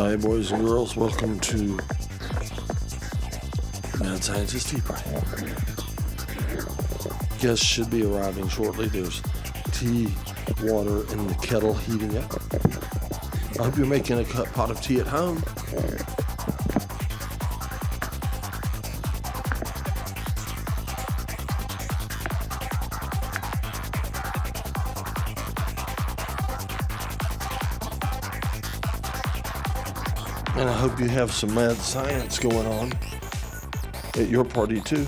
Hi, boys and girls. Welcome to Mad Scientist Tea Party. Guests should be arriving shortly. There's tea, water in the kettle heating up. I hope you're making a pot of tea at home. And I hope you have some mad science going on at your party too.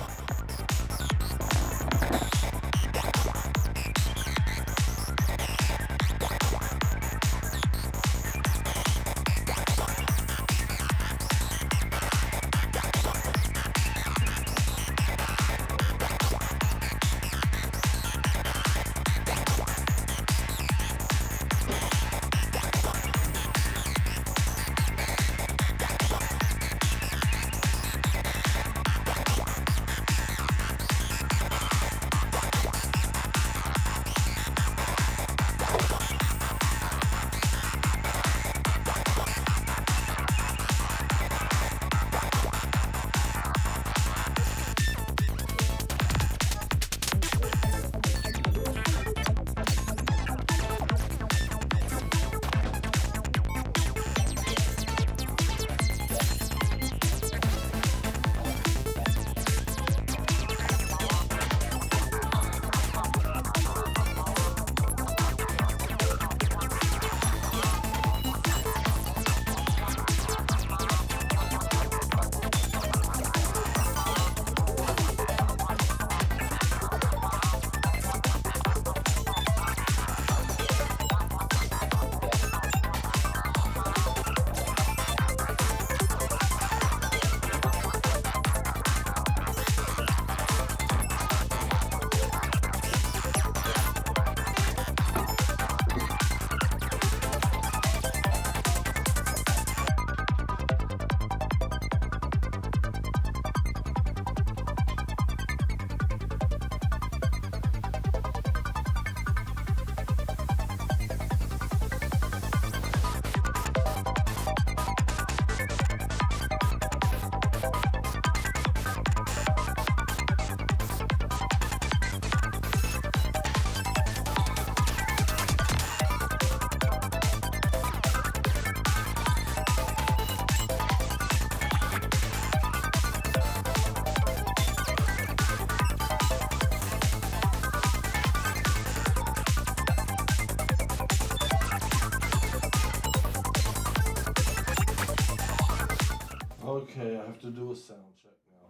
Okay, I have to do a sound check now.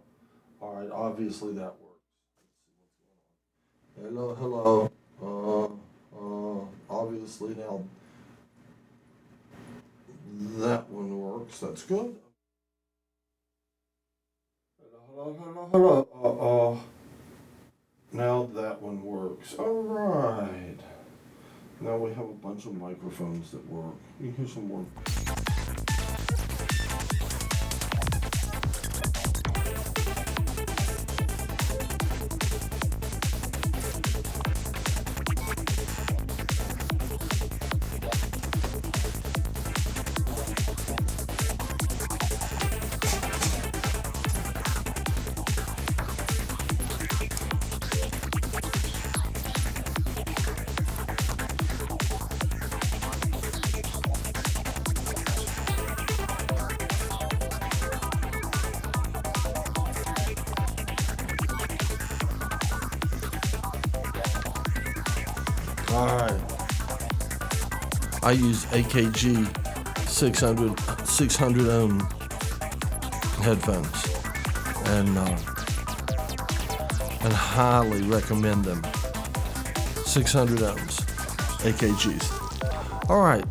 All right, obviously that works. Let's see what's going on. Hello. Obviously now that one works. That's good. Hello. Now that one works. All right. Now we have a bunch of microphones that work. You can hear some more. Alright. I use AKG 600 ohm headphones and highly recommend them. 600 ohms AKGs. Alright.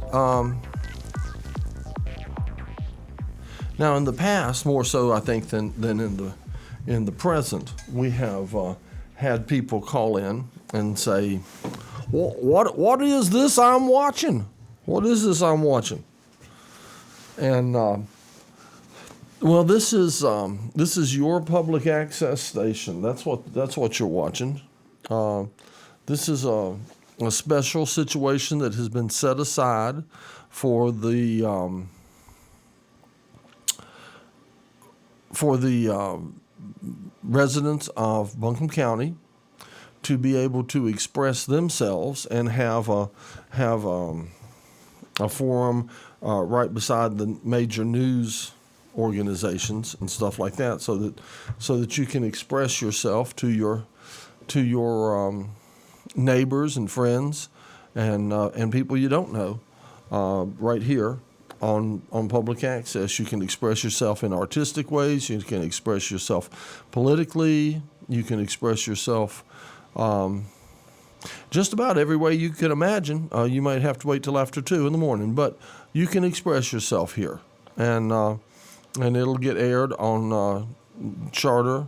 Now in the past, more so I think than in the present, we have had people call in and say, What is this I'm watching? What is this I'm watching? And well, this is your public access station. That's what you're watching. This is a special situation that has been set aside for the for the residents of Buncombe County to be able to express themselves and have a forum right beside the major news organizations and stuff like that, so that you can express yourself to your neighbors and friends and people you don't know right here on public access. You can express yourself in artistic ways. You can express yourself politically. You can express yourself just about every way you could imagine. You might have to wait till after 2 in the morning, but you can express yourself here, and it'll get aired on Charter,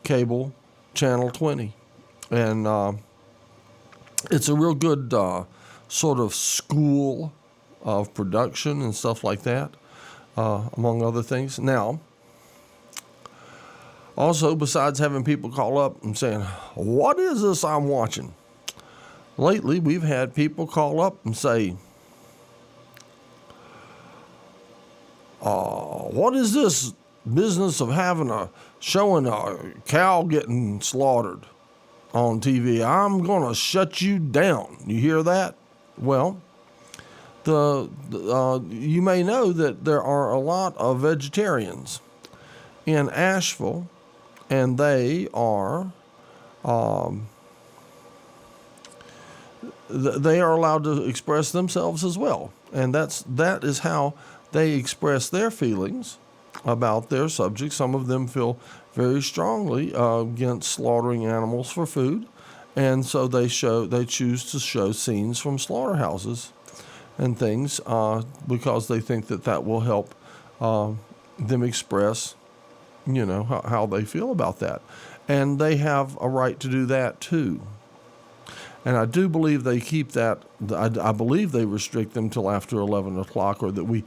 Cable, Channel 20, and it's a real good sort of school of production and stuff like that, among other things. Now, also, besides having people call up and saying, "What is this I'm watching?" Lately, we've had people call up and say, "What is this business of showing a cow getting slaughtered on TV? I'm going to shut you down." You hear that? Well, you may know that there are a lot of vegetarians in Asheville, and they are allowed to express themselves as well, and that is how they express their feelings about their subject. Some of them feel very strongly against slaughtering animals for food, and so they choose to show scenes from slaughterhouses and things because they think that will help them express, how they feel about that, and they have a right to do that too. And I do believe they keep that. I believe they restrict them till after 11 o'clock, or that we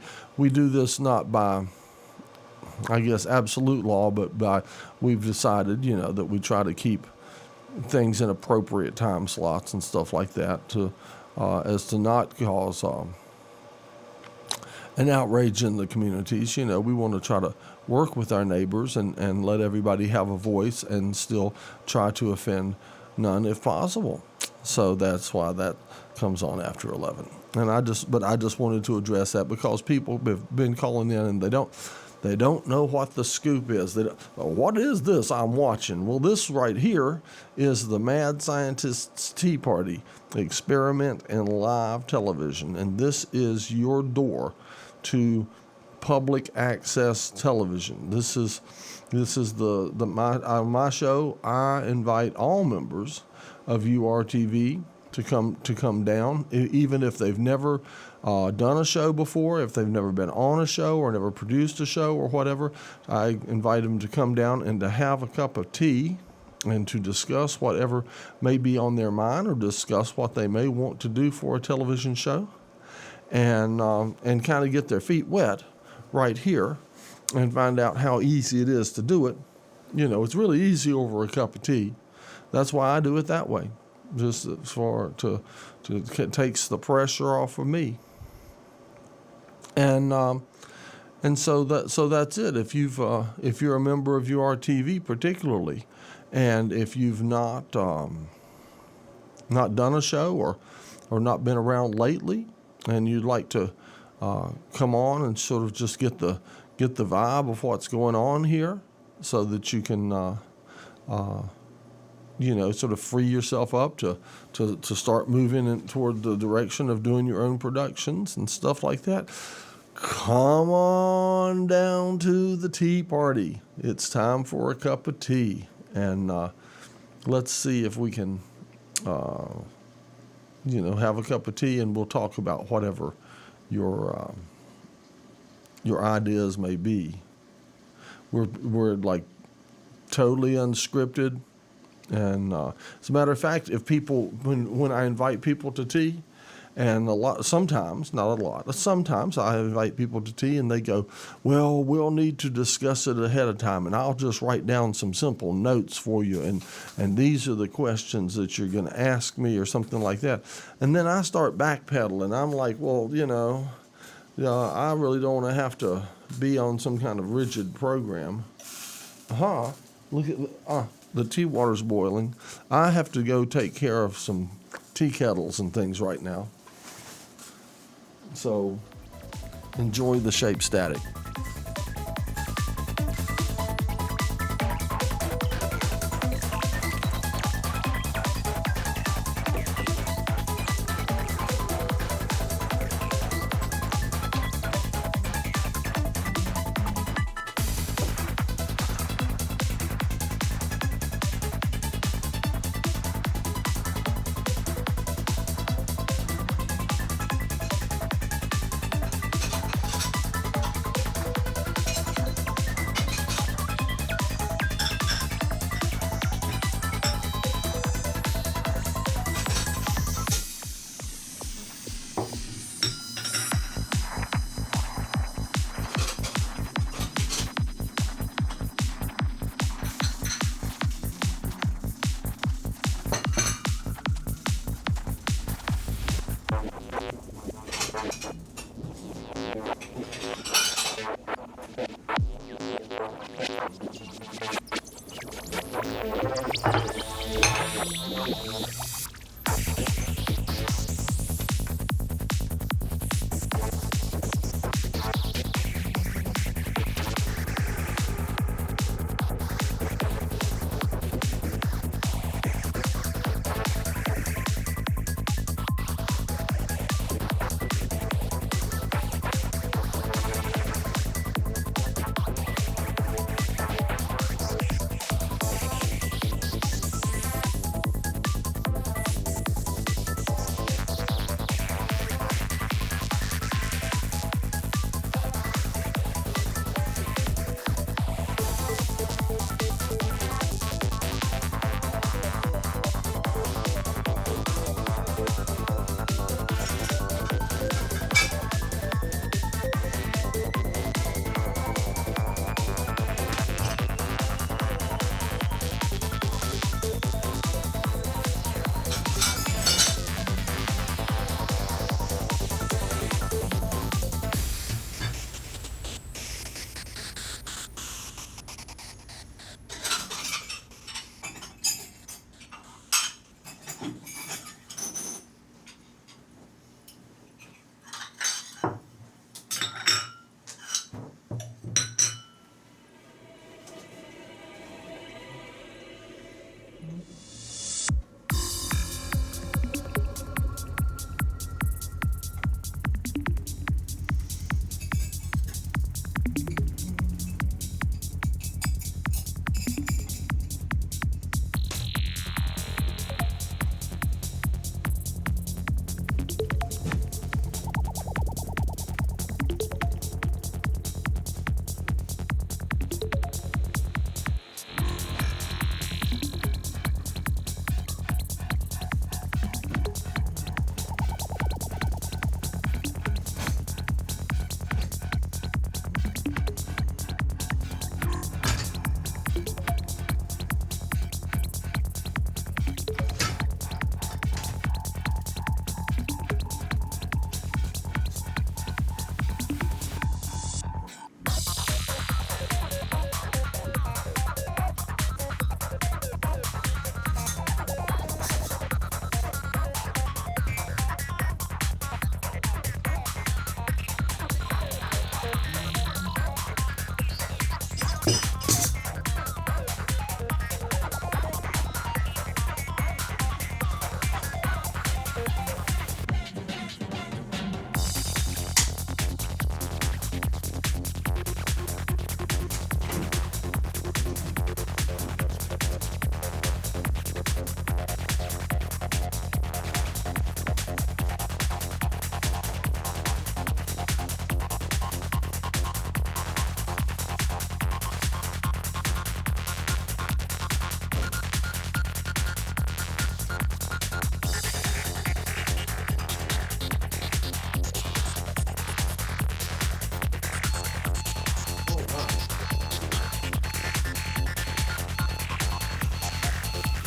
do this not by, I guess, absolute law, but we've decided, that we try to keep things in appropriate time slots and stuff like that as to not cause an outrage in the communities. We want to try to work with our neighbors and let everybody have a voice and still try to offend none if possible. So that's why that comes on after 11. And I just wanted to address that because people have been calling in and they don't know what the scoop is. What is this I'm watching? Well, this right here is the Mad Scientist's Tea Party experiment in live television, and this is your door to public access television. This is my show. I invite all members of Urtv to come down, even if they've never done a show before, if they've never been on a show or never produced a show or whatever. I invite them to come down and to have a cup of tea and to discuss whatever may be on their mind, or discuss what they may want to do for a television show, and kind of get their feet wet right here and find out how easy it is to do it. It's really easy over a cup of tea. That's why I do it that way, just to takes the pressure off of me. And so that's it. If you're a member of Urtv particularly, and if you've not done a show or not been around lately, and you'd like to come on and sort of just get the vibe of what's going on here, so that you can sort of free yourself up to start moving toward the direction of doing your own productions and stuff like that, come on down to the tea party. It's time for a cup of tea, and let's see if we can have a cup of tea, and we'll talk about whatever your ideas may be. We're like totally unscripted. And as a matter of fact, if people, when I invite people to tea, and sometimes I invite people to tea and they go, "Well, we'll need to discuss it ahead of time, and I'll just write down some simple notes for you, and these are the questions that you're going to ask me," or something like that. And then I start backpedaling. I'm like, well, I really don't want to have to be on some kind of rigid program. Look at the tea water's boiling. I have to go take care of some tea kettles and things right now. So enjoy the shape static.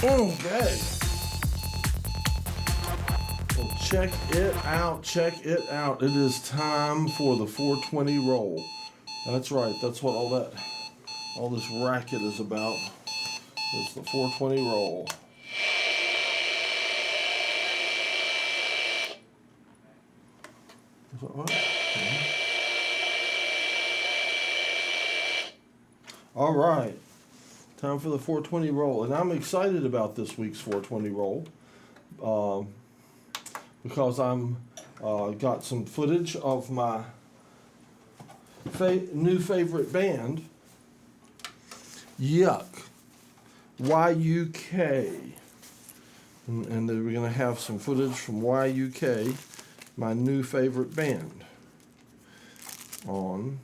Okay. Well, check it out. Check it out. It is time for the 420 roll. That's right. That's what all that all this racket is about is the 420 roll. Is that right? Mm-hmm. All right. Time for the 420 roll. And I'm excited about this week's 420 roll because I'm got some footage of my new favorite band, Yuck, YUK. And then we're going to have some footage from YUK, my new favorite band, on.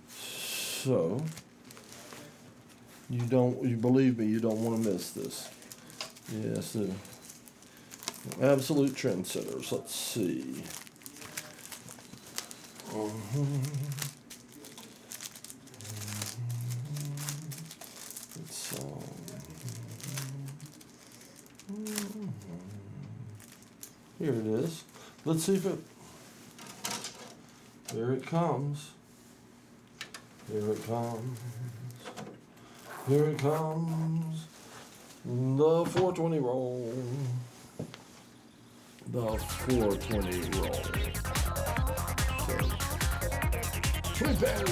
So, you believe me, you don't want to miss this. Yes, absolute trendsetters. Let's see. It's here it is. Let's see if it. There it comes. Here it comes. Here it comes. The 420 roll. The 420 roll. Prepare.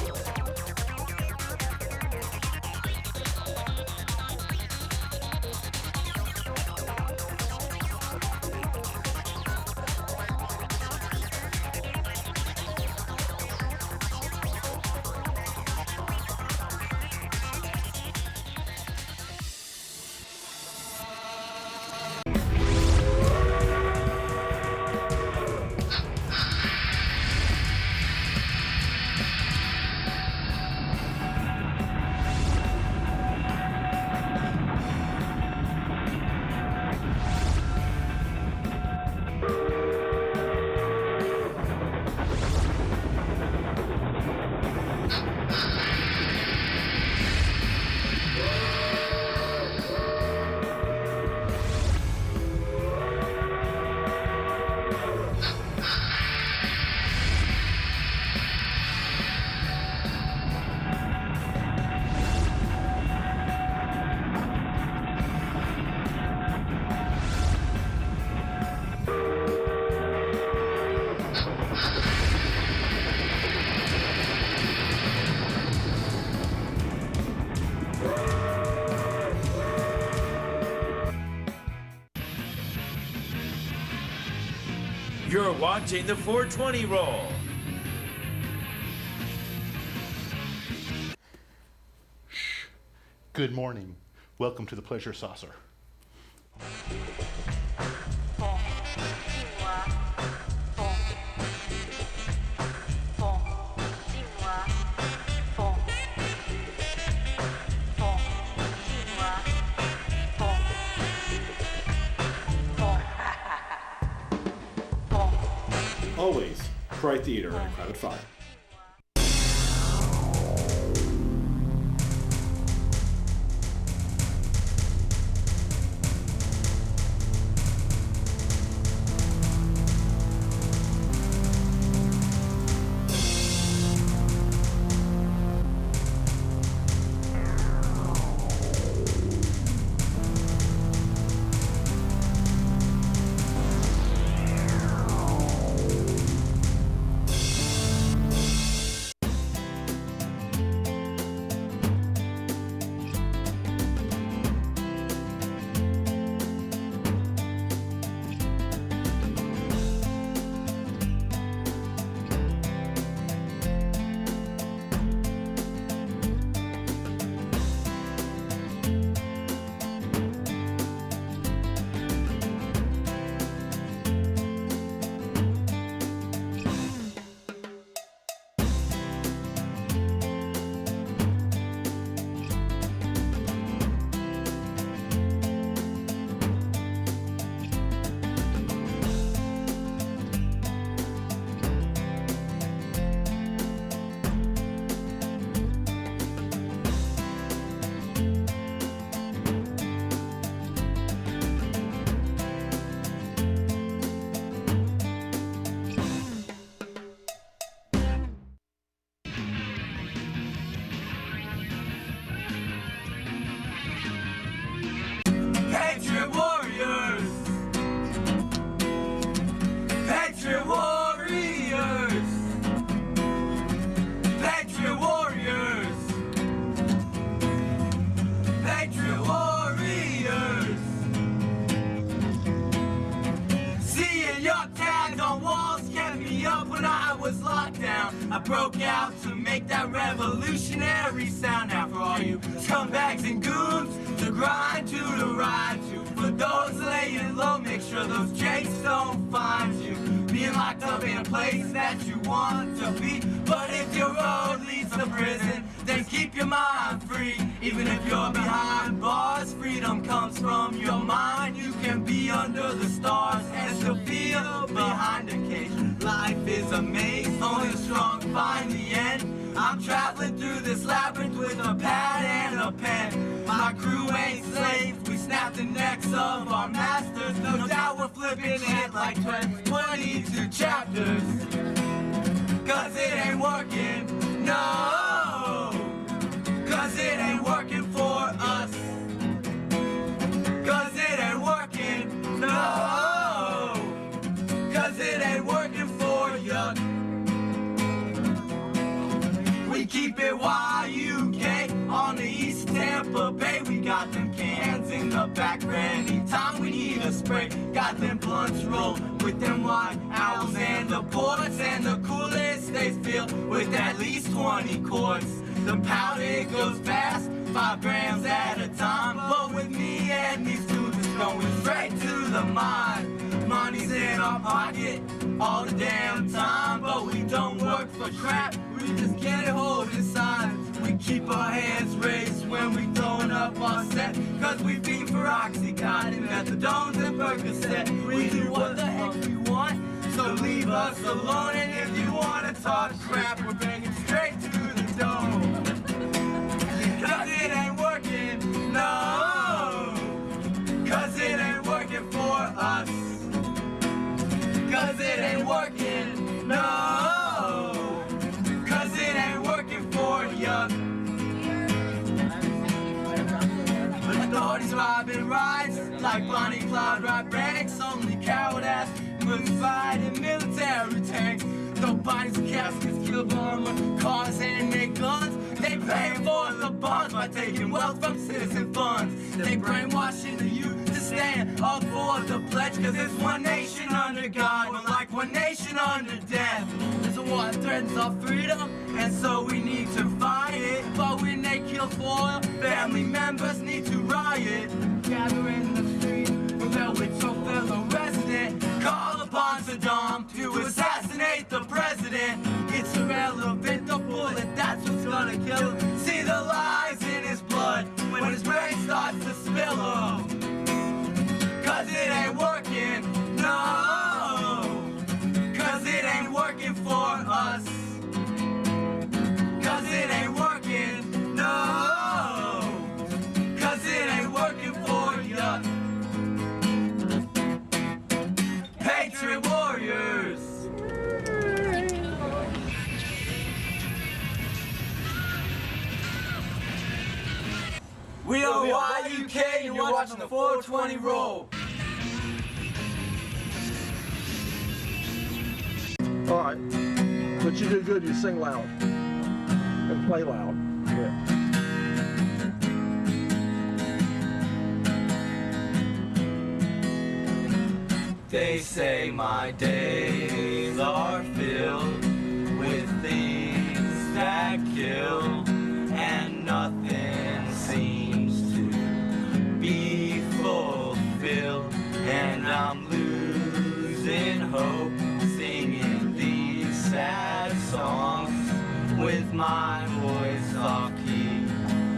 You're watching the 420 roll. Good morning. Welcome to the Pleasure Saucer. Always, Cry Theater and Private Fire. broke out to make that revolutionary sound. Now for all you scumbags and goons, to grind to, to ride to. For those laying low, make sure those jakes don't find you. Being locked up in a place that you want to be. But if your road leads to prison, then keep your mind free. Even if you're behind bars, freedom comes from your mind. You can be under the stars and still feel behind a cage. Life is a maze, only the strong find the end. I'm traveling through this labyrinth with a pad and a pen. My crew ain't slaves, we snap the necks of our masters. No doubt we're flipping it like 22 chapters. Cause it ain't working, no. Cause it ain't working for us. Cause it ain't working, no. Cause it ain't working for you. We keep it YUK on the East Tampa Bay. We got them cans in the back for any time we need a spray. Got them blunts rolled with them white owls and the ports, and the coolest they feel with at least 20 quarts. The powder it goes fast, 5 grams at a time. But with me and these dudes, it's going straight to the mind. Money's in our pocket all the damn time, but we don't work for crap. We just get it hold inside. We keep our hands raised when we throwing up our set. Cause we fiend for Oxycontin, methadones and Percocet. We do what the heck we want, so leave us alone. And if you wanna talk crap, we're banging straight to the dome. Cause it ain't working, no. Cause it ain't working for us. Cause it ain't working, no. Cause it ain't working for ya. Authorities robbing rides like Bonnie Clyde rob banks. Only coward ass was fighting military tanks. No bodies and caskets, kill armor, cars and their guns. They pay for the bonds by taking wealth from citizen funds. They brainwashing the youth to stand up for the pledge. Cause it's one nation under God, but like one nation under death. There's a war that threatens our freedom, and so we need to fight it. But when they kill for family members need to riot. Gather in the street, rebel with your fellow resident. Call upon Saddam to assassinate the president. It's irrelevant, the bullet, that's what's gonna kill him. See the lies in his blood when his brain starts to spill him. Cause it ain't working, no. Cause it ain't working for us. Cause it ain't working, no. Cause it ain't working for ya. Patriot warriors. We are YUK and you're watching the 420 roll. All right, but you do good. You sing loud and play loud. Yeah. They say my days are filled with things that kill, and nothing seems to be fulfilled. And I'm losing hope, singing these sad songs with my voice off key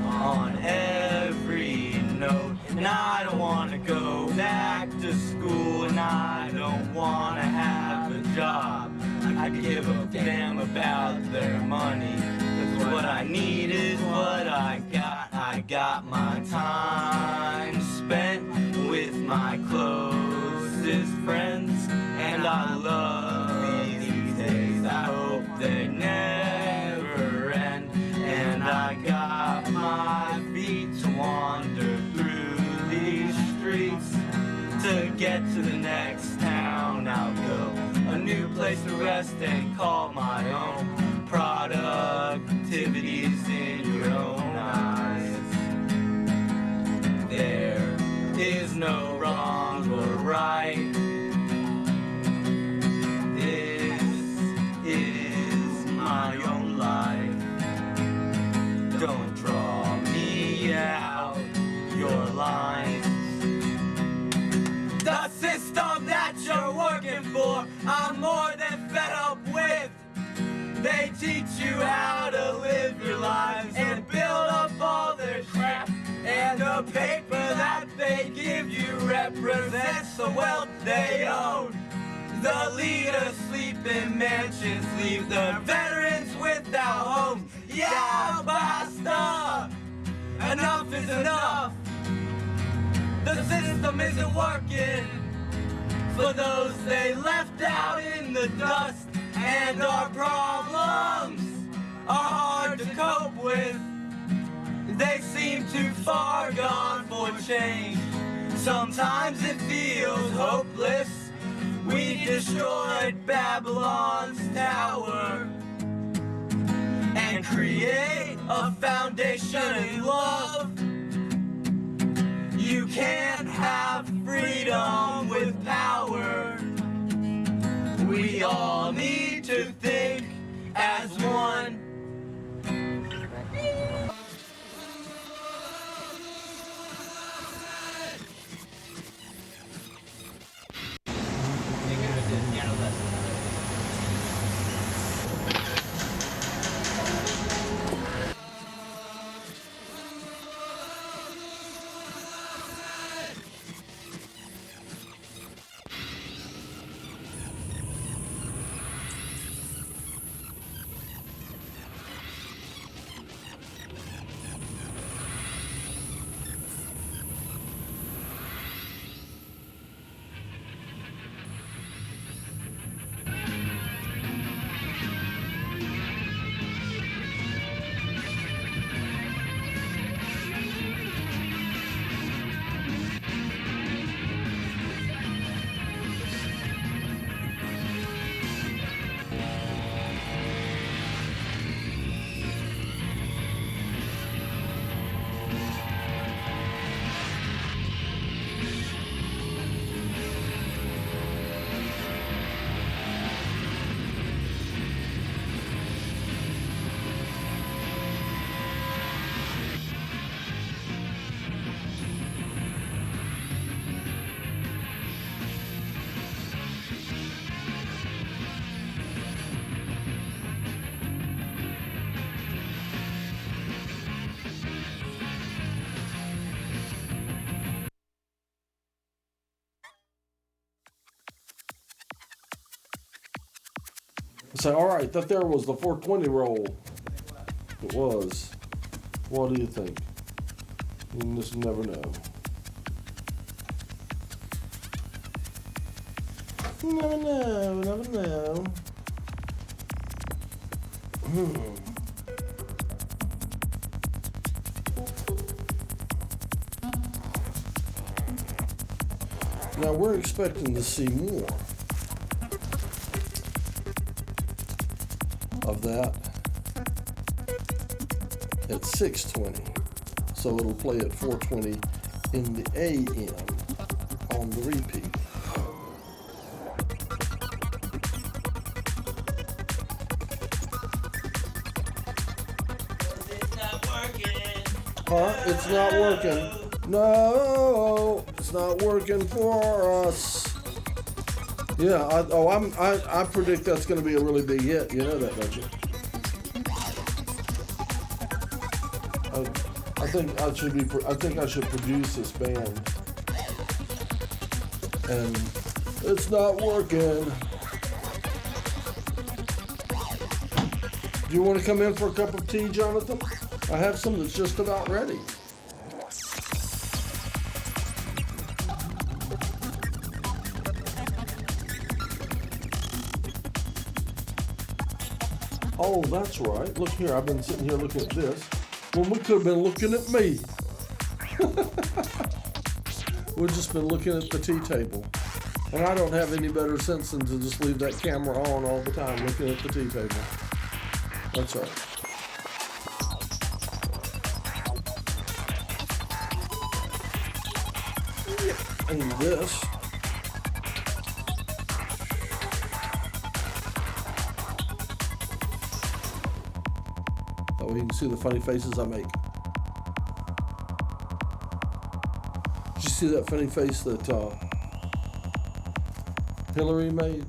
on every note. And I don't want to go back to school, and I don't want to have a job. I give a damn about their money, 'cause what I need is what I got. I got my time spent with my closest friends, and I love these days. I hope they never end. And I got my feet to wander through these streets. To get to the next town I'll go, a new place to rest and call my own. Productivity's in your own eyes. There is no wrong or right. This is my don't draw me out your lines. The system that you're working for, I'm more than fed up with. They teach you how to live your lives and build up all their crap. And the paper that they give you represents the wealth they own. The leaders sleep in mansions, leave the veterans without homes. Yeah, basta! Enough is enough. The system isn't working for those they left out in the dust. And our problems are hard to cope with. They seem too far gone for change. Sometimes it feels hopeless. We destroyed Babylon's tower and create a foundation in love. You can't have freedom with power. We all need to think as one. Say, all right, that there was the 420 roll. It was. What do you think? You just never know. Never know, never know. Now we're expecting to see more of that at 6:20, so it'll play at 4:20 in the AM on the repeat. It's not working. Huh? It's not working. No, it's not working for us. Yeah, I predict that's going to be a really big hit. You know that, don't you? I think I should produce this band, and it's not working. Do you want to come in for a cup of tea, Jonathan? I have some that's just about ready. Oh, that's right. Look here, I've been sitting here looking at this when we could have been looking at me. We've just been looking at the tea table. And I don't have any better sense than to just leave that camera on all the time looking at the tea table. That's right. And this. Oh, you can see the funny faces I make. Did you see that funny face that Hillary made?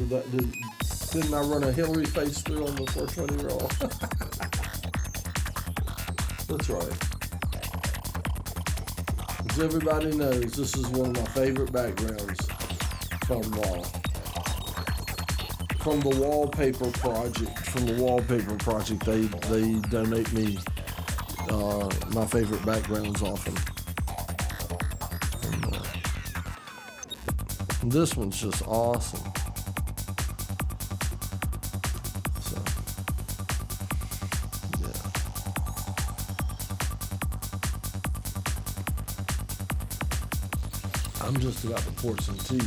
Didn't I run a Hillary face through on the 420 roll? That's right. As everybody knows, this is one of my favorite backgrounds from the wallpaper project. From the wallpaper project, they donate me my favorite backgrounds often. And this one's just awesome. So, yeah. I'm just about to pour some tea.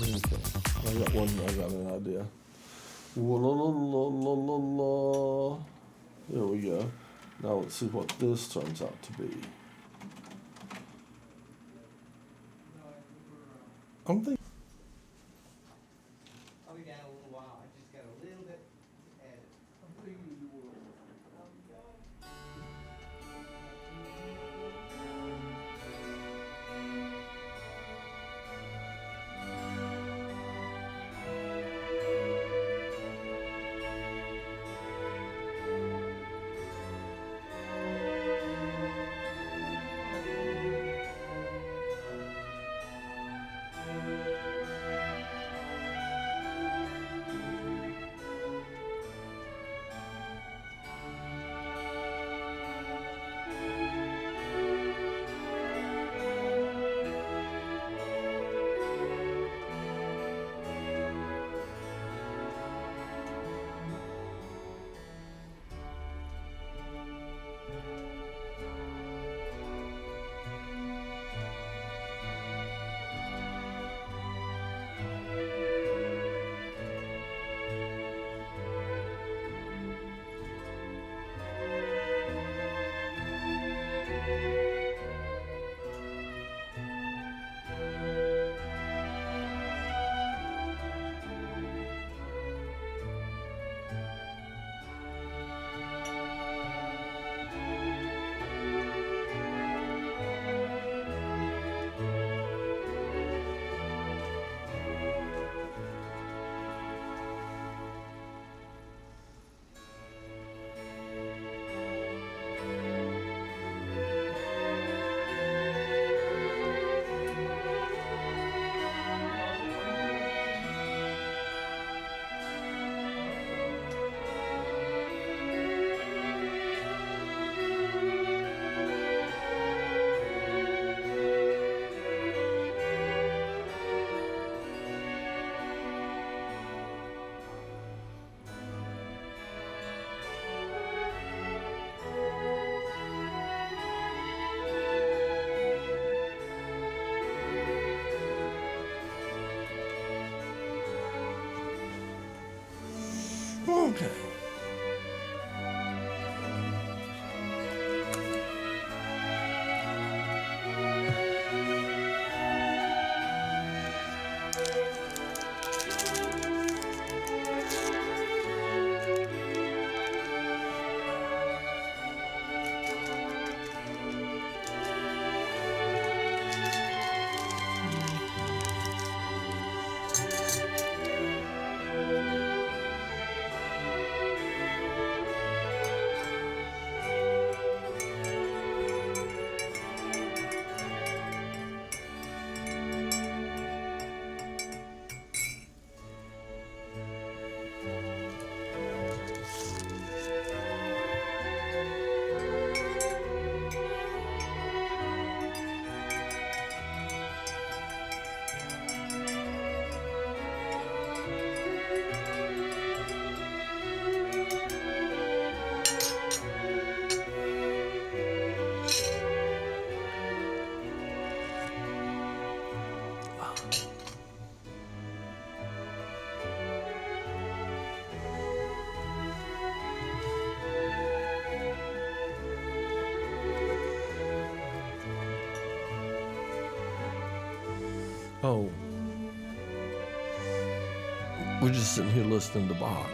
Okay, I got an idea. Wa-la-la-la-la-la-la. There we go. Now let's see what this turns out to be. I'm thinking. I'll be down a little while. I just got a little bit added. Okay. Oh. We're just sitting here listening to Bach.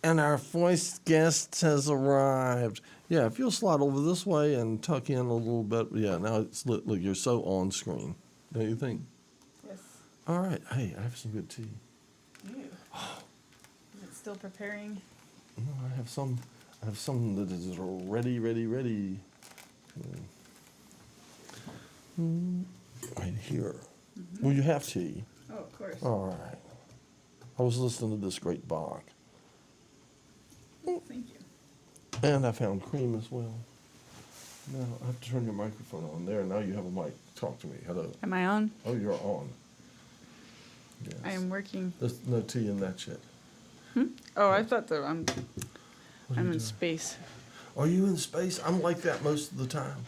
And our voice guest has arrived. Yeah, if you'll slide over this way and tuck in a little bit. Yeah, now it's look, you're so on screen. Don't you think? Yes. All right. Hey, I have some good tea. You. Is it still preparing? No, I have some that is ready. Right here. Well, you have tea. Oh, of course. All right. I was listening to this great Bach. Thank you. And I found cream as well. Now, I have to turn your microphone on there. Now you have a mic. Talk to me. Hello. Am I on? Oh, you're on. Yes. I am working. There's no tea in that yet. Oh, I thought that I'm What are you in doing? space. Are you in space? I'm like that most of the time.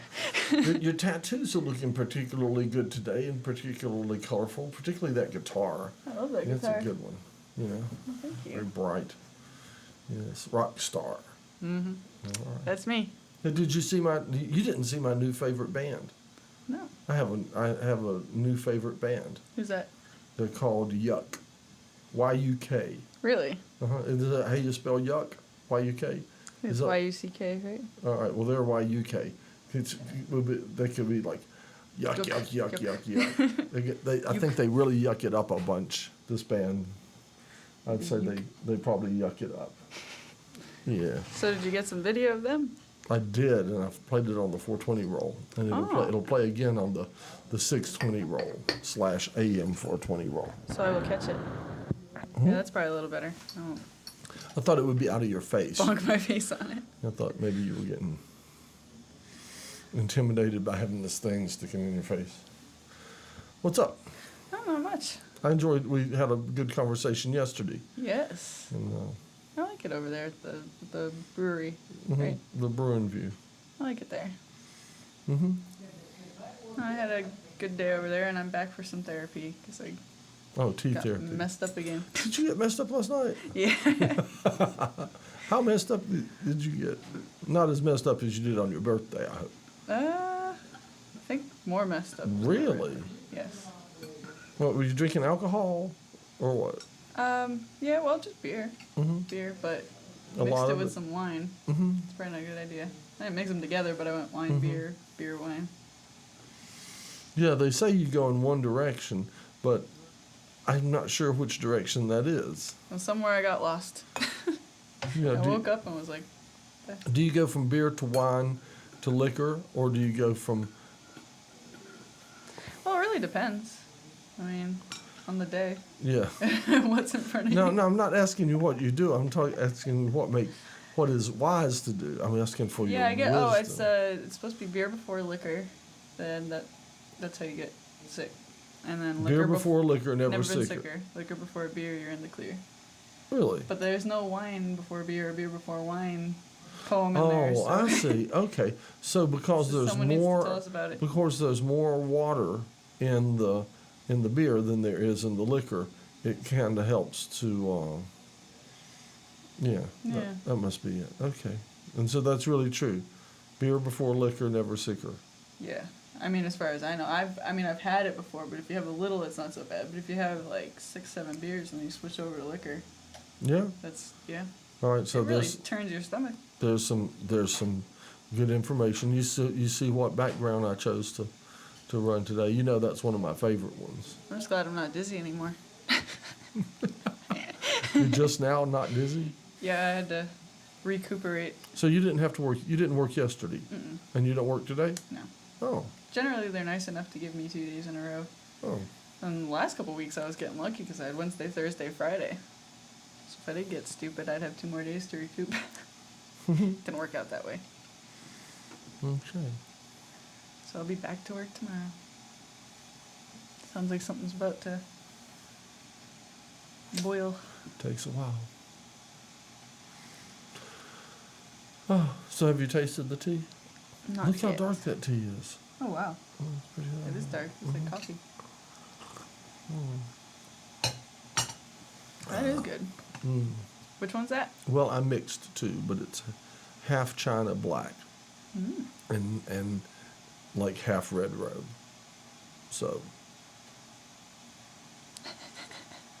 Your tattoos are looking particularly good today and particularly colorful, particularly that guitar. I love that That's guitar. a good one. You know, Thank very you. bright. Yes, rock star. Mm-hmm. All right. That's me. Now, did you see my? You didn't see my new favorite band. No. I have a new favorite band. Who's that? They're called Yuck. Y-U-K. Really? Is that how you spell Yuck? Y-U-K? It's Is that- Y-U-C-K, right? All right. Well, they're Y-U-K. They could be like yuck, yuck, yuck, yuck, yuck. I think they really yuck it up a bunch. This band. I'd say they probably yuck it up. Yeah. So did you get some video of them? I did, and I've played it on the 420 roll, and it'll play again on the 620 roll / AM 420 roll. So I will catch it. Yeah, that's probably a little better. I won't I thought it would be out of your face. bonk my face on it. I thought maybe you were getting intimidated by having this thing sticking in your face. What's up? I don't know much. We had a good conversation yesterday. Yes. And, I like it over there at the brewery, mhm, right? The Bruin View. I like it there. Mm-hmm. I had a good day over there, and I'm back for some therapy because I Oh, teeth got therapy. messed up again. Did you get messed up last night? Yeah. How messed up did you get? Not as messed up as you did on your birthday, I hope. I think more messed up. Really? Yes. What, were you drinking alcohol or what? Yeah, well, just beer. Mm-hmm. Beer, but A mixed lot it of with it? some wine. Mm-hmm. It's probably not a good idea. I didn't mix them together, but I went wine, beer, beer, wine. Yeah, they say you go in one direction, but I'm not sure which direction that is. Well, somewhere I got lost. You know, I woke up and was like, do you go from beer to wine to liquor, or do you go from? well, it really depends. I mean, on the day. Yeah. What's in front of No, you? no, I'm not asking you what you do. I'm asking you what is wise to do. I'm asking for your Yeah, I get. wisdom. Oh, it's supposed to be beer before liquor. Then that's how you get sick. And then liquor Beer before liquor, never been sicker. sicker. Liquor before beer, you're in the clear. Really? But there's no wine before beer or beer before wine poem in there. Oh, So. I see. Okay, so because there's Someone needs to more, tell us about it. because there's more water in the beer than there is in the liquor, it kind of helps to. Yeah. Yeah. That must be it. Okay, and so that's really true. Beer before liquor, never sicker. Yeah. I mean, as far as I know, I've had it before, but if you have a little, it's not so bad. But if you have like 6-7 beers and you switch over to liquor, Yeah. that's yeah. All right. So It really there's turns your stomach. there's some good information. You see what background I chose to run today. You know that's one of my favorite ones. I'm just glad I'm not dizzy anymore. You're just now not dizzy. Yeah, I had to recuperate. So you didn't have to work. You didn't work yesterday, and you don't work today. No. Oh, Generally, they're nice enough to give me 2 days in a row. oh, And the last couple of weeks, I was getting lucky because I had Wednesday, Thursday, Friday. So if I did get stupid, I'd have 2 more days to recoup. Didn't work out that way. Okay. So I'll be back to work tomorrow. Sounds like something's about to boil. Takes a while. Oh, so have you tasted the tea? Not Look how yet. dark that tea is. Oh wow, Oh, it's pretty dark. it is dark. It's like coffee. That is good. Mm. Which one's that? Well, I mixed two, but it's half China black and like half red robe. So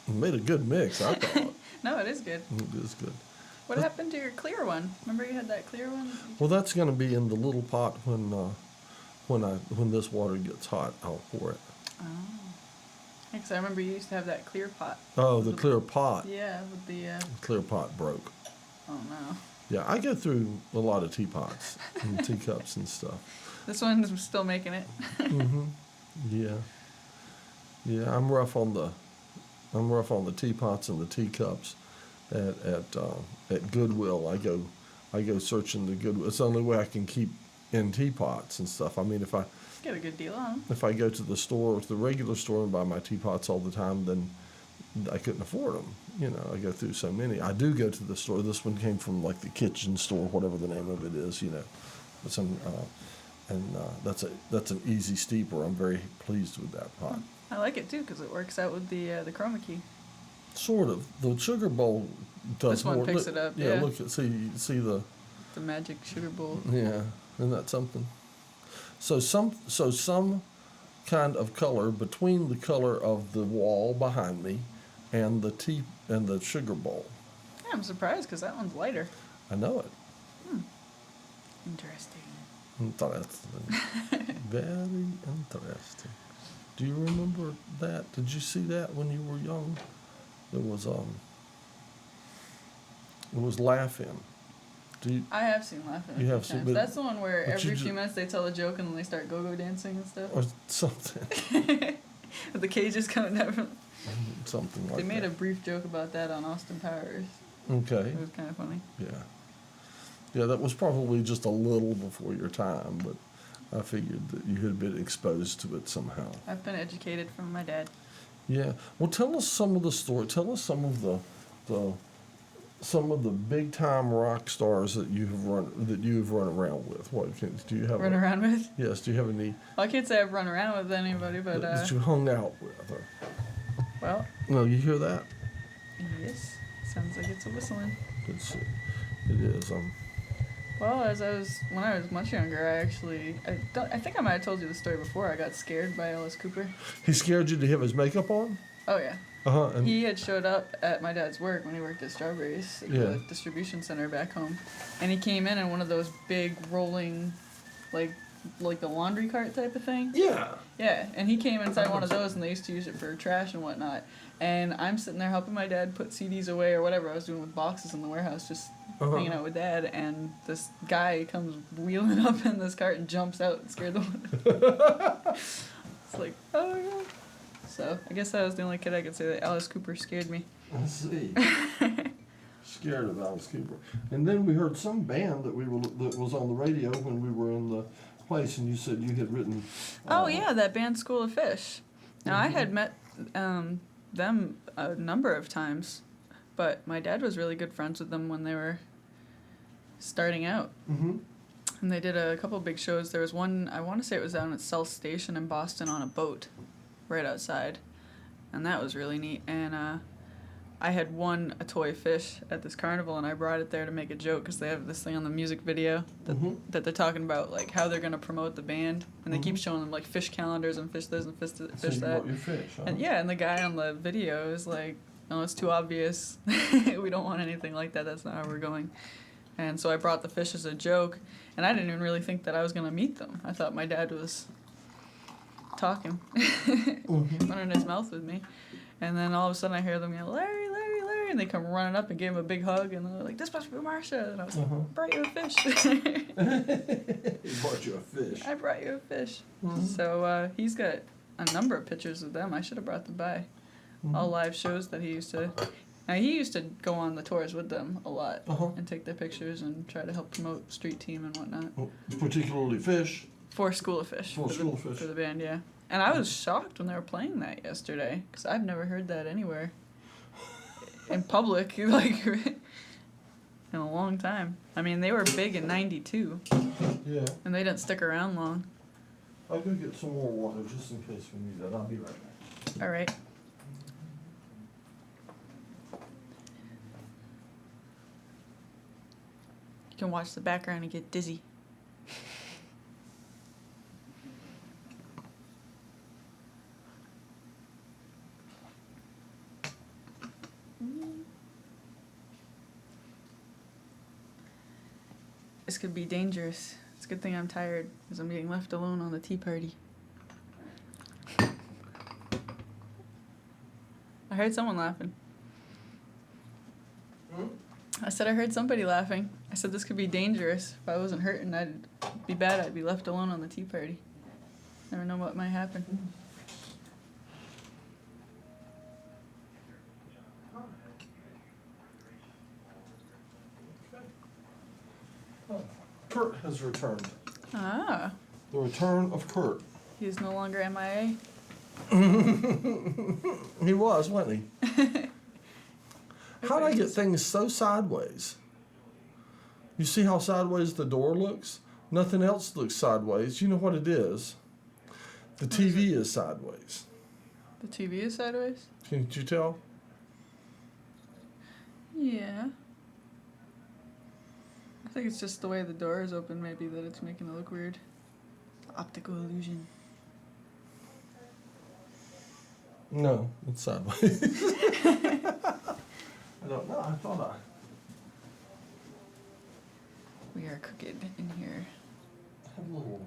it made a good mix, I thought. No, it is good. It is good. What happened to your clear one? Remember you had that clear one? Well, that's going to be in the little pot when this water gets hot. I'll pour it. Oh. Because I remember you used to have that clear pot. Oh, the clear pot. Yeah, with the. Clear pot broke. Oh no. Yeah, I go through a lot of teapots and teacups and stuff. This one's still making it. Yeah. Yeah, I'm rough on the teapots and the teacups. At Goodwill, I go searching the Goodwill. It's the only way I can keep in teapots and stuff. I mean, if I Get a good deal on them. if I go to the store, to the regular store, and buy my teapots all the time, then I couldn't afford them. You know, I go through so many. I do go to the store. This one came from like the kitchen store, whatever the name of it is. You know, that's an easy steeper. I'm very pleased with that pot. I like it too because it works out with the chroma key. Sort of. The sugar bowl does This one more. picks Look- it up, Yeah, yeah. look at see the. The magic sugar bowl. Yeah, isn't that something? So some kind of color between the color of the wall behind me and the tea and the sugar bowl. Yeah, I'm surprised because that one's lighter. I know it. Interesting. Interesting. Very interesting. Do you remember that? Did you see that when you were young? It was Laughing. Do you? I have seen Laughing a You few have seen- times. but- That's the one where but every you few ju- minutes they tell a joke and then they start go-go dancing and stuff. Or something. With the cages coming down. Something like They made that. a brief joke about that on Austin Powers. Okay. It was kind of funny. Yeah. Yeah, that was probably just a little before your time, but I figured that you had been exposed to it somehow. I've been educated from my dad. Yeah. Well, tell us some of the story. Tell us some of the big time rock stars that you have run around with. Do you have? Run around with? Yes. Do you have any Well, I can't say I've run around with anybody, but, that you hung out with? well, No, you hear that? yes. Sounds like it's a whistling. It is. Well, when I was much younger, I think I might have told you the story before. I got scared by Alice Cooper. He scared you to have his makeup on? Oh yeah. And He had showed up at my dad's work when he worked at Strawberries, at Yeah. the distribution center back home, and he came in one of those big rolling, like the laundry cart type of thing. yeah. Yeah, and he came inside one of those, and they used to use it for trash and whatnot. And I'm sitting there helping my dad put CDs away or whatever I was doing with boxes in the warehouse, just hanging out with Dad. And this guy comes wheeling up in this cart and jumps out and scared the one. It's like, oh my god. So I guess I was the only kid I could say that Alice Cooper scared me. I see. Scared of Alice Cooper. And then we heard some band that was on the radio when we were in the place, and you said you had written. Oh yeah, that band School of Fish. Now I had met them a number of times, but my dad was really good friends with them when they were starting out. Mm-hmm. And they did a couple big shows. There was one, I want to say it was down at South Station in Boston on a boat right outside. And that was really neat. And I had won a toy fish at this carnival, and I brought it there to make a joke because they have this thing on the music video that they're talking about, like how they're going to promote the band. And they keep showing them like fish calendars and fish this and fish So you that. brought your fish, huh? And yeah, and the guy on the video is like, no, it's too obvious. We don't want anything like that. That's not how we're going. And so I brought the fish as a joke, and I didn't even really think that I was going to meet them. I thought my dad was talking, running his mouth with me. And then all of a sudden I hear them yell, Larry, Larry, Larry, and they come running up and give him a big hug, and they're like, this must be Marcia. And I was like, I brought you a fish. He brought you a fish. I brought you a fish. So he's got a number of pictures of them. I should have brought them by. All live shows that he used to. Now, he used to go on the tours with them a lot Uh-huh. and take their pictures and try to help promote street team and whatnot. Well, particularly fish. For School of Fish. For School of Fish. For the band, yeah. And I was shocked when they were playing that yesterday because I've never heard that anywhere in public, like, in a long time. I mean, they were big in '92, Yeah. and they didn't stick around long. I'll go get some more water just in case we need that. I'll be right back. All right. You can watch the background and get dizzy. This could be dangerous. It's a good thing I'm tired because I'm getting left alone on the tea party. I heard someone laughing. I said I heard somebody laughing. I said this could be dangerous. If I wasn't hurting, I'd be bad. I'd be left alone on the tea party. Never know what might happen. Kurt has returned. Ah, The return of Kurt. he is no longer MIA. He was, wasn't he? How'd I get things so sideways? You see how sideways the door looks? Nothing else looks sideways. You know what it is? The TV is sideways. The TV is sideways? Can't you tell? Yeah. I think it's just the way the door is open, maybe, that it's making it look weird. Optical illusion. No, it's sideways. I don't know. I thought We are crooked in here. I have little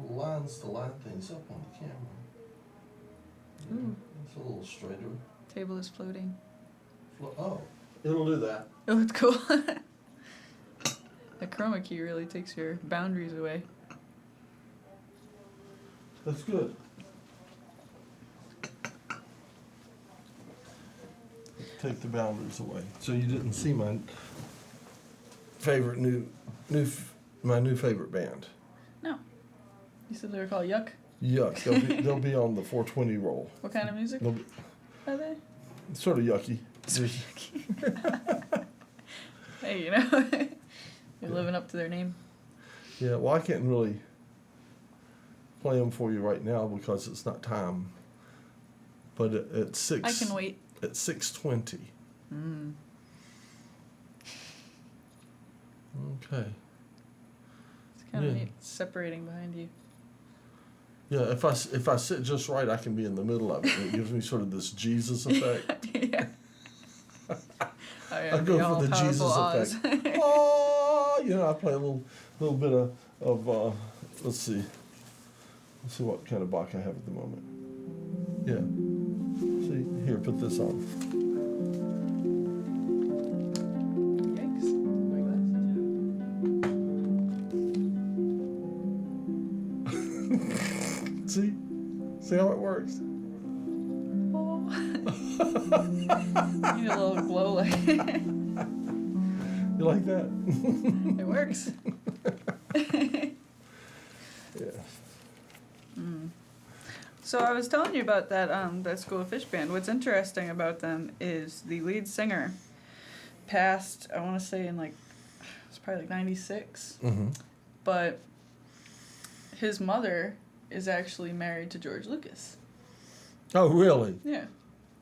lines to line things up on the camera. Ooh. It's a little straighter. Table is floating. Oh, it'll do that. Oh, it's cool. The chroma key really takes your boundaries away. That's good. Take the boundaries away. So you didn't see my favorite my new favorite band. No. You said they were called Yuck? Yuck. They'll be on the 420 roll. What kind of music They'll be are they? sort of yucky. Hey, you know, you're living up to their name. Yeah. Well, I can't really play them for you right now because it's not time. But at 6. I can wait. At 6:20. Mm. Okay. It's kind of Yeah. neat separating behind you. Yeah, if I sit just right, I can be in the middle of it. It gives me sort of this Jesus effect. Yeah. I go for the Jesus effect. Oh, you know, I play a little bit of let's see what kind of Bach I have at the moment. Yeah. See, here, put this on. Yikes. My glasses. See how it works. Oh. You need a little glow light. You like that? It works. Yeah. So I was telling you about that School of Fish band. What's interesting about them is the lead singer passed, I want to say it's probably like 96. Mm-hmm. But his mother is actually married to George Lucas. Oh, really? Yeah.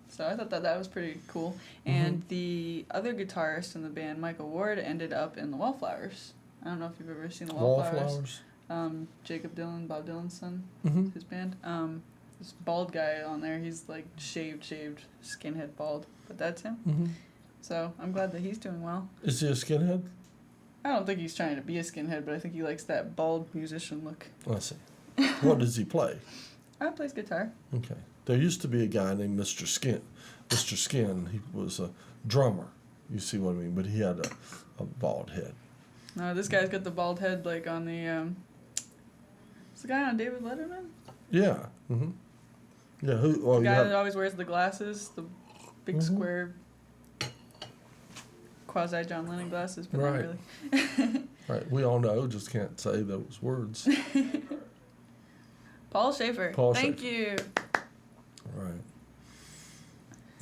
So I thought that was pretty cool. And the other guitarist in the band, Michael Ward, ended up in the Wallflowers. I don't know if you've ever seen the Wallflowers. Jacob Dylan, Bob Dylan's son, Mm-hmm. his band. This bald guy on there, he's like shaved, skinhead bald, but that's him. Mm-hmm. So I'm glad that he's doing well. Is he a skinhead? I don't think he's trying to be a skinhead, but I think he likes that bald musician look. I see. What does he play? Plays guitar. Okay. There used to be a guy named Mr. Skin. Mr. Skin, he was a drummer. You see what I mean? But he had a bald head. No, this guy's got the bald head like on the, it's the guy on David Letterman? Yeah. Mm-hmm. Yeah. Who? Oh, The you guy have, that always wears the glasses, the big square quasi John Lennon glasses, but not Right. really. Right. We all know, just can't say those words. Paul Schaefer. Paul Thank you. Right.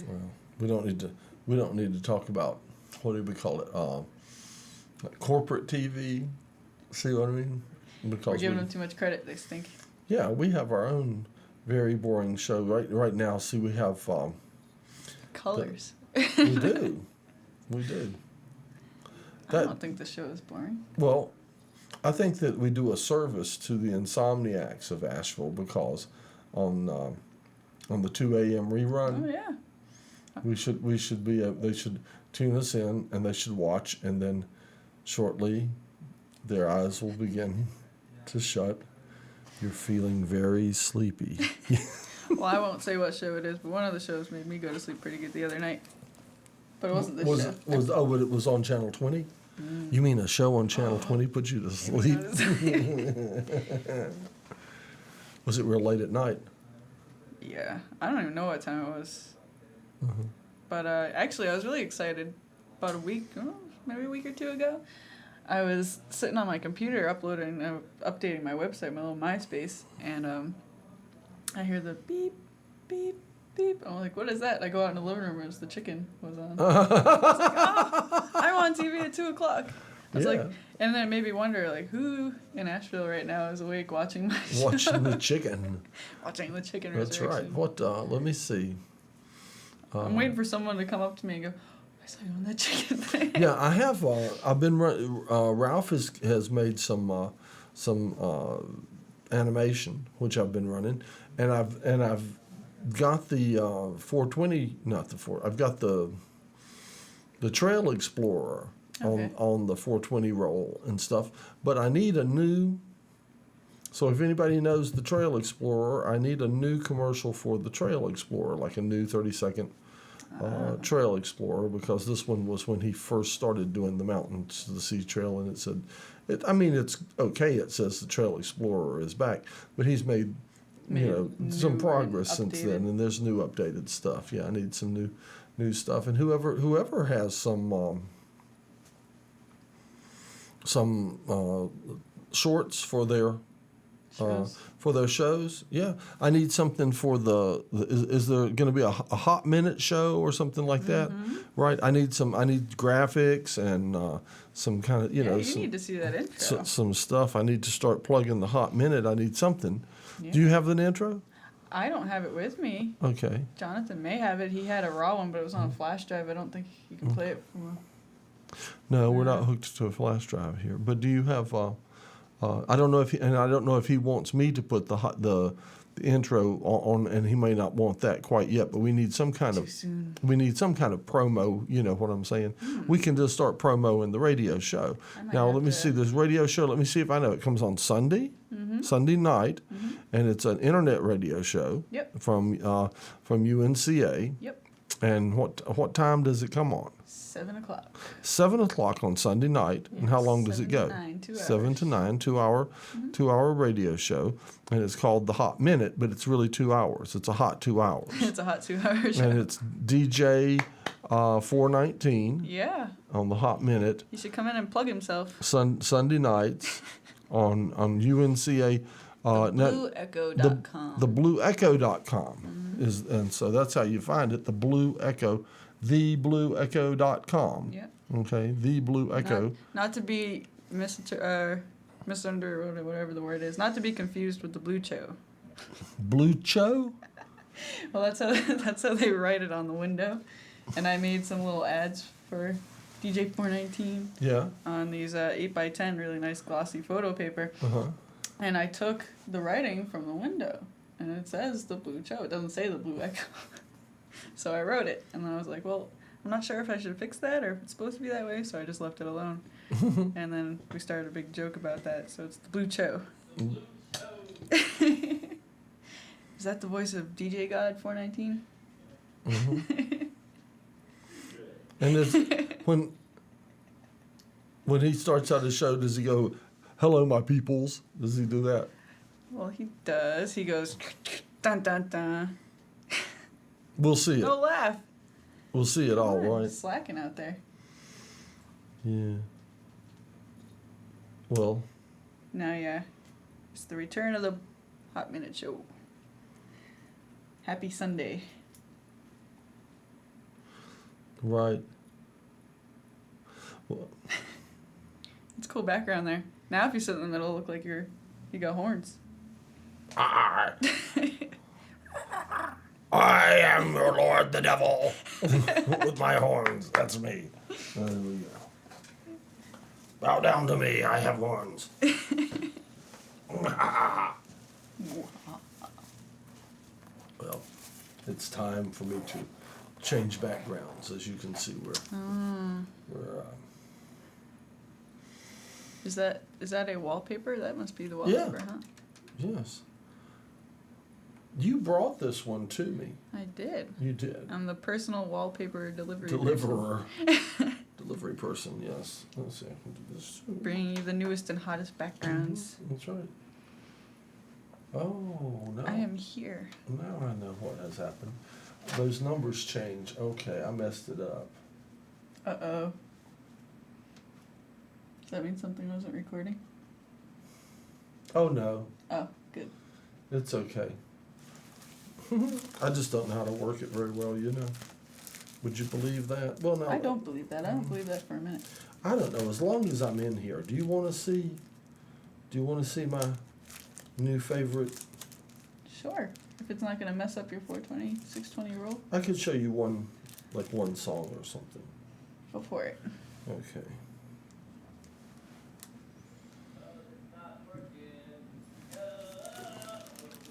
Well, we don't need to talk about, what do we call it? Like corporate TV. See what I mean? Because We're giving them too much credit, they stink. yeah, we have our own very boring show right now. See, we have Colors. we do. We do. I don't think the show is boring. Well, I think that we do a service to the insomniacs of Asheville because on the 2 a.m. rerun, Oh yeah. we should be they should tune us in and they should watch, and then shortly their eyes will begin to shut. You're feeling very sleepy. Well, I won't say what show it is, but one of the shows made me go to sleep pretty good the other night. But it wasn't this show. But it was on Channel 20? You mean a show on Channel 20 put you to sleep? Was it real late at night? Yeah, I don't even know what time it was. But actually, I was really excited. About a week, maybe a week or two ago, I was sitting on my computer updating my website, my little MySpace, and I hear the beep, beep, beep. I'm like, what is that? I go out in the living room, and the chicken was on. I was like, oh, I'm on TV at 2 o'clock. I was like, and then it made me wonder, like, who in Asheville right now is awake watching my show? Watching the chicken. Watching the chicken That's resurrection. right. What? Let me see. I'm waiting for someone to come up to me and go, I saw you on that chicken thing. Yeah, I have. I've been. Ralph has made some animation, which I've been running, and I've got the 420. Not the 4. I've got the Trail Explorer on the 420 roll and stuff. But I need a new. So if anybody knows the Trail Explorer, I need a new commercial for the Trail Explorer, like a new 30-second Trail Explorer, because this one was when he first started doing the Mountains to the Sea Trail, and it said, it's okay. It says the Trail Explorer is back, but he's made some progress since then, and there's new updated stuff. Yeah, I need some new stuff, and whoever has some shorts for their shows. Yeah, I need something for is there going to be a hot minute show or something like that? Right. I need graphics and some kind of You need to see that intro. some stuff. I need to start plugging the hot minute. I need something. Yeah. Do you have an intro? I don't have it with me. Okay. Jonathan may have it. He had a raw one, but it was on a flash drive. I don't think you can play it from No, we're not hooked to a flash drive here. But do you have? I don't know if he wants me to put the intro on, and he may not want that quite yet. But we need some kind of promo. You know what I'm saying? We can just start promoing the radio show. Now let me see this radio show. Let me see if I know. It comes on Sunday, Sunday night, and it's an internet radio show. Yep. From UNCA. Yep. And what time does it come on? 7 o'clock. 7 o'clock on Sunday night. And how long does it go? 7 to 9, 2 hours. 7 to 9, 2-hour radio show. And it's called The Hot Minute, but it's really 2 hours. It's a hot 2 hours. It's a hot 2 hour show. And it's DJ 419 Yeah. on The Hot Minute. He should come in and plug himself. Sunday nights on UNCA. BlueEcho.com. TheBlueEcho.com and so that's how you find it. The Blue Echo, TheBlueEcho.com. Yep. Okay, The Blue Echo. Not to be whatever the word is. Not to be confused with the Blue Cho. Blue Cho? Well, that's how they write it on the window. And I made some little ads for DJ 419 Yeah. on these 8x10 really nice glossy photo paper. Uh-huh. And I took the writing from the window, and it says the Blue Cho. It doesn't say the Blue Echo. So I wrote it, and then I was like, well, I'm not sure if I should fix that or if it's supposed to be that way, so I just left it alone. And then we started a big joke about that, so it's the Blue Cho. Is that the voice of DJ God 419? And it's, when he starts out his show, does he go, "Hello, my peoples"? Does he do that? Well, he does. He goes, dun dun dun. We'll see it. Don't laugh. We'll see it all, right? Slacking out there. Yeah. Well, Now, yeah, it's the return of the Hot Minute Show. Happy Sunday. right. Well, It's a cool background there. Now, if you sit in the middle, look like you got horns. I am your lord, the devil, with my horns. That's me. Hallelujah. Bow down to me. I have horns. Well, it's time for me to change backgrounds. As you can see, we're Is that a wallpaper? That must be the wallpaper, huh? yes. You brought this one to me. I did. You did. I'm the personal wallpaper delivery Deliverer. Delivery person, yes. Let's see, I can do this too. bringing you the newest and hottest backgrounds. That's right. Oh, no. I am here. Now I know what has happened. Those numbers change. Okay, I messed it up. Uh-oh. Does that mean something wasn't recording? Oh, no. Oh, good. It's okay. I just don't know how to work it very well, you know. Would you believe that? Well, no. I don't believe that. I don't believe that for a minute. I don't know. As long as I'm in here, do you want to see my new favorite? Sure. If it's not going to mess up your 420, 620 roll, I could show you one song or something. go for it. Okay.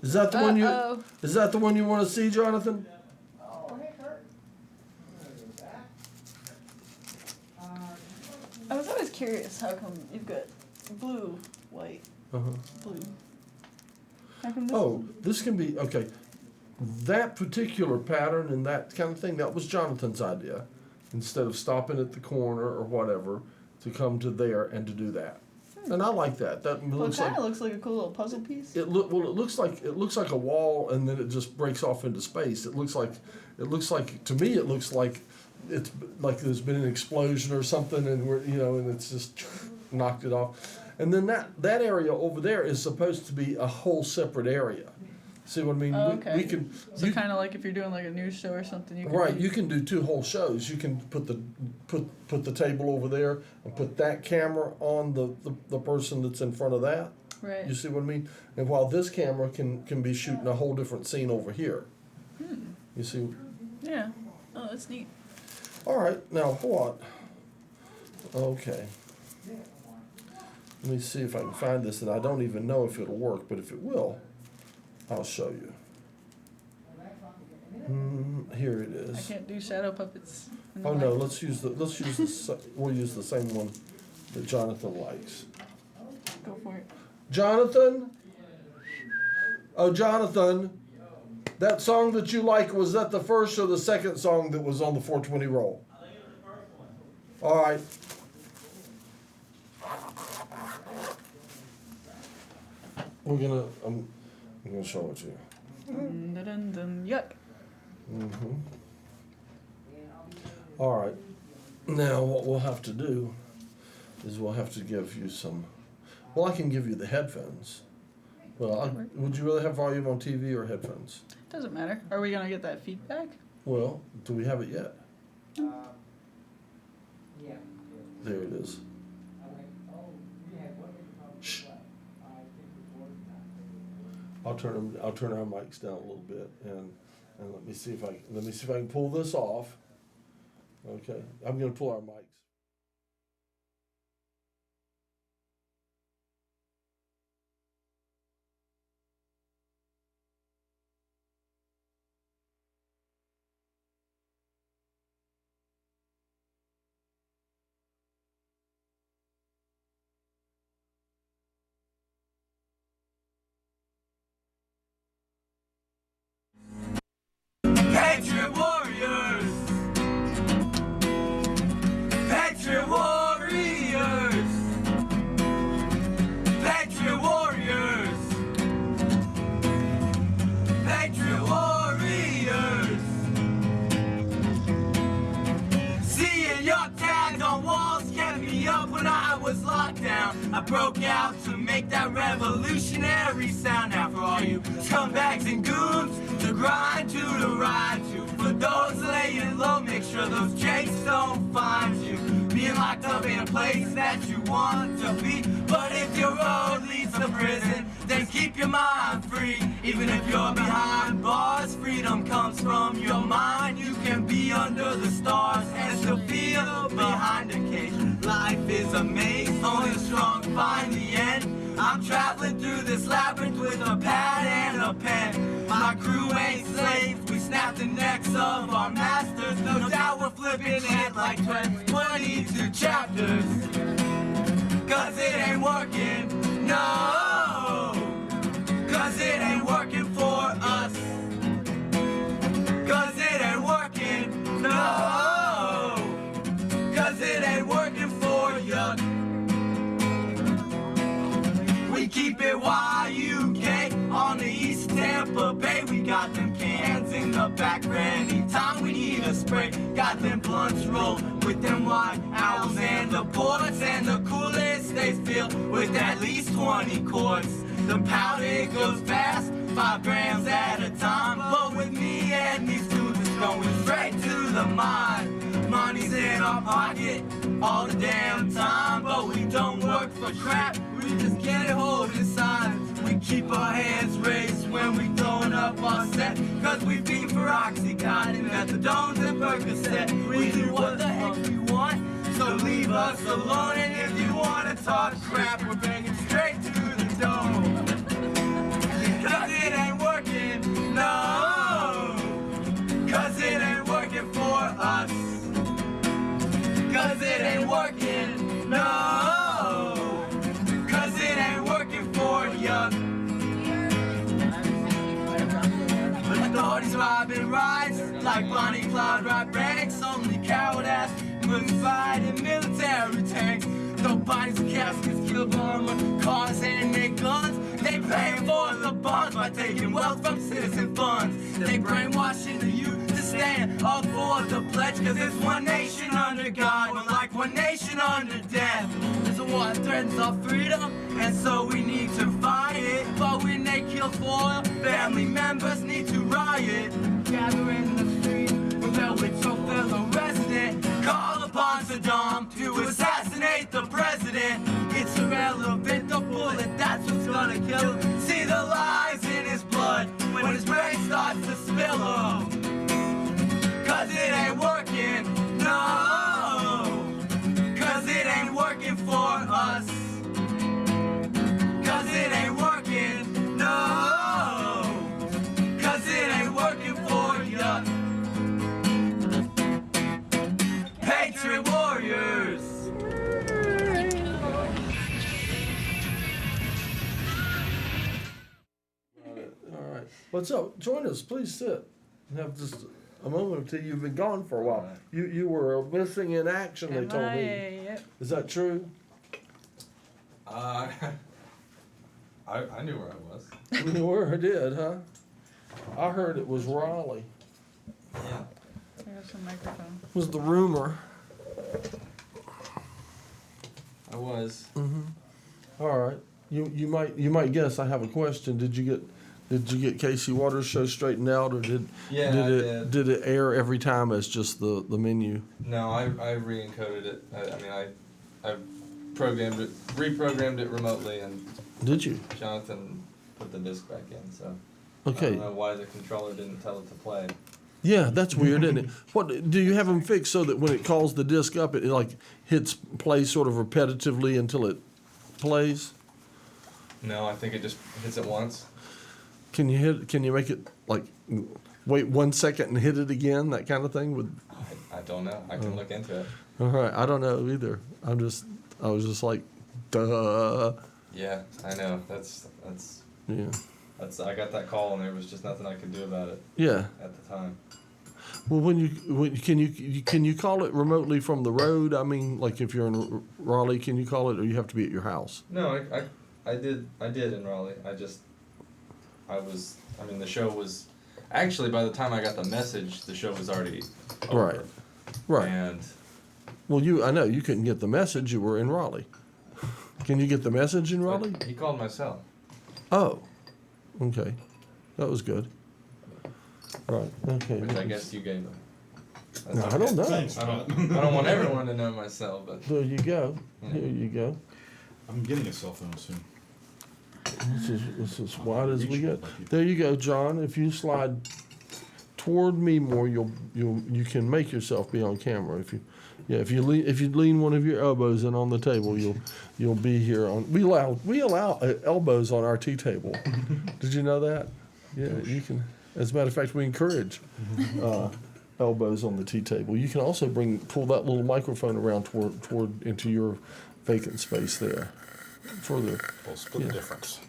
Is that the one you? Uh-oh. Is that the one you want to see, Jonathan? I was always curious how come you've got blue, white, Uh-huh. blue. How come this Oh, this can be okay. That particular pattern and that kind of thing, that was Jonathan's idea. Instead of stopping at the corner or whatever, to come to there and to do that. And I like that. That Well, it looks kind like of looks like a cool little puzzle piece. it looks like a wall, and then it just breaks off into space. It looks like to me it looks like it's like there's been an explosion or something, and and it's just knocked it off. And then that area over there is supposed to be a whole separate area. See what I mean? Oh, okay. We can So kind of like if you're doing like a news show or something, you can right. You can do two whole shows. You can put the table over there and put that camera on the person that's in front of that. right. You see what I mean? And while this camera can be shooting a whole different scene over here. You see? Yeah. Oh, that's neat. All right. Now what? Okay. Let me see if I can find this, and I don't even know if it'll work, but if it will, I'll show you. Here it I is. can't do shadow puppets. in the Oh no, mic. we'll use the same one that Jonathan likes. Go for it. Jonathan? Oh, Jonathan, that song that you like, was that the first or the second song that was on the 420 roll? I think it was the first one. All right. I'm gonna show it to you. Dun, dun, dun, dun, yuck. All right. Now what we'll have to do is we'll have to give you some. Well, I can give you the headphones. Well, would you rather have volume on TV or headphones? Doesn't matter. Are we gonna get that feedback? Well, do we have it yet? There it is. Shh. I'll turn our mics down a little bit and let me see if I can pull this off. Okay, I'm gonna pull our mics. Patriot Warriors! broke out to make that revolutionary sound. Now for all you scumbags and goons, to grind to, to ride to. For those laying low, make sure those jakes don't find you. Being locked up in a place that you want to be. But if your road leads to prison, then keep your mind free. Even if you're behind bars, freedom comes from your mind. You can be under the stars and still feel behind a cage. Life is a maze, only the strong find the end. I'm traveling through this labyrinth with a pad and a pen. My crew ain't slaves, we snap the necks of our masters. No doubt we're flipping it like 22 chapters. Cause it ain't working, no. Cause it ain't working for us. Cause it ain't working, no. Cause it ain't working for you. We keep it YUK on the East Tampa Bay. We got them cans in the back for any time we need a spray. Got them blunts rolled with them white owls and the ports, and the coolest they fill with at least 20 quarts. The powder it goes fast, 5 grams at a time. But with me and these dudes, it's going straight to the mind. Money's in our pocket all the damn time, but we don't work for crap. We just get it hold inside. We keep our hands raised when we throwing up our set. Cause we beat for Oxycontin, methadones and Percocet. We do what the heck we want, so leave us alone. And if you wanna talk crap, we're banging straight to the dome. Cause it ain't working, no. Cause it ain't working for us. Cause it ain't working, no. Cause it ain't working for ya. Authorities robbing rides like Bonnie Clyde rob banks. Only coward ass was fighting military tanks. Throw bodies and caskets, kill bomb with cars and their guns. They pay for the bonds by taking wealth from citizen funds. They brainwashing the youth to stand up for the pledge. Cause it's one nation under God, but like one nation under death. There's a war that threatens our freedom, and so we need to fight it. But when they kill for family members need to riot. Gather in the street, rebel with your fellow resident. Call upon Saddam to assassinate the president. It's irrelevant, the bullet, that's what's gonna kill him. See the lies in his blood when his brain starts to spill him. Cause it ain't working, no. Cause it ain't working for us. Cause it ain't working, no. Cause it ain't working for ya. Patriot warriors. All right. What's up? Join us. Please sit and have just a moment or two. You've been gone for a while. You were missing in action, they told me. Yep. Is that true? I knew where I was. You were, did, huh? I heard it was Raleigh. Yeah. There's some microphone. Was the rumor. I was. All right. You might guess I have a question. Did you get Casey Waters' show straightened out, or did it air every time as just the menu? No, I re-encoded it. I reprogrammed it remotely, and Did you? Jonathan put the disc back in. So Okay. I don't know why the controller didn't tell it to play. Yeah, that's weird, isn't it? What do you have them fixed so that when it calls the disc up, it like hits play sort of repetitively until it plays? No, I think it just hits it once. Can you make it like wait 1 second and hit it again, that kind of thing? I don't know. I can look into it. All right, I don't know either. I was just like, duh. Yeah, I know. That's Yeah. I got that call and there was just nothing I could do about it. Yeah. At the time. Well, can you call it remotely from the road? I mean, like if you're in Raleigh, can you call it, or you have to be at your house? No, I did in Raleigh. The show was, actually by the time I got the message, the show was already over. Right. And Well, I know you couldn't get the message. You were in Raleigh. Can you get the message in Raleigh? He called my cell. Oh, okay. That was good. Right, okay. Which I guess you gave him. That's No, I okay. don't know. Thanks. I don't want everyone to know my cell, but There you go. Here you go. I'm getting a cell phone soon. This is as wide as we get. There you go, John. If you slide toward me more, you can make yourself be on camera. If you lean one of your elbows in on the table, you'll be here on. We allow elbows on our tea table. Did you know that? Yeah, you can. As a matter of fact, we encourage elbows on the tea table. You can also pull that little microphone around toward into your vacant space there. Further. We'll split the difference.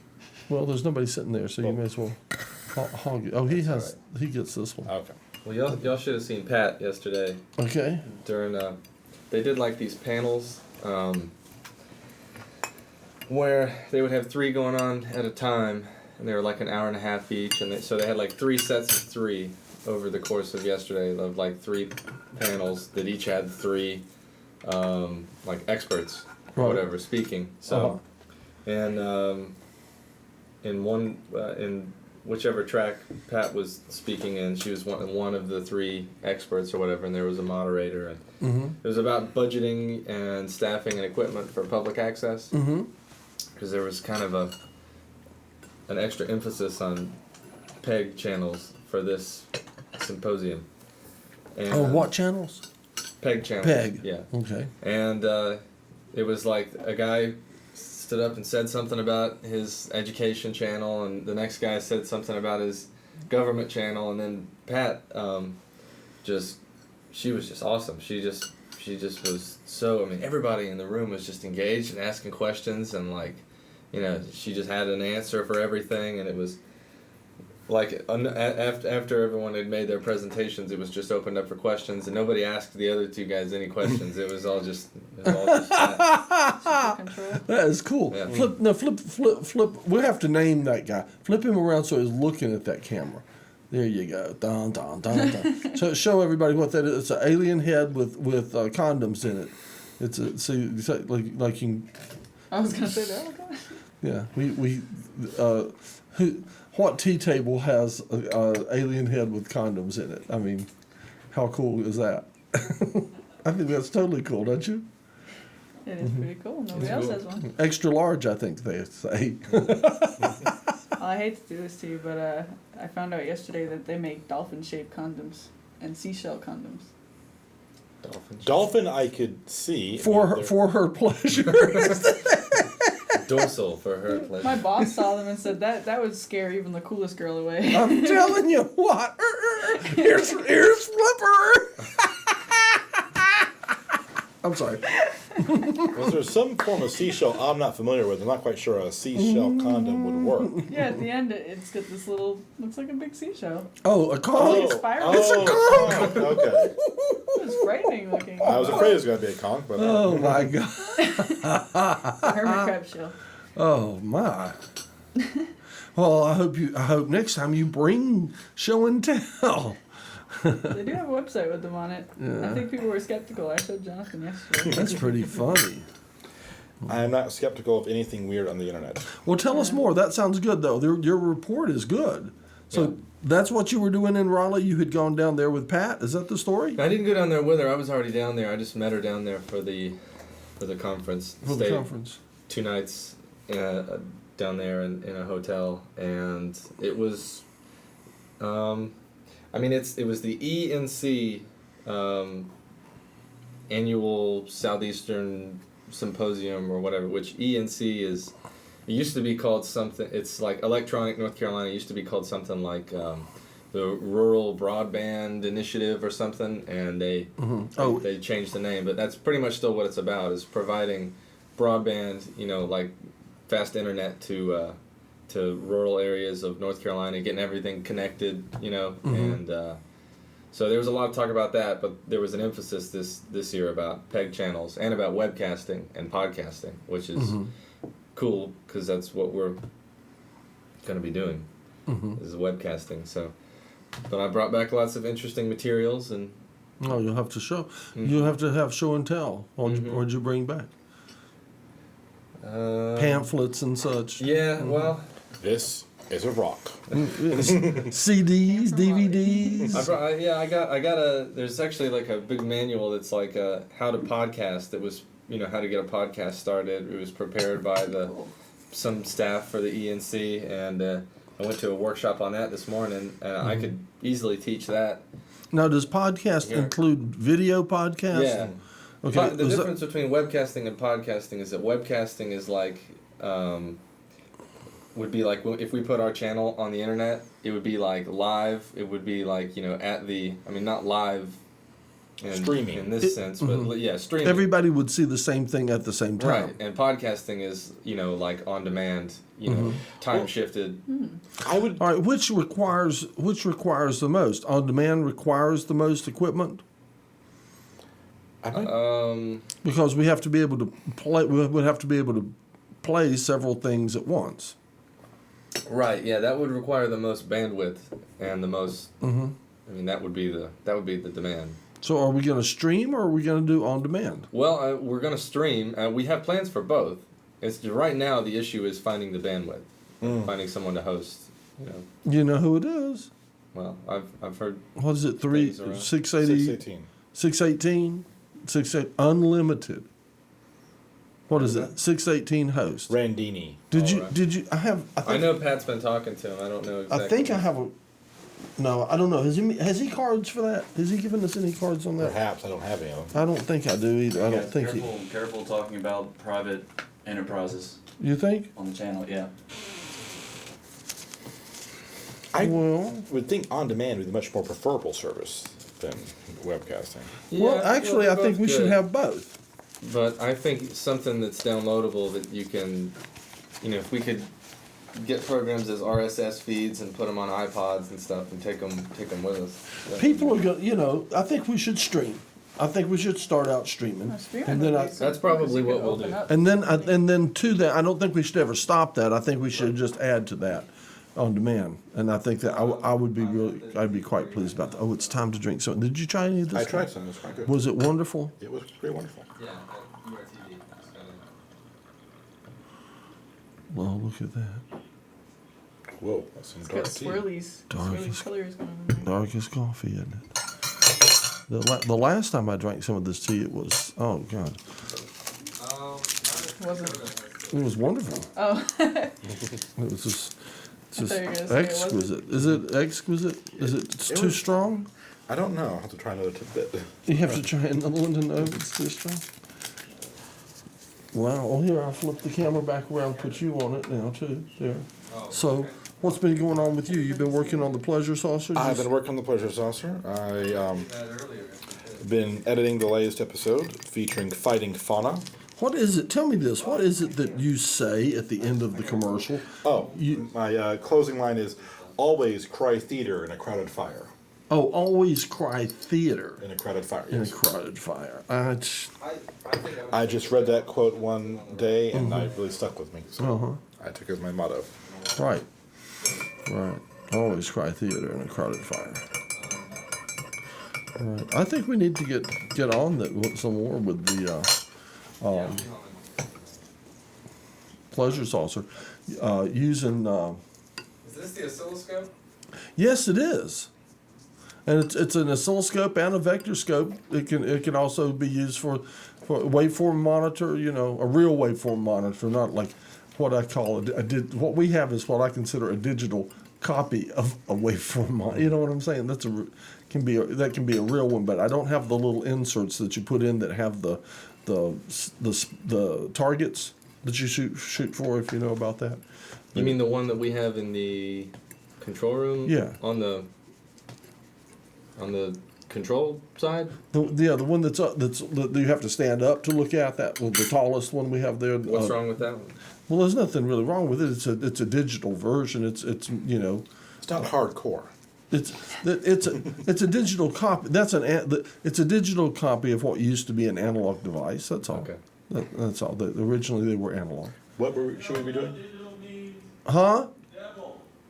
Well, there's nobody sitting there, so you may as well hog it. Oh, he gets this one. Okay. well, y'all should have seen Pat yesterday Okay. during. They did like these panels where they would have 3 going on at a time, and they were like an hour and a half each, and so they had like 3 sets of 3 over the course of yesterday of like 3 panels that each had 3 like experts or Right. whatever speaking. So, and in one in whichever track Pat was speaking in, she was one of the 3 experts or whatever, and there was a moderator, and it was about budgeting and staffing and equipment for public access. Because there was kind of an extra emphasis on PEG channels for this symposium. And, Oh, what channels? PEG channels. PEG. Yeah. Okay. And it was like a guy stood up and said something about his education channel, and the next guy said something about his government channel, and then Pat she was just awesome. She just was so, I mean, everybody in the room was just engaged and asking questions, and like, you know, she just had an answer for everything, and it was like after everyone had made their presentations, it was just opened up for questions, and nobody asked the other 2 guys any questions. It was all just Pat. Control. That is cool. Yeah. Flip. We'll have to name that guy. Flip him around so he's looking at that camera. There you go. Dun, dun, dun, dun. So show everybody what that is. It's an alien head with condoms in it. It's a like you. I was gonna say that. Yeah, what tea table has a alien head with condoms in it? I mean, how cool is that? I think that's totally cool, don't you? It is pretty cool. Nobody else has one. Extra large, I think they say. I hate to do this to you, but I found out yesterday that they make dolphin-shaped condoms and seashell condoms. Dolphin, I could see. For her pleasure. Dorsal for her pleasure. My boss saw them and said that would scare even the coolest girl away. I'm telling you what. Here's Flipper. I'm sorry. Was there some form of seashell I'm not familiar with? I'm not quite sure a seashell condom would work. Yeah, at the end it's got this little, looks like a big seashell. Oh, a conch. It's spiral. It's a conch. Okay. It was frightening looking. I was afraid it was going to be a conch, but Oh my God. It's a hermit crab shell. Oh my. Well, I hope next time you bring show and tell. They do have a website with them on it. Yeah. I think people were skeptical. I showed Jonathan yesterday. That's pretty funny. I am not skeptical of anything weird on the internet. Well, tell us more. That sounds good, though. Your report is good. So that's what you were doing in Raleigh? You had gone down there with Pat? Is that the story? I didn't go down there with her. I was already down there. I just met her down there for the conference. For the Stayed conference. 2 nights down there in a hotel, and it was. I mean, it was the ENC annual Southeastern Symposium or whatever, which ENC is. It used to be called something. It's like Electronic North Carolina. It used to be called something like the Rural Broadband Initiative or something, and they changed the name. But that's pretty much still what it's about: is providing broadband, like fast internet to rural areas of North Carolina, getting everything connected, and so there was a lot of talk about that. But there was an emphasis this year about PEG channels and about webcasting and podcasting, which is. Cool, because that's what we're going to be doing, is webcasting. So, but I brought back lots of interesting materials, and Oh, you'll have to show. You'll have to have show and tell. What'd you bring back? pamphlets and such. Yeah, well, This is a rock. CDs, DVDs. I got a. There's actually like a big manual that's like how to podcast. It was how to get a podcast started. It was prepared by some staff for the ENC, and I went to a workshop on that this morning, and I could easily teach that. Now, does podcast include video podcasts? Yeah. Okay. The difference between webcasting and podcasting is that webcasting is like, would be like if we put our channel on the internet, it would be like live. It would be like not live. Streaming. In this sense, but yeah, streaming. Everybody would see the same thing at the same time. Right, and podcasting is like on demand, time shifted. I would. All right, which requires the most? On demand requires the most equipment because we have to be able to play. We would have to be able to play several things at once. Right. Yeah, that would require the most bandwidth and the most. I mean, that would be the demand. So, are we going to stream or are we going to do on demand? Well, we're going to stream. We have plans for both. It's right now the issue is finding the bandwidth, finding someone to host. You know who it is? Well, I've heard. What is it? 680, 618. 618, 68 unlimited. What is it? 618 host. Randini. Did you? I know Pat's been talking to him. I don't know exactly. I think I have a. No, I don't know. Has he cards for that? Has he given us any cards on that? Perhaps I don't have any of them. I don't think I do either. I don't think Careful talking about private enterprises You think? on the channel. Yeah. I Well, would think on demand would be a much more preferable service than webcasting. well, actually, they're I think both we should good. have both. But I think something that's downloadable that you can, if we could get programs as RSS feeds and put them on iPods and stuff and take them with us. People are going. I think we should stream. I think we should start out streaming, and then That's probably what we'll do. and then to that, I don't think we should ever stop that. I think we should just add to that on demand, and I think that I'd be quite pleased about that. Oh, it's time to drink something. Did you try any of this? I tried some. It was quite good. Was it wonderful? It was pretty wonderful. Yeah, Urtv. Well, look at that. Whoa, that's some It's dark got tea. swirlies. Darkest- Swirly colors going on there. Darkest coffee, isn't it? The last time I drank some of this tea, it was Wasn't. it was wonderful. Oh. It was just I thought you were gonna say it wasn't. exquisite. Is it exquisite? Is it too was- strong? I don't know. I'll have to try another tidbit. You have to try another one to know if it's too strong. Wow. Oh, here, I'll flip the camera back around, put you on it now, too. There. So, what's been going on with you? You've been working on the pleasure saucer? I've been working on the pleasure saucer. Been editing the latest episode featuring fighting fauna. What is it? Tell me this. What is it that you say at the end of the commercial? Oh, You- my closing line is always cry theater in a crowded fire. Oh, always cry theater In a crowded fire. in a Yes. crowded fire. I just read that quote one day and it really stuck with me. So Uh-huh. I took it as my motto. Right. Right. Always cry theater in a crowded fire. Right. I think we need to get on that some more with the pleasure saucer using. Is this the oscilloscope? Yes, it is. And it's an oscilloscope and a vector scope. It can also be used for waveform monitor. A real waveform monitor, not like what I call what we have is what I consider a digital copy of a waveform monitor. You know what I'm saying? That can be a real one, but I don't have the little inserts that you put in that have the targets that you shoot for. If you know about that. You mean the one that we have in the control room? Yeah. On the control side? The one that you have to stand up to look at, the tallest one we have there. What's wrong with that one? Well, there's nothing really wrong with it. It's a digital version. It's It's not hardcore. it's a digital copy. It's a digital copy of what used to be an analog device. That's all. Okay. That's all. Originally they were analog. What should we be doing? Huh?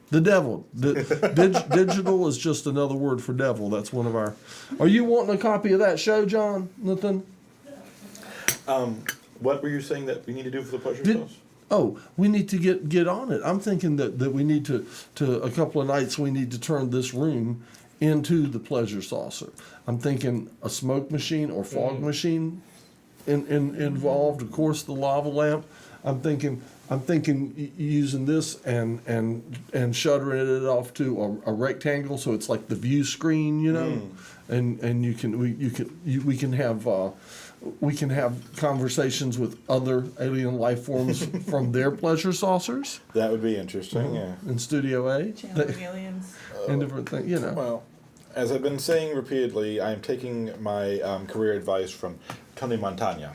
The devil. Digital is just another word for devil. That's one of our. Are you wanting a copy of that show, John? Nothing. What were you saying that we need to do for the pleasure Did- sauce? Oh, we need to get on it. I'm thinking that we need to a couple of nights we need to turn this room into the pleasure saucer. I'm thinking a smoke machine or fog machine involved. Of course, the lava lamp. I'm thinking using this and shuttering it off to a rectangle so it's like the view screen, you know, and we can have conversations with other alien life forms from their pleasure saucers That would be interesting, yeah. in Studio A Channeling aliens. and different things, you know. Well, as I've been saying repeatedly, I'm taking my career advice from Tony Montana.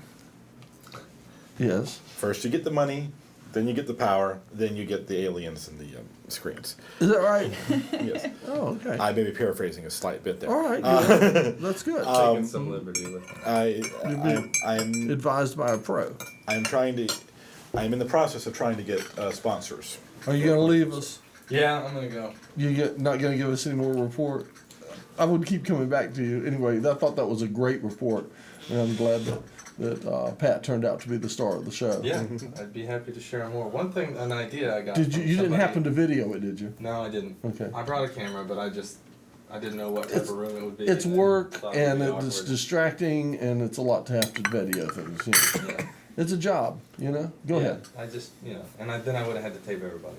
Yes. First you get the money, then you get the power, then you get the aliens and the screens. Is that right? Yes. Oh, okay. I may be paraphrasing a slight bit there. All right. Good. That's good. Taking some liberty with it. I'm Advised by a pro. I'm in the process of trying to get sponsors. Are you going to leave us? Yeah, I'm gonna go. Not going to give us any more report? I would keep coming back to you. Anyway, I thought that was a great report, and I'm glad that Pat turned out to be the star of the show. Yeah, I'd be happy to share more. an idea I got. Did you? from You didn't somebody- happen to video it, did you? No, I didn't. Okay. I brought a camera, but I didn't know what type of room it would be. It's and work, thought it would and be it's awkward. distracting, and it's a lot to have to video things. You know. Yeah. It's a job, you know. Go Yeah, ahead. I just, and then I would have had to tape everybody.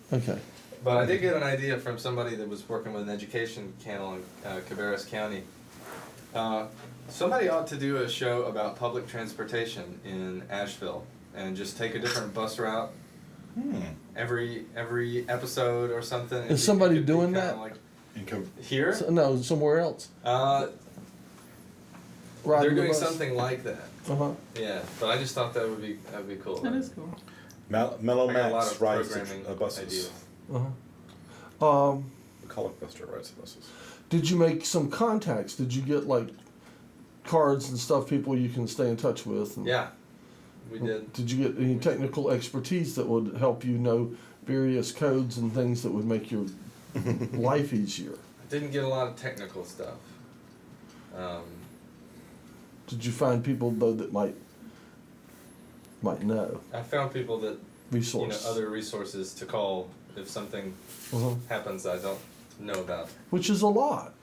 So. Okay. But I did get an idea from somebody that was working with an education channel in Cabarrus County. Somebody ought to do a show about public transportation in Asheville and just take a different bus route every episode or something. Is somebody It could be doing kinda that? Like And co- here? No, somewhere else. They're Riding the doing bus? something like that. Uh-huh. Yeah, but I just thought that would be cool. That is cool. Mellow I got a lot Max of rides programming the buses. ideas. Uh-huh. Colic Buster rides the buses. Did you make some contacts? Did you get like cards and stuff, people you can stay in touch with? And Yeah, we did. Did you get any technical expertise that would help you know various codes and things that would make your life easier? Didn't get a lot of technical stuff. Did you find people though that might know I found people that resource? other resources to call if something Uh-huh. happens I don't know about. Which is a lot,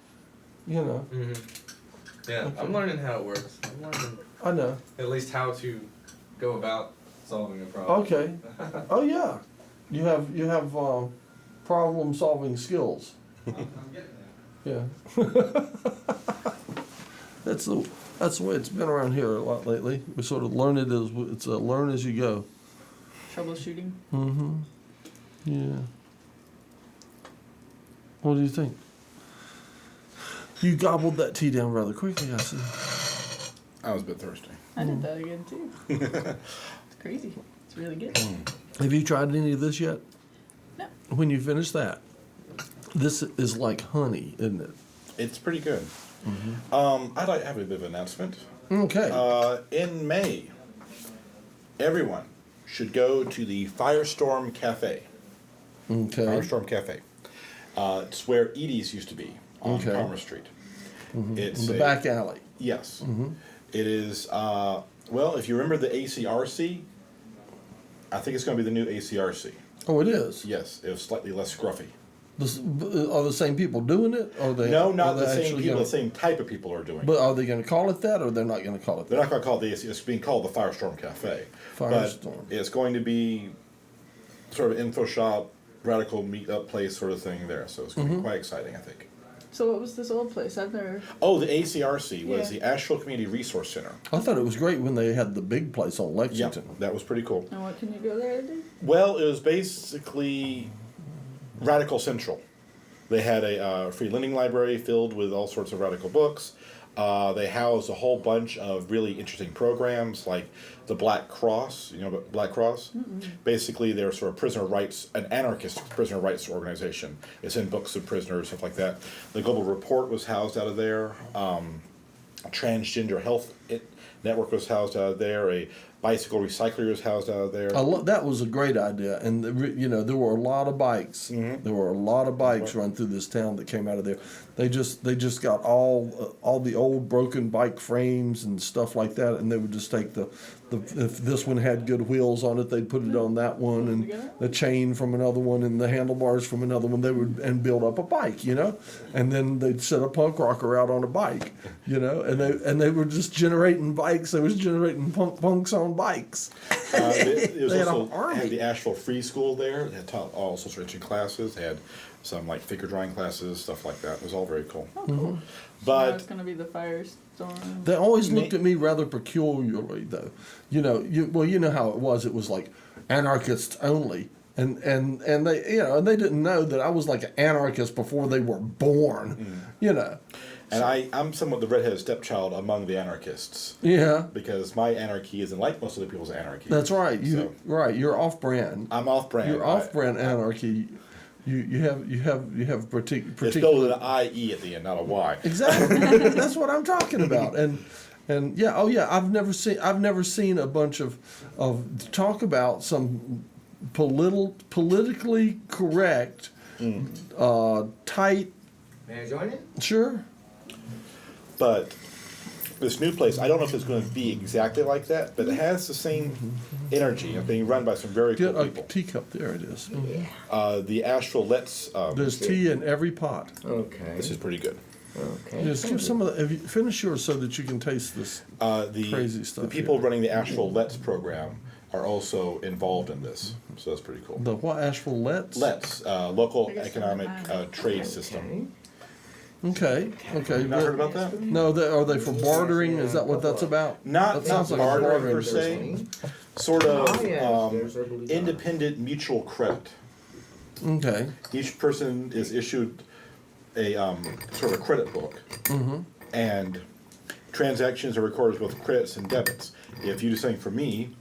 you know. Mm-hmm. Yeah, Okay. I'm learning how it works. I'm learning I know. at least how to go about solving a problem. Okay. Oh yeah, you have problem solving skills. I'm getting there. Yeah. That's the way it's been around here a lot lately. We sort of learn it as it's a learn as you go. Troubleshooting. Mm-hmm. Yeah. What do you think? You gobbled that tea down rather quickly, I see. I was a bit thirsty. I did that again too. It's crazy. It's really good. Have you tried any of this yet? No. When you finish that, this is like honey, isn't it? It's pretty good. I'd like to have a bit of an announcement. Okay. In May, everyone should go to the Firestorm Cafe. Okay. Firestorm Cafe. It's where Edie's used to be on Okay. Commerce Street. It's In the back alley. Yes. It is, well, if you remember the ACRC, I think it's going to be the new ACRC. Oh, it is. Yes, it was slightly less scruffy. Are the same people doing it? Or they? No, are not they the same actually people, gonna- the same type of people are doing it. But are they going to call it that, or they're not going to call it They're that? not going to call it the AC, it's being called the Firestorm Cafe. Firestorm. But it's going to be sort of info shop, radical meet-up place sort of thing there. So it's going to be quite exciting, I think. So what was this old place? I've never. Oh, the ACRC was Yeah. the Asheville Community Resource Center. I thought it was great when they had the big place on Yep, Lexington. that was pretty cool. And what can you go there to do? Well, it was basically Radical Central. They had a free lending library filled with all sorts of radical books. They housed a whole bunch of really interesting programs like the Black Cross. You know about Black Cross? Basically, they're sort of prisoner rights, an anarchist prisoner rights organization. It's in books of prisoners, stuff like that. The Global Report was housed out of there. Transgender health network was housed out of there. A bicycle recycler was housed out of there. That was a great idea, and there were a lot of bikes. Mm-hmm. There were a lot of bikes run through this town that came out of there. They just got all the old broken bike frames and stuff like that, and they would just take the if this one had good wheels on it, they'd put it on that one, and the chain from another one, and the handlebars from another one. They would and build up a bike, and then they'd set a punk rocker out on a bike, and they were just generating bikes. They was generating punks on bikes. It was They had also an army. had the Asheville Free School there. They had taught all sorts of interesting classes. They had some like figure drawing classes, stuff like that. It was all very cool. Oh, cool. But It's going to be the firestorm. They always looked at me rather peculiarly, though. You know how it was. It was like anarchists only, and they and they didn't know that I was like an anarchist before they were born. And I'm somewhat the redheaded stepchild among the anarchists. Yeah, Because my anarchy isn't like most other people's anarchy. that's right. So, You're off-brand. I'm off brand. You're off-brand anarchy. You have particular. It's spelled with an I-E at the end, not a Y. Exactly. That's what I'm talking about. And yeah, I've never seen a bunch of talk about some politically correct, tight. May I join it? Sure. But this new place, I don't know if it's going to be exactly like that, but it has the same energy of being run by some very cool Get a people. teacup. There it is. The Asheville Let's. There's tea in every pot. Okay. This is pretty good. Okay. Just give some of the. Finish yours so that you can taste this. The Crazy stuff The people here. running the Asheville Let's program are also involved in this, so that's pretty cool. The what? Asheville Let's. Let's local I guess economic they're trade system. Okay. You not heard about that? No, are they for bartering? Is that what that's about? Not That sounds like a bartering per bartering se, sort of Oh, yes, there's I believe independent mutual credit. Okay. Each person is issued a sort of credit book, and transactions are recorded with credits and debits. If you do something for me,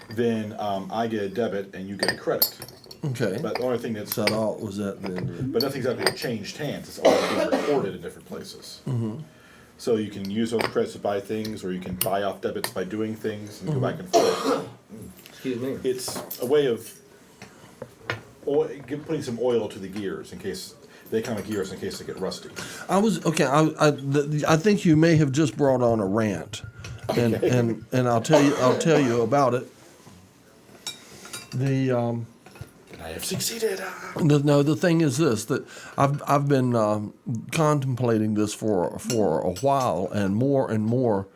then I get a debit and you get a credit. Okay. But the only thing that's Is that all? Was that then? but nothing's actually changed hands. It's all being recorded in different places. So you can use those credits to buy things, or you can buy off debits by doing things and go back and forth. Excuse me. It's a way of putting some oil to the gears in case they kind of gears in case they get rusty. I think you may have just brought on a rant, and I'll tell you about it. I have succeeded. The thing is this, that I've been contemplating this for a while and more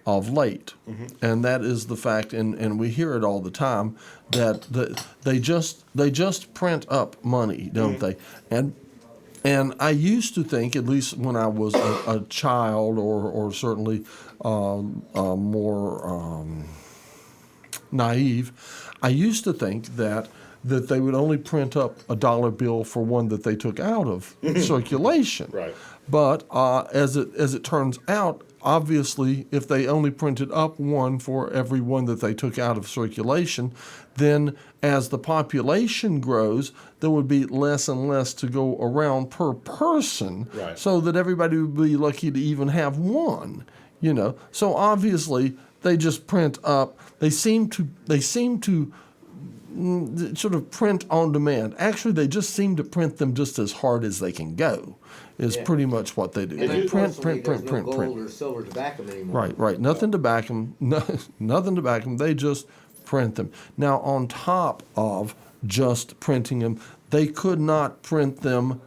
of late, and that is the fact, and we hear it all the time, that they just print up money, don't they? And I used to think, at least when I was a child, or certainly more naive, I used to think that they would only print up a dollar bill for one that they took out of circulation. Right. But as it turns out, obviously, if they only printed up one for every one that they took out of circulation, then as the population grows, there would be less and less to go around per person, Right. so that everybody would be lucky to even have one. So obviously they just print up. They seem to sort of print on demand. Actually, they just seem to print them just as hard as they can go. Is pretty much what they do. And They print. there's no gold or silver to back them anymore. Right. Nothing to back them. Nothing to back them. They just print them. Now, on top of just printing them, they could not print them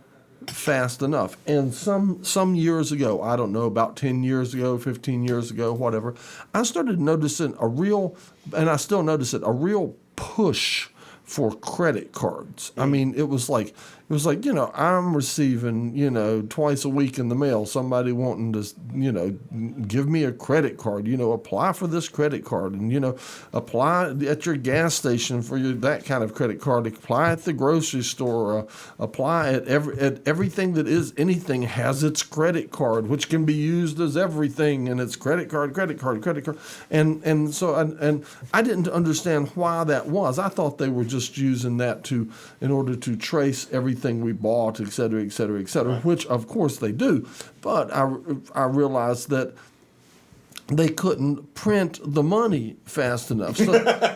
fast enough. And some years ago, I don't know, about 10 years ago, 15 years ago, whatever, I started noticing and I still notice it, a real push for credit cards. I mean, it was like, I'm receiving, twice a week in the mail, somebody wanting to, give me a credit card, apply for this credit card, and, apply at your gas station for that kind of credit card, apply at the grocery store, apply at everything that is anything has its credit card, which can be used as everything, and it's credit card. And so I didn't understand why that was. I thought they were just using that in order to trace everything we bought, et cetera, Right. which of course they do. But I realized that they couldn't print the money fast enough.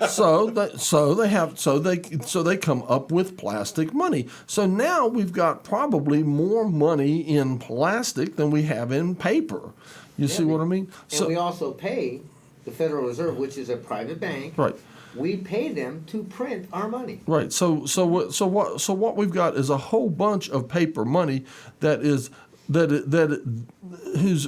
So they come up with plastic money. So now we've got probably more money in plastic than we have in paper. You see what I mean? And we also pay the Federal Reserve, which is a private bank. Right. We pay them to print our money. Right. So what we've got is a whole bunch of paper money whose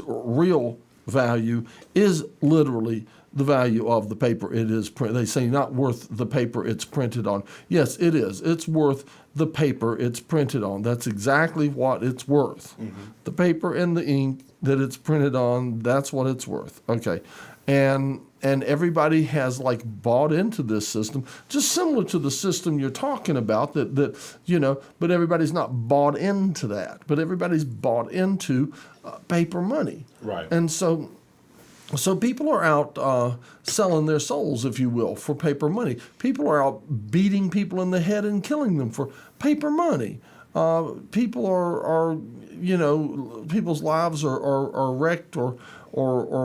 real value is literally the value of the paper it is printed. They say not worth the paper it's printed on. Yes, it is. It's worth the paper it's printed on. That's exactly what it's worth. Mm-hmm. The paper and the ink that it's printed on, that's what it's worth. Okay. And everybody has like bought into this system, just similar to the system you're talking about that but everybody's not bought into that. But everybody's bought into paper money. Right. And so people are out selling their souls, if you will, for paper money. People are out beating people in the head and killing them for paper money. People are people's lives are wrecked or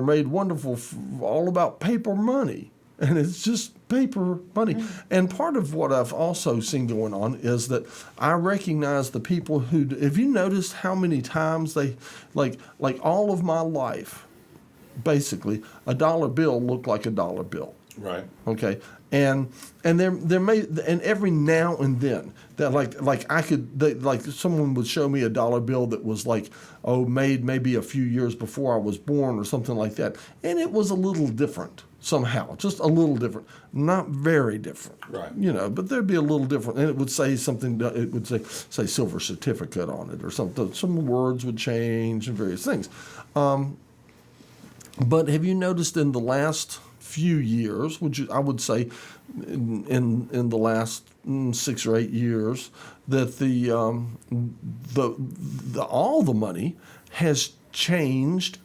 made wonderful all about paper money. And it's just paper money. And part of what I've also seen going on is that I recognize the people who, have you noticed how many times they, like all of my life, basically, a dollar bill looked like a dollar bill. Right. Okay. And there may, and every now and then that like someone would show me a dollar bill that was made maybe a few years before I was born or something like that, and it was a little different somehow, just a little different, not very different, right? But there'd be a little different, and it would say something. It would say silver certificate on it or something. Some words would change and various things. But have you noticed in the last few years, I would say in the last 6 or 8 years, that all the money has changed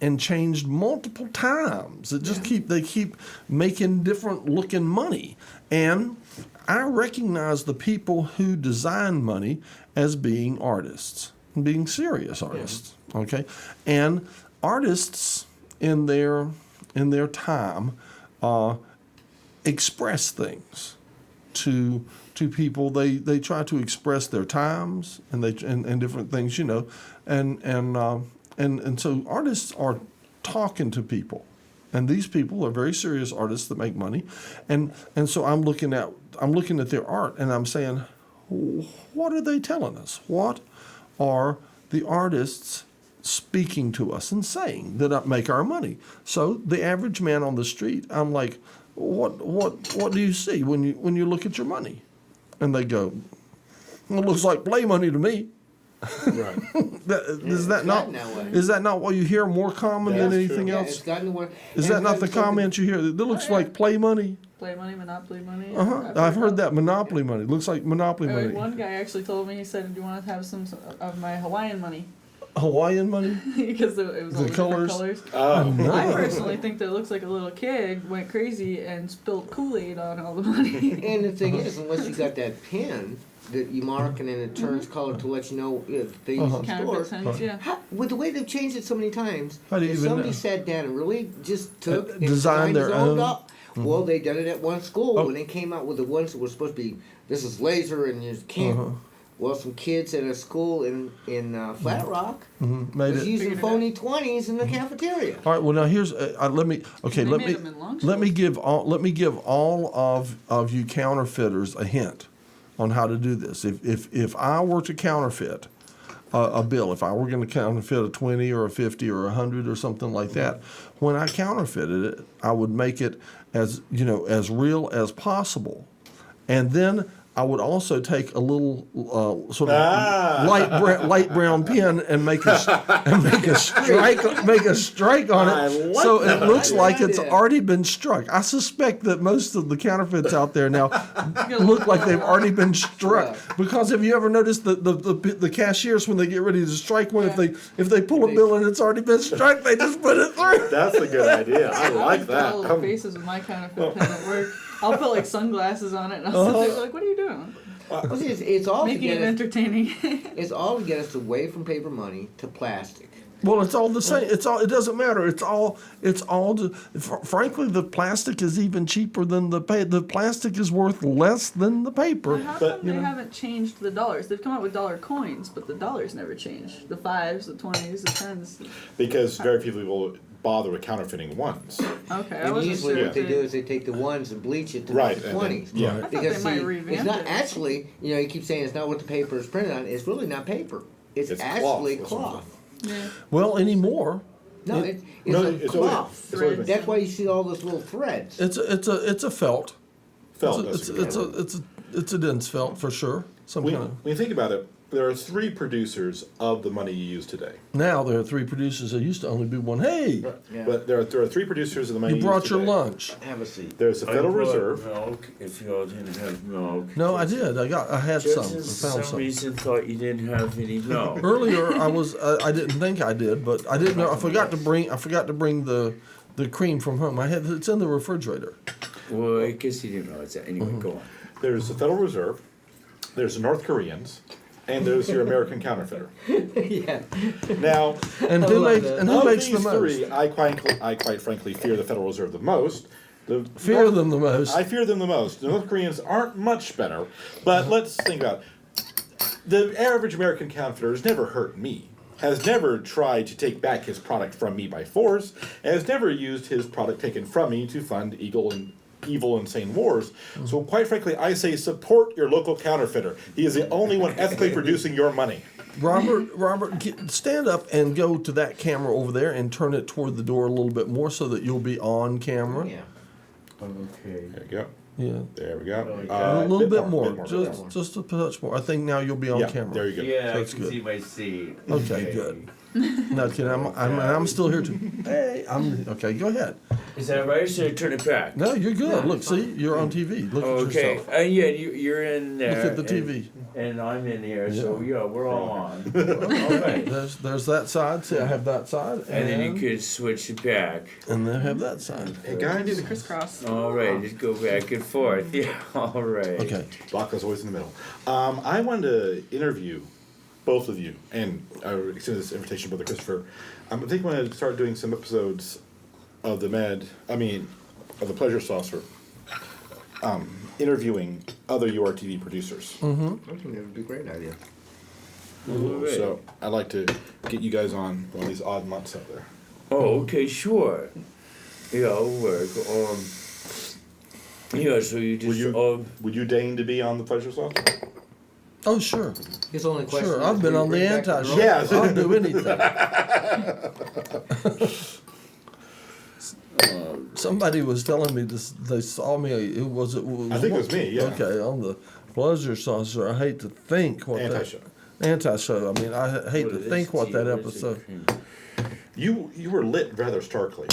multiple times. It just they keep making different looking money. And I recognize the people who design money as being artists, being serious artists. Okay? And artists in their time express things to people. They try to express their times and different things, and so artists are talking to people, and these people are very serious artists that make money, and so I'm looking at their art and I'm saying, what are they telling us? What are the artists speaking to us and saying that make our money? So the average man on the street, I'm like, what do you see when you look at your money? And they go, well, it looks like play money to me. Right. Is that not what you hear more common than anything else? It's gotten more. Is that not the comment you hear? It looks like play money. Play money, Monopoly money. I've heard that, Monopoly money. It looks like Monopoly money. One guy actually told me, he said, do you want to have some of my Hawaiian money? Hawaiian money? Because it was all the colors. Oh, no. I personally think that it looks like a little kid went crazy and spilled Kool-Aid on all the money. And the thing is, unless you got that pin that you mark and then it turns color to let you know if they use Counterfeit cents, with the way they've changed it so many times, if somebody sat down and really just took and designed their own up, well, they did it at one school when they came out with the ones that were supposed to be, this is laser and you can't. Well, some kids at a school in Flat Rock was using phony 20s in the cafeteria. All right. Well, now here's let me give all of you counterfeiters a hint on how to do this. If I were to counterfeit a bill, if I were going to counterfeit a 20 or a 50 or a 100 or something like that, when I counterfeited it, I would make it as real as possible, and then I would also take a little sort of light brown pen and make a strike on it, so it looks like it's already been struck. I suspect that most of the counterfeits out there now look like they've already been struck, because have you ever noticed the cashiers, when they get ready to strike one, if they pull a bill and it's already been struck, they just put it through. That's a good idea. I like that. Little faces with my counterfeit pen at work. I'll put like sunglasses on it, and I'll sit there like, "What are you doing?" It's all making it entertaining. It's all to get us away from paper money to plastic. Well, it's all the same. It's all. It doesn't matter. It's all. Frankly, the plastic is even cheaper than the paper. The plastic is worth less than the paper. How come they haven't changed the dollars? They've come out with dollar coins, but the dollars never change. The 5s, the 20s, the 10s. Because very few people bother with counterfeiting ones. Okay, I And wasn't usually sure. what they do is they take the ones and bleach it to Right, the and then- 20s. yeah. I thought Because they might see, revamp it's not it. actually, you know, you keep saying it's not what the paper is printed on. It's really not paper. It's It's actually cloth. cloth. Yeah. Well, anymore, No, It- it's No, a it's always- cloth. it's always been- That's why you see all those little threads. it's a felt. Felt. It's a dense felt for sure. Some When, kind of. when you think about it, there are 3 producers of the money you use today. Now there are 3 producers. There used to only be one. Hey, Yeah. But there are 3 producers of the money you you brought use your today. lunch. Have a seat. There's the Federal Reserve. Milk, if y'all didn't have milk. No, I did. I had some. I Just found some some. reason thought you didn't have any milk. Earlier, I didn't think I did, but I didn't know. I forgot to bring the cream from home. It's in the refrigerator. Well, I guess you didn't realize that. Anyway, go on. There's the Federal Reserve. There's the North Koreans. And there's your American counterfeiter. Yeah. Now, And I who love makes that. and who of makes these the most? 3, I quite frankly fear the Federal Reserve the most. Fear them the most. I fear them the most. The North Koreans aren't much better, but let's think about it. The average American counterfeiter has never hurt me, has never tried to take back his product from me by force, and has never used his product taken from me to fund evil, insane wars. So quite frankly, I say support your local counterfeiter. He is the only one ethically producing your money. Robert, stand up and go to that camera over there and turn it toward the door a little bit more so that you'll be on camera. Yeah. Okay. There you go. Yeah. There we go. A little bit more, bit just a touch more. I think now you'll be on Yeah, camera. there you go. Yeah, That's I can good. see my seat. Okay, good. No kidding. I'm still here too. Hey, okay. Go ahead. Is that right? Or should I turn it back? No, you're good. Look, see, you're on TV. Look at Okay. yourself. Yeah, you're in there. Look at the TV. And I'm in here, so Yeah. yeah, we're all on. All right. There's that side. See, I have that side, And then you could switch it back. and then have that side. Hey Do the guys, crisscross. All right, just go back and forth. Yeah, all right. Okay. Blanca's always in the middle. I wanted to interview both of you, and I would extend this invitation to Brother Christopher. I think I'm going to start doing some episodes of of the Pleasure Saucer, interviewing other URTV producers. I think that would be a great idea. All right. So I'd like to get you guys on one of these odd months out there. Oh, okay, sure. Yeah, I'll work. Yeah, so you just Would you deign to be on the Pleasure Saucer? Oh, sure. His only question Sure. is, I've been will you on the bring back anti show. rope? Yeah. I'll do anything. Somebody was telling me this. They saw me. It was. I think it was me, yeah. Okay, on the Pleasure Saucer. I hate to think what Anti-show. that anti-show. I mean, I hate to think what that episode. You were lit rather starkly.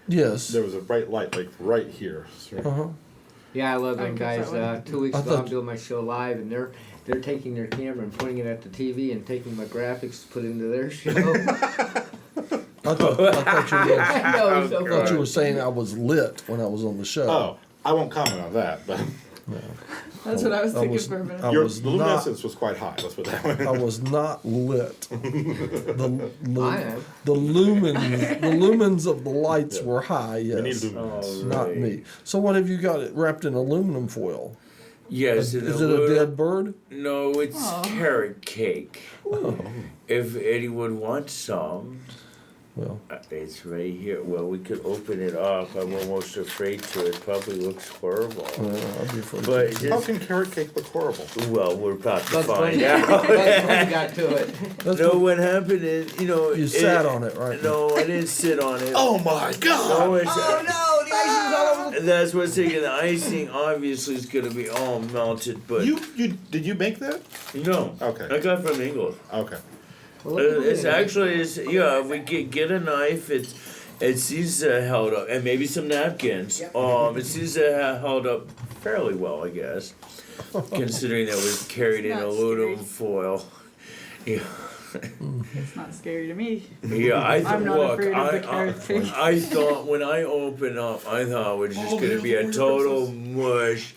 Yes. There was a bright light like right here. Uh-huh. Yeah, I love I them guess guys. that one. 2 weeks I ago, I'm thought- doing my show live, and they're taking their camera and pointing it at the TV and taking my graphics to put into their show. I thought you were. I know, it's so I thought funny. you were saying I was lit when I was on the show. Oh, I won't comment on that, but That's what I was thinking was- for a minute. I the was luminescence was quite high. Let's put it that way. I was not lit. The I am. lumens of the lights were high. We need Yes, luminance. not me. So what have you got it wrapped in aluminum foil? Yes, Is it a dead bird? No, it's Aw. carrot cake. If anyone wants some, Well, it's right here. Well, we could open it up. I'm almost afraid to. It probably looks horrible. I'll be afraid. But to. How just, can carrot cake look horrible? well, we're about to Bugs find Bunny out. Bugs Bunny got to it. That's No, what- what happened is, you sat on it, right? No, I didn't sit on it. Oh my God! No, it's, Oh no, the icing was all over the... That's what's thinking. The icing obviously is going to be all melted, but Did you make that? no. Okay. I got it from England. Okay. Well, look at It's it. actually, if we get a knife, it seems held up, and maybe some napkins. It seems held up fairly well, I guess, considering that it was carried in Not aluminum scary. foil. Yeah, It's not scary to me. yeah. I'm not afraid of the carrot cake. I thought when I opened up, I thought it was just going to be a total mush.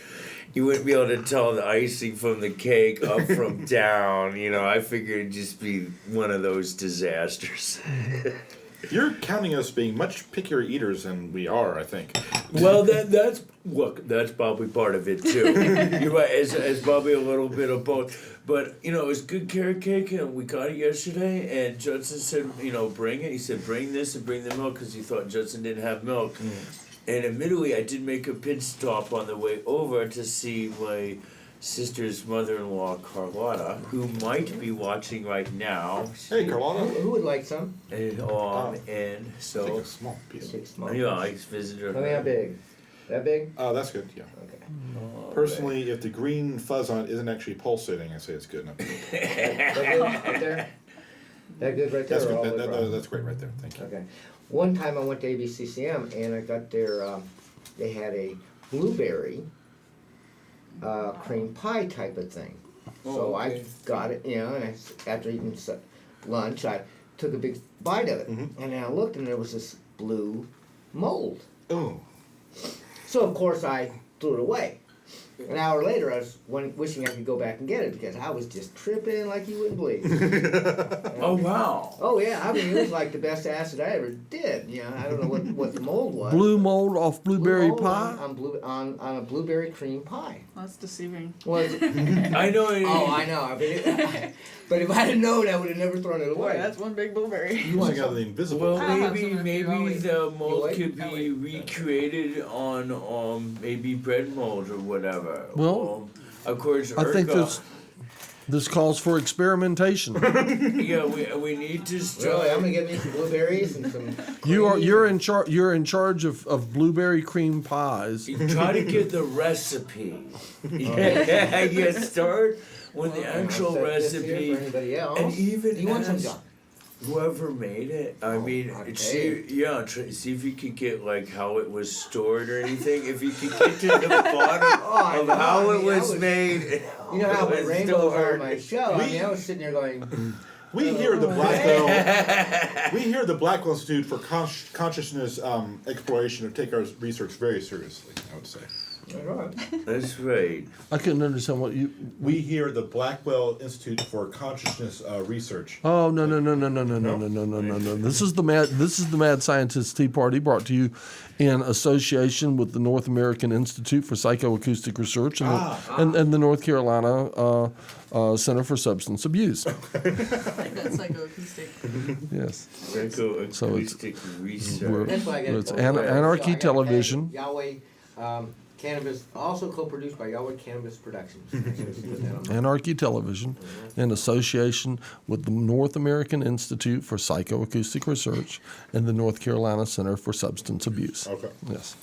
You wouldn't be able to tell the icing from the cake up from down. You know, I figured it'd just be one of those disasters. You're counting us being much pickier eaters than we are, I think. Well, that's probably part of it too. You're right. It's probably a little bit of both. But you know, it was good carrot cake, and we got it yesterday. And Judson said, you know, bring it. He said, bring this and bring the milk, because he thought Judson didn't have milk. And admittedly, I did make a pit stop on the way over to see my sister's mother-in-law, Carlotta, who might be watching right now. Hey, Carlotta. Who would like some? And Take so, a small piece. Take small. yeah, I visited her. Tell me how big. That big? That's good, yeah. Okay. Personally, if the green fuzz on it isn't actually pulsating, I say it's good enough. That good right there? That good right there? That's or all good. the way around? That's great right there. Thank you. Okay. One time I went to ABCCM and I got their, they had a blueberry cream pie type of thing. So I got it, you know, and after eating lunch, I took a big bite of it. And then I looked and there was this blue mold. Oh. So of course I threw it away. An hour later, I was wishing I could go back and get it because I was just tripping like you wouldn't believe. Oh wow! Oh yeah, I mean it was like the best acid I ever did. You know, I don't know what the mold was. Blue mold off blueberry mold pie? on a blueberry cream pie. That's deceiving. Was it? I know. Oh, I know. But if I had known, I would have never thrown it Boy, away. that's one big blueberry. You want out of the invisible. Well, I'll have maybe some if you maybe wait. the mold wait? could I'll be wait. recreated on maybe bread mold or whatever. Well, of course, I think this calls for experimentation. Yeah, we need to start. Really, I'm gonna get me some blueberries and some. You're in charge of blueberry cream pies. You try to get the recipe. Yeah, you start with the actual recipe, For anybody else. and even you want some, ask John? whoever made it. I mean, okay. see if you could get like how it was stored or anything. If you could get to the bottom of how it was made. You know how it my was rainbows are stored. on my show. I mean, I was sitting there going. We hear the Blackwell. We hear the Blackwell Institute for Consciousness Exploration and take our research very seriously. I would say. That's right. I couldn't understand what you. We hear the Blackwell Institute for Consciousness Research. Oh no. This is the Mad Scientist Tea Party, brought to you in association with the North American Institute for Psychoacoustic Research and the North Carolina Center for Substance Abuse. That's psychoacoustic. Yes. Psychoacoustic research. That's why I got It's Anarchy Television. Yahweh Cannabis, also co-produced by Yahweh Cannabis Productions. Anarchy Television, in association with the North American Institute for Psychoacoustic Research and the North Carolina Center for Substance Abuse. Okay. Yes.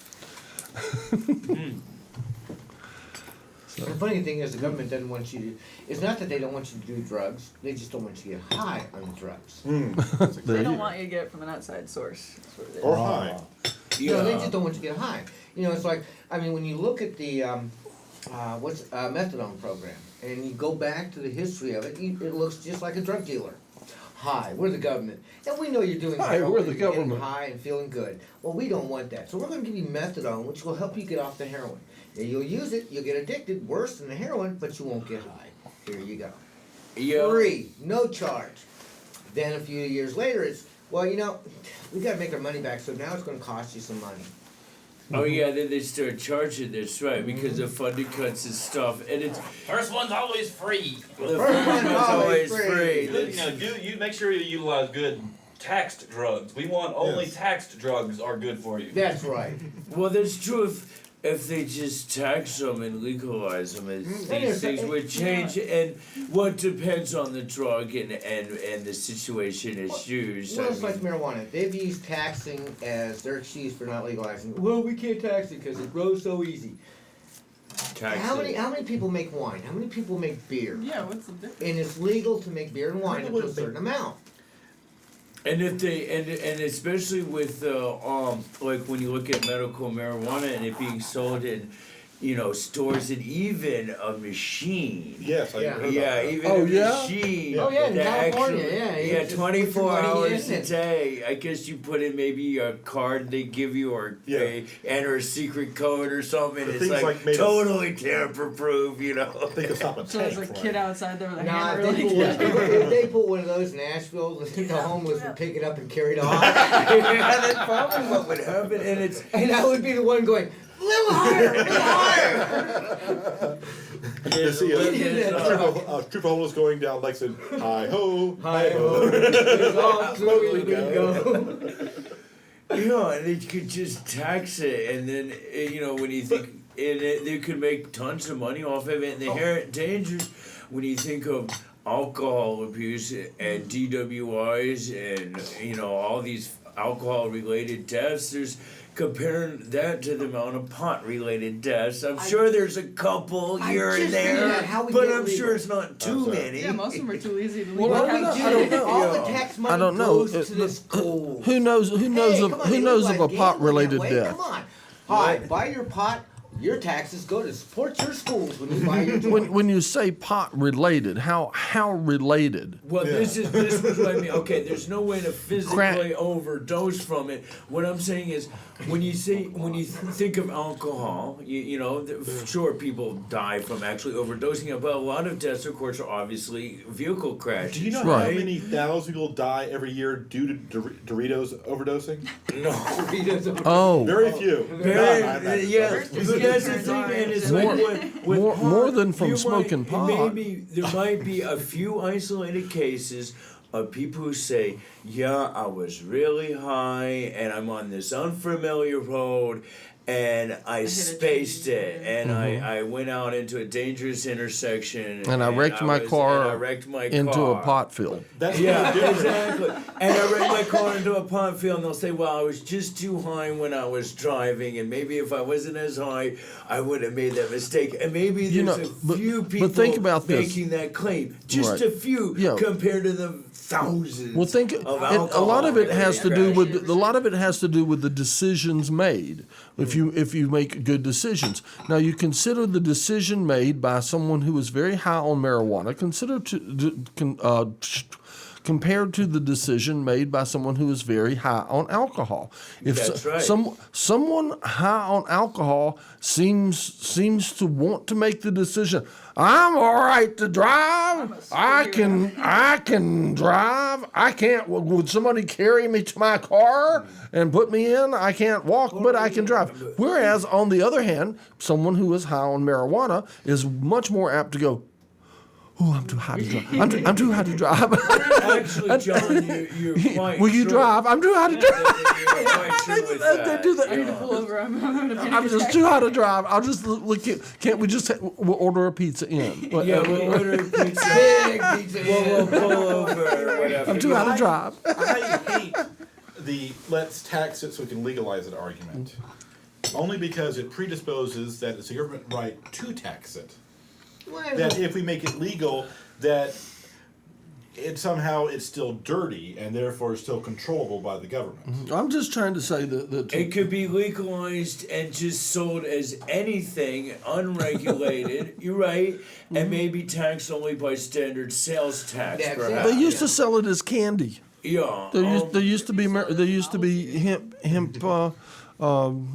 The funny thing is, the government doesn't want you to. It's not that they don't want you to do drugs; they just don't want you to get high on the drugs. They don't want you to get it from an outside source. That's what it is. Or high. No, they just don't want you to get high. You know, it's like, I mean, when you look at the methadone program, and you go back to the history of it, it looks just like a drug dealer. Hi, we're the government, and we know you're doing Hi, heroin, we're the you're getting government. high and feeling good. Well, we don't want that, so we're going to give you methadone, which will help you get off the heroin. Now, you'll use it, you'll get addicted, worse than the heroin, but you won't get high. Here you go. Yeah. Free, no charge. Then a few years later, it's, well, you know, we got to make our money back, so now it's going to cost you some money. Oh yeah, then they start charging. That's right, because of funding cuts and stuff, and it's First one's always free. the first one's always free. You know, you make sure you utilize good taxed drugs. We want only taxed drugs are good for you. That's right. Well, that's true if they just tax them and legalize them, these things would change. And what depends on the drug and the situation is used. Well, I it's like mean, marijuana. They've used taxing as their excuse for not legalizing. Well, we can't tax it because it grows so easy. How many people make wine? How many people make beer? Yeah, what's the difference? And it's legal to make beer and wine up to a certain amount. And if they and especially with like when you look at medical marijuana and it being sold stores it, even a machine. Yes, I heard Yeah, about that. even Oh, a yeah? machine. Oh, yeah, in that California, actually- yeah, Yeah, just 24 put your money hours in a and- day. I guess you put in maybe a card they give you, or they enter a secret code or something. The It's thing's like made of- totally tamper-proof, They could stop a So tank. there's a for kid it. outside there with a Nah, hammer. if they, Like, put one, if they put one of those in Asheville, the homeless would pick it up and carry it off. Yeah, that's probably what would happen, and it's. And I would be the one going, a little higher, a little higher. You see a troop of homeless going down Lexington. Hi ho, hi ho. It's all slowly we go. And they could just tax it, and then when you think, they could make tons of money off of it. And the inherent dangers when you think of alcohol abuse and DWIs and all these alcohol-related deaths. There's comparing that to the amount of pot-related deaths. I'm sure there's a couple here and there, but I'm sure it's not too many. Yeah, most of them are too easy to leave. Well, I don't know. All the tax money I don't know. goes to this school. Who knows? Who knows Hey, of come on, who you knows look of like a pot-related gambling that way. death? Come on. Hi, buy your pot. Your taxes go to support your schools when you buy your joint. When you say pot-related, how related? Well, this was what I mean. Okay, there's no way to physically overdose from it. What I'm saying is, when you think of alcohol, sure, people die from actually overdosing it, but a lot of deaths, of course, are obviously vehicle crashes. Do you know how many thousands people die every year due to Doritos overdosing? No. Doritos Oh. Very few. Yeah, that's the thing, and it's More- like with more pot, than from you smoking pot. Maybe there might be a few isolated cases of people who say, "Yeah, I was really high, and I'm on this unfamiliar road." And I spaced it, and I went out into a dangerous intersection, And I wrecked my car into a pot field. Yeah, exactly. And I wrecked my car into a pot field, and they'll say, "Well, I was just too high when I was driving, and maybe if I wasn't as high, I would have made that mistake." And maybe there's a few people think about this. making that claim, just Right. a few Yeah. compared to the thousands. Well, think of a lot of it has to do with crashes. the decisions made. If you make good decisions. Now you consider the decision made by someone who is very high on marijuana. Compared to the decision made by someone who is very high on alcohol. That's right. Someone high on alcohol seems to want to make the decision. I'm all right to drive. I can drive. I can't. Would somebody carry me to my car and put me in? I can't walk, but I can drive. Whereas on the other hand, someone who is high on marijuana is much more apt to go, "Oh, I'm too high to drive. I'm too high to drive." Actually, John, you're quite Will you true. drive? I'm too high to drive. You're quite true with that. They do that. I need to pull over. I'm having a I'm just too high to drive. I'll just look at. Can't we just we'll order a pizza in? Yeah, we'll order a pizza. Big pizza. We'll pull over or whatever. I'm too high to drive. I hate the let's tax it so we can legalize it argument. Only because it predisposes that it's a government right to tax it. That if we make it legal, that it's still dirty and therefore still controllable by the government. I'm just trying to say that It could be legalized and just sold as anything, unregulated. You're right, and maybe taxed only by standard sales tax. That's it. Perhaps. they used to sell it as candy. Yeah. There used to be hemp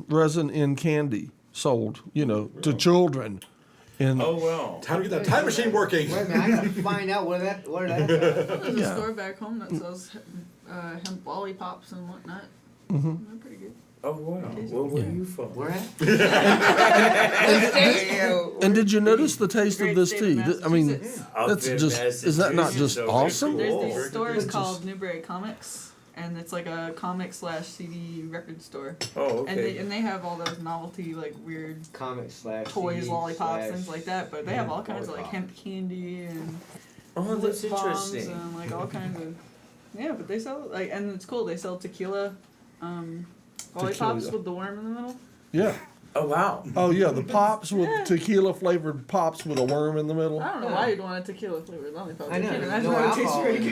resin in candy sold, to children. And Oh well. Time to get that time machine working. Wait a minute, I gotta find out where that's There's Yeah. a store back home that sells hemp lollipops and whatnot. They're pretty good. Oh wow. Well, where are you from? Where at? And did you notice the taste of Great this state tea? of I mean, Massachusetts. that's is that not just Massachusetts, awesome? There's Cool. these stores called Newbury Comics, and it's like a comic/CD record store. Oh okay. And they have all those novelty, like weird Comic / toys, CD lollipops, / things like that. But they have all kinds of like hemp candy and Oh, that's lip balms interesting. and like all kinds of but they sell and it's cool. They sell tequila lollipops Tequila. with the worm in the middle. Yeah. Oh wow. Oh yeah, the pops with tequila flavored pops with a worm in the middle. I don't know why you'd want a tequila flavored lollipop. I know, can't imagine no that would taste alcohol very in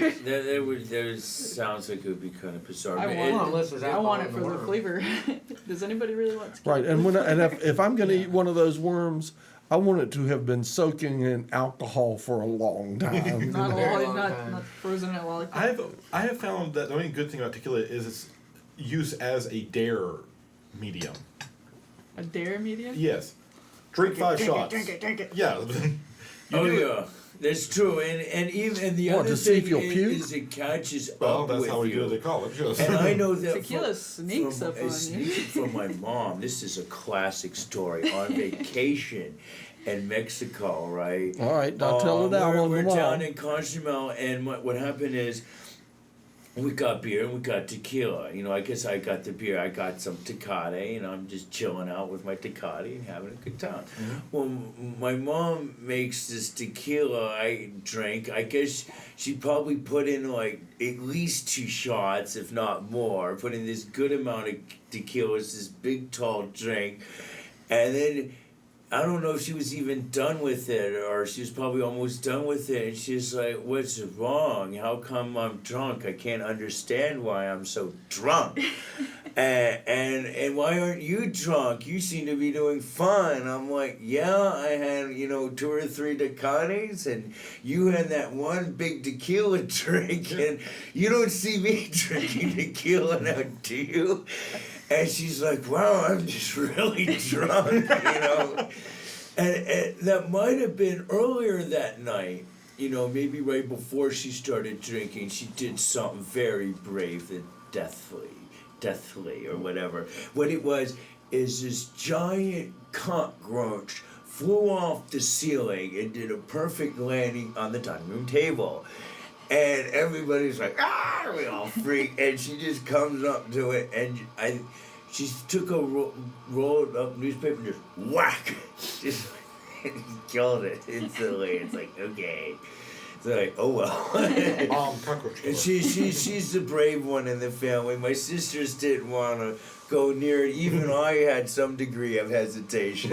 good. There sounds like it would be kind of bizarre. I But want- Well, unless there's I want alcohol it in for the the worm. flavor. Does anybody really want tequila? Right, and if I'm going to eat one of those worms, I want it to have been soaking in alcohol for a long time. Not a Very long not time. frozen in a lollipop. I have found that the only good thing about tequila is its use as a dare medium. A dare medium? Yes. Drink 5 shots. Drink it. Yeah. oh yeah, that's true. And even the What, other to see if thing you'll is, puke? is it catches Well, up that's with how we you. do it at college. Yes. And I know that Tequila sneaks up on you. From my mom. This is a classic story on vacation in Mexico, right? All right, now tell it out on the We're wall. down in Cozumel, and what happened is we got beer and we got tequila. You know, I guess I got the beer. I got some Tecate, and I'm just chilling out with my Tecate and having a good time. Well, my mom makes this tequila I drank. I guess she probably put in like at least 2 shots, if not more. Put in this good amount of tequila. It's this big, tall drink. And then I don't know if she was even done with it, or she was probably almost done with it, and she's like, "What's wrong? How come I'm drunk? I can't understand why I'm so drunk. and why aren't you drunk? You seem to be doing fine." I'm like, "Yeah, I had 2 or 3 Tecates, and you had that one big tequila drink, and you don't see me drinking tequila now, do you?" And she's like, "Wow, I'm just really drunk, And that might have been earlier that night, maybe right before she started drinking, she did something very brave and deathly or whatever. What it was is this giant cockroach flew off the ceiling and did a perfect landing on the dining room table. And everybody's like, "Ah!" We all freak. And she just comes up to it, and she took a rolled up newspaper and just whack, just killed it instantly. It's like, okay. It's like, oh well. Cockroach. And she's the brave one in the family. My sisters didn't want to go near it. Even I had some degree of hesitation.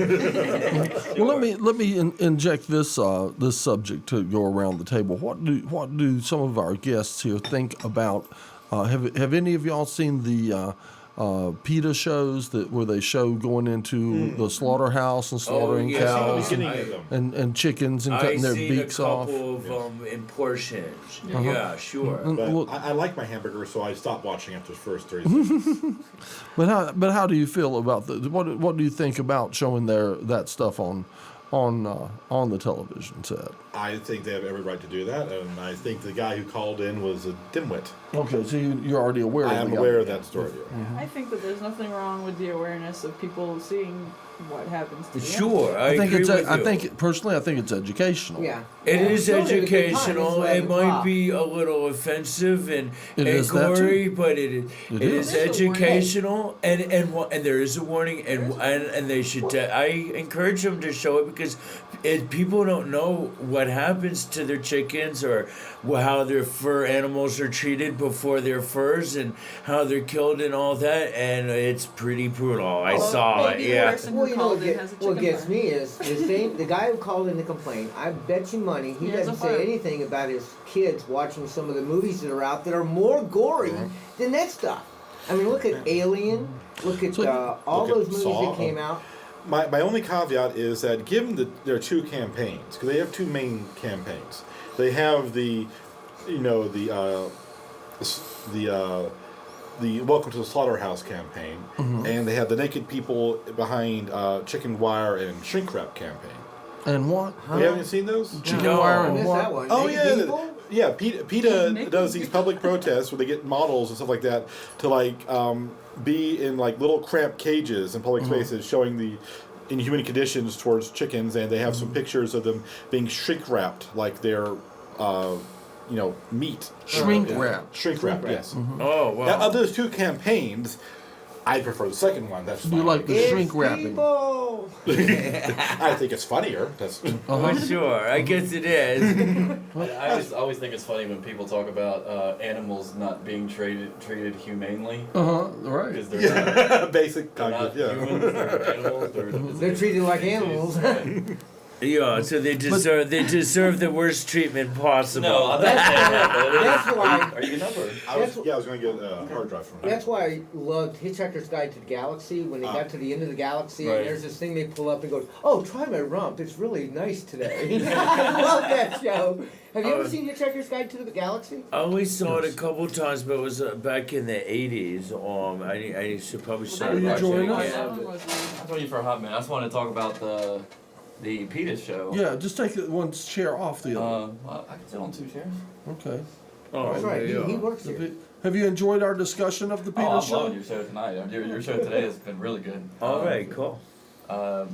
Well, let me inject this this subject to go around the table. What do some of our guests here think about? Have any of y'all seen the PETA shows where they show going into the slaughterhouse and slaughtering yes, cows and chickens and cutting their beaks off? I seen a couple of them in portions. Yeah, sure. But I like my hamburger, so I stopped watching after the first 3 seconds. But how do you feel about what do you think about showing that stuff on the television set? I think they have every right to do that, and I think the guy who called in was a dimwit. Okay, so you're already aware of I am aware of that story. I think that there's nothing wrong with the awareness of people seeing what happens to them. Sure, I think agree it's with you. I think personally I think it's educational. Yeah. It is Still had a good time. educational. It's It might be a little offensive and is that too. gory, but it is There's a warning. educational, and there is a warning, and they should. I encourage them to show it because people don't know what happens to their chickens or how their fur animals are treated before their furs and how they're killed and all that, and it's pretty brutal. I saw it. Maybe the Yeah. person Well, who you know called in has a what chicken gets farm. me is the guy who called in to complain. I bet you money he He has doesn't a farm. say anything about his kids watching some of the movies that are out that are more gory than that stuff. I mean, look at Alien. Look at all Look at those movies Saw. that came out. My only caveat is that given that there are 2 campaigns, because they have 2 main campaigns. They have the Welcome to the Slaughterhouse campaign, and they have the naked people behind chicken wire and shrink wrap campaign. And what? You haven't seen those? Chicken No. wire I and missed what? that one. Oh Naked yeah, people? yeah. PETA Naked does these people. public protests where they get models and stuff like that to be in little cramped cages in public spaces, showing the inhuman conditions towards chickens, and they have some pictures of them being shrink wrapped like they're meat. Shrink wrap. Shrink wrapped, yes. Oh wow. Of those 2 campaigns, I prefer the second one. That's You fine. like the It's shrink wrapping. people. I think it's funnier. That's For sure, I guess it is. I always think it's funny when people talk about animals not being treated humanely. Right. Because they're not, basic they're not cognitive. Yeah. humans, they're animals. They're treated like animals. Right. Yeah, so they deserve the worst treatment possible. No, I'm not saying that, but it is. That's why. Are you number? I was going to get a hard drive from That's why I loved Hitchhiker's Guide to the Galaxy. When they got to the end of the galaxy, Right. and there's this thing they pull up and go, "Oh, try my rump. It's really nice today." I love that show. Have you ever seen Hitchhiker's Guide to the Galaxy? I only saw it a couple times, but it was back in the '80s. I should probably start you watching join it us? again. I'll join you for a hot minute. I just want to talk about the PETA show. Yeah, just take one chair off the other. Well, I can sit on 2 chairs. Okay. Oh, That's right. yeah. He works here. Have you enjoyed our discussion of the Peter Oh, I'm show? loving your show tonight. Your show today has been really good. All right, cool. But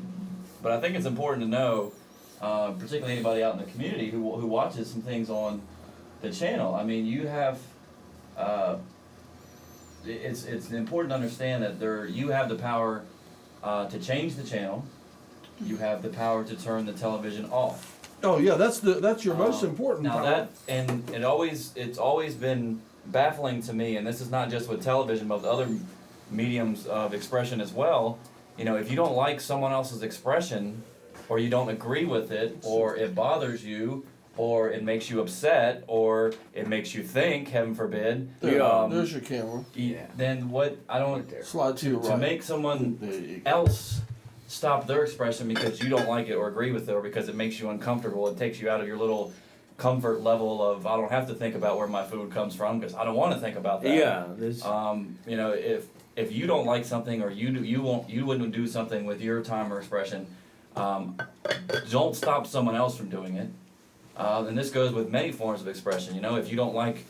I think it's important to know, particularly anybody out in the community who watches some things on the channel. I mean, you have. It's important to understand that you have the power to change the channel. You have the power to turn the television off. Oh yeah, that's your most important Now power. it's always been baffling to me, and this is not just with television, but with other mediums of expression as well. You know, if you don't like someone else's expression, or you don't agree with it, or it bothers you, or it makes you upset, or it makes you think, heaven forbid. There's your camera. Then what? I don't. Slide to your right. To make someone else stop their expression because you don't like it or agree with it, or because it makes you uncomfortable, it takes you out of your little comfort level of I don't have to think about where my food comes from because I don't want to think about that. Yeah. You know, if you don't like something or you wouldn't do something with your time or expression, don't stop someone else from doing it. And this goes with many forms of expression. You know, if you don't like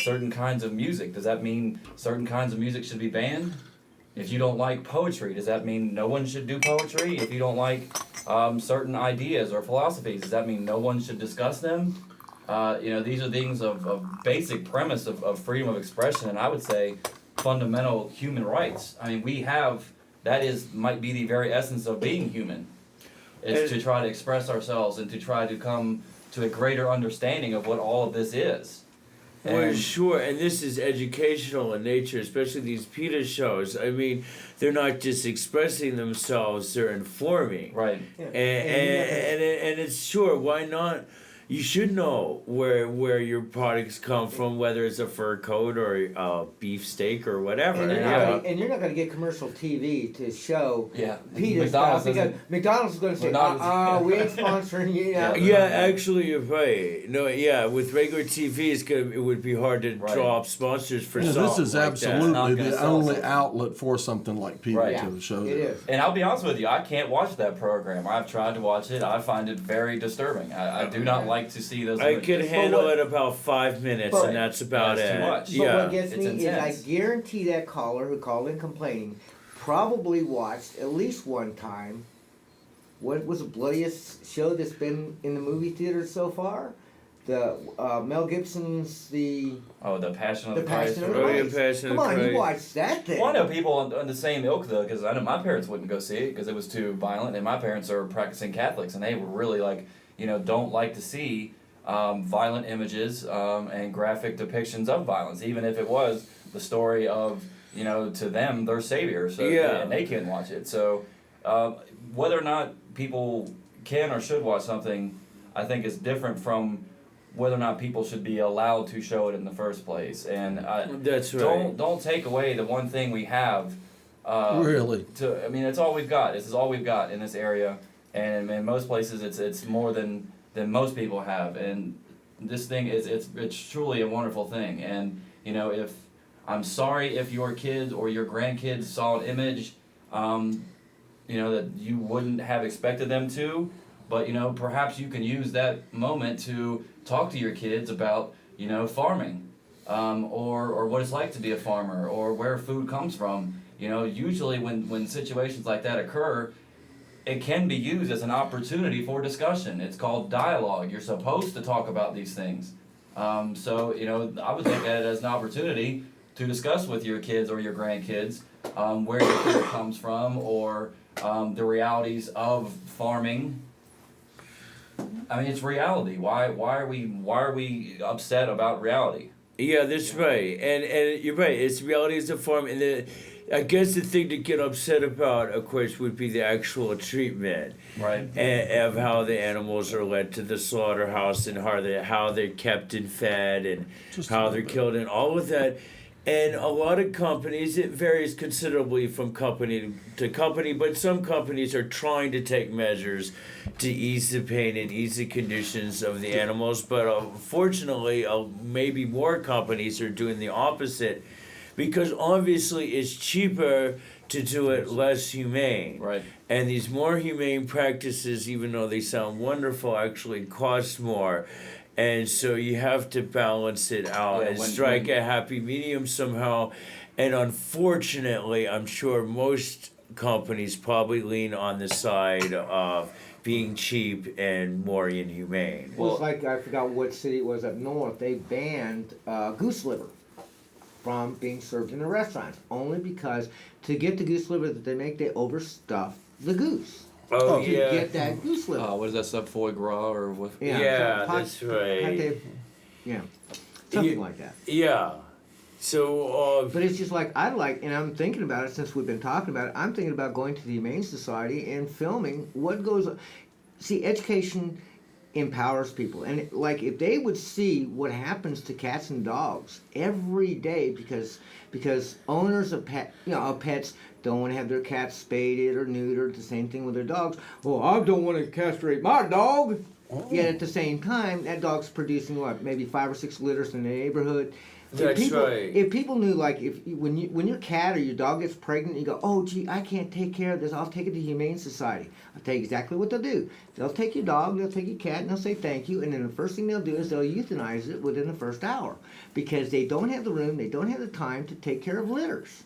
certain kinds of music, does that mean certain kinds of music should be banned? If you don't like poetry, does that mean no one should do poetry? If you don't like certain ideas or philosophies, does that mean no one should discuss them? You know, these are things of basic premise of freedom of expression, and I would say fundamental human rights. I mean, might be the very essence of being human, is to try to express ourselves and to try to come to a greater understanding of what all of this is. For sure, and this is educational in nature, especially these PETA shows. I mean, they're not just expressing themselves; they're informing. Right. And it's sure, why not? You should know where your products come from, whether it's a fur coat or a beef steak or whatever. And you're not going to get commercial TV to show PETA McDonald's stuff because McDonald's is going to say, we ain't sponsoring you. Yeah, actually, you're right. No, yeah, with regular TV, it would be hard to draw up sponsors for something This is like absolutely that. the only outlet for something like PETA to show it is. And I'll be honest with you, I can't watch that program. I've tried to watch it. I find it very disturbing. I do not like to see those I images. can handle it about 5 minutes, and that's about it. Too much. But what gets It's me intense. is I guarantee that caller who called in complaining probably watched at least one time what was the bloodiest show that's been in the movie theater so far? The Mel Gibson's The Passion of the Passion of the Christ. Christ. Come on, you watched that thing. Well, I know people on the same ilk though, because I know my parents wouldn't go see it because it was too violent, and my parents are practicing Catholics, and they were really like, don't like to see violent images and graphic depictions of violence, even if it was the story of, to them, their savior. So and they can't watch it. So whether or not people can or should watch something, I think is different from whether or not people should be allowed to show it in the first place. And that's right. Don't take away the one thing we have. Really? It's all we've got. This is all we've got in this area, and in most places, it's more than most people have. And this thing it's truly a wonderful thing. And if I'm sorry if your kids or your grandkids saw an image, that you wouldn't have expected them to. But perhaps you can use that moment to talk to your kids about farming, or what it's like to be a farmer, or where food comes from. Usually when situations like that occur, it can be used as an opportunity for discussion. It's called dialogue. You're supposed to talk about these things. So I would look at it as an opportunity to discuss with your kids or your grandkids where your food comes from, or the realities of farming. I mean, it's reality. Why are we upset about reality? Yeah, that's right, and you're right. It's realities of farm, and I guess the thing to get upset about, of course, would be the actual treatment, Right. of how the animals are led to the slaughterhouse and how they're kept and fed and how they're killed and all of that. And a lot of companies, it varies considerably from company to company, but some companies are trying to take measures to ease the pain and ease the conditions of the animals. But unfortunately, maybe more companies are doing the opposite, because obviously it's cheaper to do it less humane. Right. And these more humane practices, even though they sound wonderful, actually cost more. And so you have to balance it out and strike a happy medium somehow. And unfortunately, I'm sure most companies probably lean on the side of being cheap and more inhumane. Well, it's like, I forgot what city it was up north, they banned goose liver from being served in the restaurants, only because to get the goose liver that they make, they overstuff the goose. Oh, to yeah. get that goose liver. What is that stuff, foie gras or what? Yeah, that's right. Something like that. Yeah. So, but it's just like, and I'm thinking about it since we've been talking about it, I'm thinking about going to the Humane Society and filming what goes on. See, education empowers people. And like, if they would see what happens to cats and dogs every day because owners of pets don't want to have their cats spaded or neutered, the same thing with their dogs. Well, I don't want to castrate my dog. Oh. Yet at the same time, that dog's producing what, maybe 5 or 6 litters in the neighborhood. That's right. If people knew, like, when your cat or your dog gets pregnant, you go, oh, gee, I can't take care of this. I'll take it to the Humane Society. I'll tell you exactly what they'll do. They'll take your dog, they'll take your cat, and they'll say thank you. And then the first thing they'll do is they'll euthanize it within the first hour, because they don't have the room, they don't have the time to take care of litters.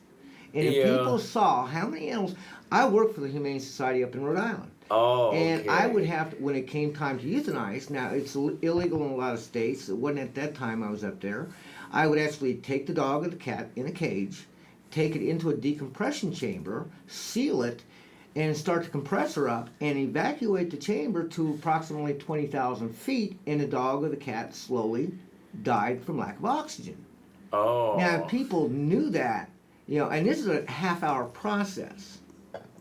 And if people saw how many animals, I work for the Humane Society up in Rhode Island. Oh, and okay. I would have to, when it came time to euthanize, now it's illegal in a lot of states. It wasn't at that time I was up there. I would actually take the dog or the cat in a cage, take it into a decompression chamber, seal it, and start the compressor up and evacuate the chamber to approximately 20,000 feet, and the dog or the cat slowly died from lack of oxygen. Oh. Now, if people knew that, and this is a half-hour process.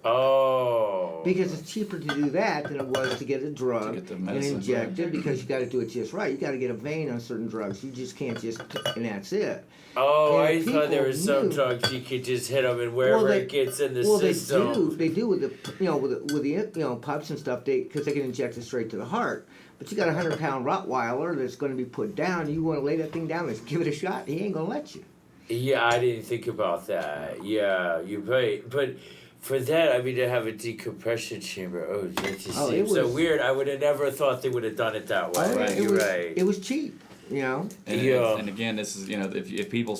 Oh. Because it's cheaper to do that than it was to get a drug and inject it, because you got to do it just right. You got to get a vein on certain drugs. You just can't and that's it. Oh, I thought there were some drugs you could just hit them and wherever it gets in the system. Well, they do with the pups and stuff, because they can inject it straight to the heart. But you got a 100-pound Rottweiler that's going to be put down. You want to lay that thing down, let's give it a shot. He ain't going to let you. Yeah, I didn't think about that. Yeah, you're right. But for that, I mean, to have a decompression chamber, that just seems so weird. I would have never thought they would have done it that way. Right. You're right. It was cheap, And again, this is, if people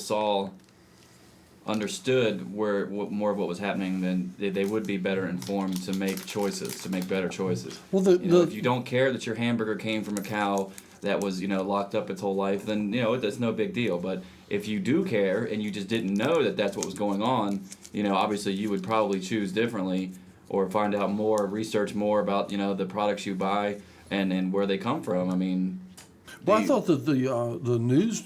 understood more of what was happening, then they would be better informed to make better choices. Well, if you don't care that your hamburger came from a cow that was, locked up its whole life, then, that's no big deal. But if you do care and you just didn't know that that's what was going on, obviously you would probably choose differently, or find out more, research more about, the products you buy and where they come from. I mean, well, I thought that the news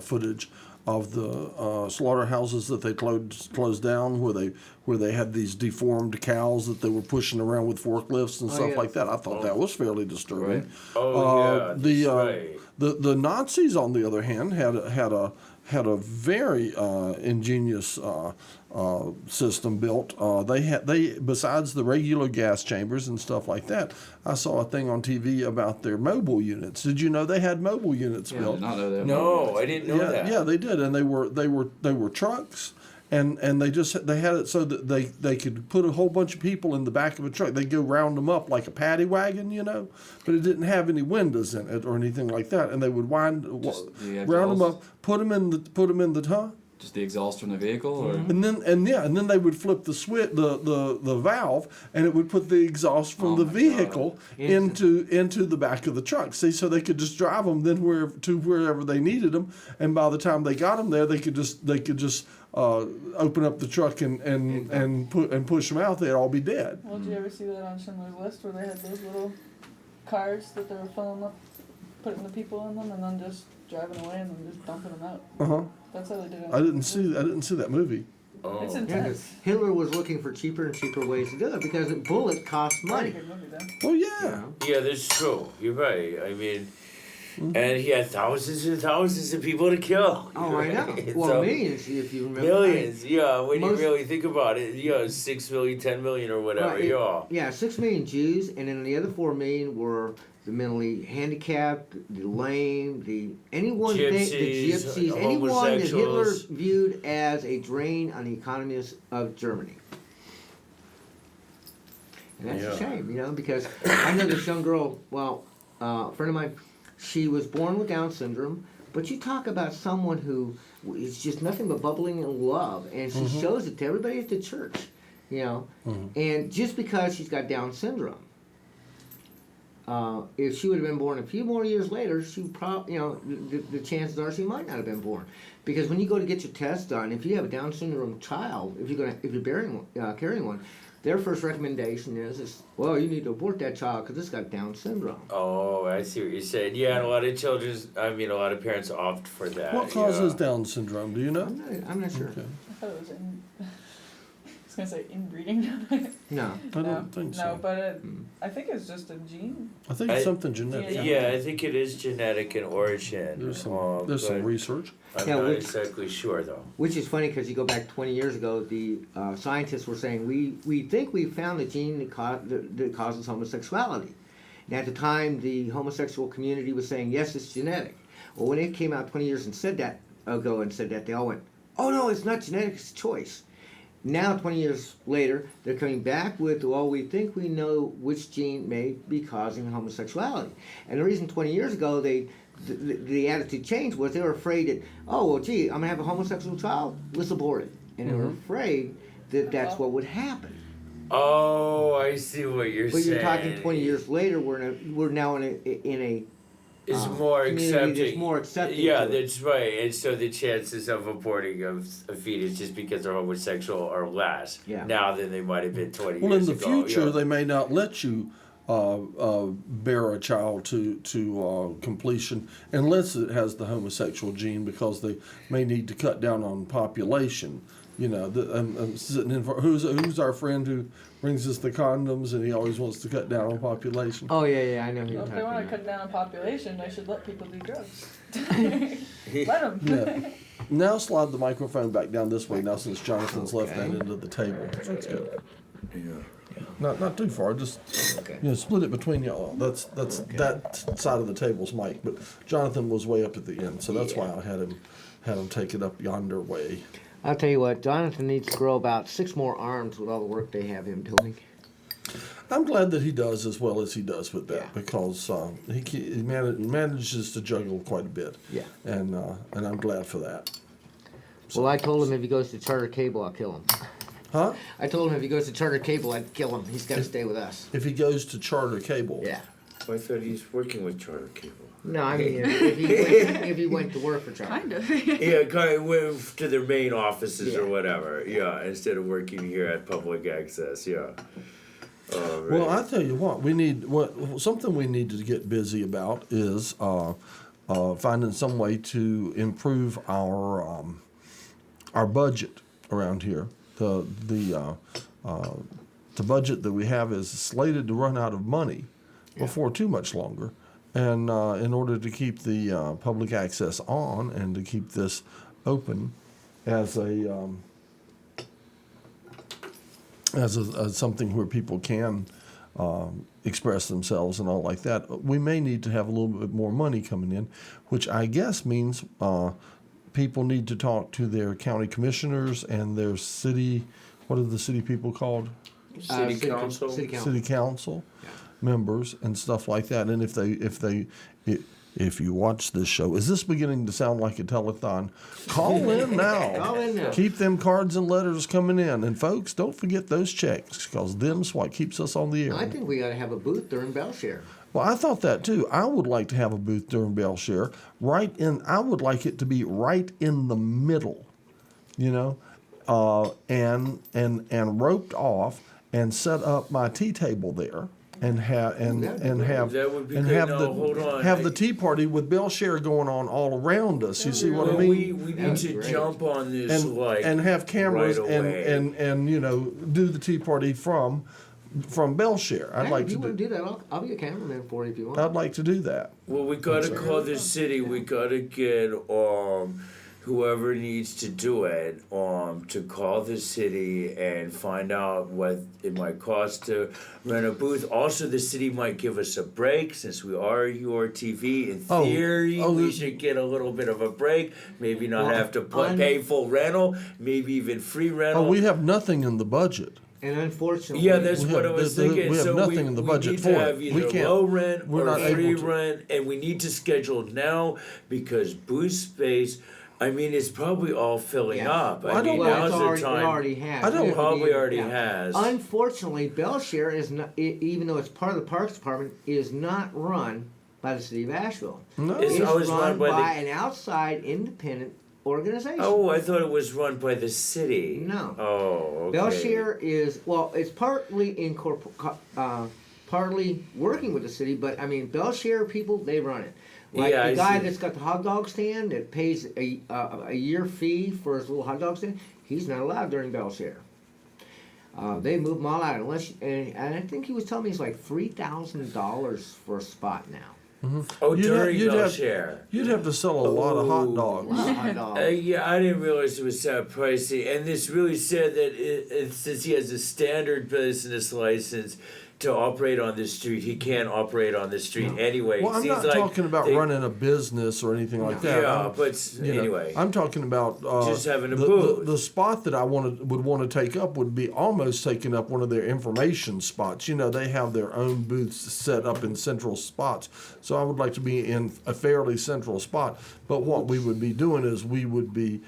footage of the slaughterhouses that they closed down, where they had these deformed cows that they were pushing around with forklifts and stuff like that, I thought that was fairly disturbing. Right. Oh, the Nazis, on the other hand, had a very ingenious system built. They besides the regular gas chambers and stuff like that, I saw a thing on TV about their mobile units. Did you know they had mobile units built? I did not know that. No, I didn't know that. Yeah, they did, and they were trucks. And they had it so that they could put a whole bunch of people in the back of a truck. They'd go round them up like a paddy wagon, but it didn't have any windows in it or anything like that. And they would round them up, put them in the Just the exhaust from the vehicle, or and then they would flip the switch, the valve, and it would put the exhaust from the vehicle into the back of the truck. See, so they could just drive them then wherever they needed them, and by the time they got them there, they could just open up the truck and push them out, they'd all be dead. Well, did you ever see that on Schindler's List where they had those little cars that they were filling up, putting the people in them, and then just driving away and then just dumping them out? That's how they did it. I didn't see that movie. Oh. It's Yeah, 'cause intense. Hitler was looking for cheaper and cheaper ways to do it because a bullet costs Very money. good movie, though. Oh yeah. Yeah, that's true. You're right. I mean, and he had thousands and thousands of people to kill. Oh, I know. Right? Well, So, millions, if you remember. millions, yeah. When most- you really think about it, 6 million, 10 million, or whatever. Right, Yeah. Yeah, 6 million Jews, and then the other 4 million were the mentally handicapped, the lame, the gypsies, anyone that Hitler homosexuals. viewed as a drain on the economy of Germany. And that's a Yeah. shame, because I know this young girl, a friend of mine, she was born with Down syndrome, but you talk about someone who is just nothing but bubbling in love, and she shows it to everybody at the church, and just because she's got Down syndrome, if she would have been born a few more years later, she probably, the chances are she might not have been born, because when you go to get your test done, if you have a Down syndrome child, if you're carrying one, their first recommendation is, well, you need to abort that child because it's got Down syndrome. Oh, I see what you're saying. Yeah, and a lot of parents opt for that. What causes Down syndrome? Do you know? I'm not sure. Okay. I thought it was in. I was gonna say inbreeding. No. I don't think so. No, but I think it's just a gene. I think it's something genetic. Yeah, I think it is genetic in origin. There's some research. I'm Yeah, not which- exactly sure though. Which is funny because you go back 20 years ago, the scientists were saying, we think we found the gene that causes homosexuality. And at the time, the homosexual community was saying, yes, it's genetic. Well, when it came out 20 years ago and said that, they all went, oh no, it's not genetic, it's choice. Now, 20 years later, they're coming back with, well, we think we know which gene may be causing homosexuality. And the reason 20 years ago the attitude changed was they were afraid that, oh, well, gee, I'm going to have a homosexual child, let's abort it. And they were afraid that that's what would happen. Oh, I see what you're But saying. you're talking 20 years later, we're now in a It's more community accepting. that's more accepting Yeah, to it. that's right. And so the chances of aborting a fetus just because they're homosexual are less now than they might have been 20 Well, in years the ago. future, yeah. they may not let you bear a child to completion unless it has the homosexual gene, because they may need to cut down on population. I'm sitting in for who's our friend who brings us the condoms, and he always wants to cut down on population. Oh, yeah, I know who you're Well, if talking they want to about. cut down on population, they should let people do drugs. Let them. Yeah. Now slide the microphone back down this way. Now since Jonathan's left that Okay. end of the table, that's good. Yeah. Not too far. Just split it between y'all. That's that side of the table's mic, but Jonathan was way up at the end, so that's why I had him take it up yonder way. I'll tell you what, Jonathan needs to grow about 6 more arms with all the work they have him doing. I'm glad that he does as well as he does with that, Yeah. because he manages to juggle quite a bit. Yeah. And I'm glad for that. Well, I told him if he goes to Charter Cable, I'll kill him. Huh? I told him if he goes to Charter Cable, I'd kill him. He's got to stay with us. If he goes to Charter Cable. Yeah. I thought he's working with Charter Cable. No, I mean, if he went to work for Charter. Kind of. Yeah, kind of went to their main offices or Yeah. whatever. Yeah, instead of working here at Public Access. Yeah. Right. Well, I tell you what, something we need to get busy about is finding some way to improve our budget around here. The budget that we have is slated to run out of money before too much longer, and in order to keep the public access on and to keep this open as a something where people can express themselves and all like that, we may need to have a little bit more money coming in, which I guess means people need to talk to their county commissioners and their city, what are the city people called? City Council. City council members and stuff like that. And if you watch this show, is this beginning to sound like a telethon? Call in now. Call in now. Keep them cards and letters coming in. And folks, don't forget those checks, because them's what keeps us on the air. I think we ought to have a booth during Bellshare. Well, I thought that too. I would like to have a booth during Bellshare. I would like it to be right in the middle you know, and roped off and set up my tea table there. And have That would be and good. have No, hold on. have the tea party with bell share going on all around us. You see what I Well, mean? we need to jump on this and have cameras right away. and you know do the tea party from bell share. I'd like if to you want to do that, I'll be a cameraman for you if you want. I'd like to do that. Well, we gotta call the city. We gotta get whoever needs to do it to call the city and find out what it might cost to rent a booth. Also, the city might give us a break since we are Urtv. In theory, we should get a little bit of a break. Maybe not have to pay full rental. Maybe even free rental. Oh, we have nothing in the budget. And unfortunately, yeah, that's what I was thinking. We have so nothing in the budget need for to it. have either We can't- low rent we're or not free able to. rent, and we need to schedule now because booth space. I mean, it's probably all filling up. Well, I don't mean, know. now's the It time. already has. I don't- It Probably already yeah. has. Unfortunately, Bellshare is not, even though it's part of the Parks Department, is not run by the city of Asheville. No. It's It's always run run by by an outside independent organization. Oh, I thought it was run by the city. No. Oh, okay. Bellshare is, well, it's partly partly working with the city, but I mean, Bellshare people, they run it. Like Yeah, the I guy see. that's got the hot dog stand that pays a year fee for his little hot dog stand, he's not allowed during Bellshare. They move them all out unless, and I think he was telling me it's like $3,000 for a spot now. Oh, You'd during have- Bell Share. You'd have to sell a lot of hot Oh. dogs. Hot dog. Yeah, I didn't realize it was that pricey. And this really said that since he has a standard business license to operate on this street, he can't operate on this street anyway. Well, I'm Seems not like talking about they- running a business or anything like that. Yeah, I'm- but you know, anyway. I'm talking about Just having a the, booth. The spot that I would want to take up would be almost taking up one of their information spots. You know, they have their own booths set up in central spots, so I would like to be in a fairly central spot. But what we would be doing is we would be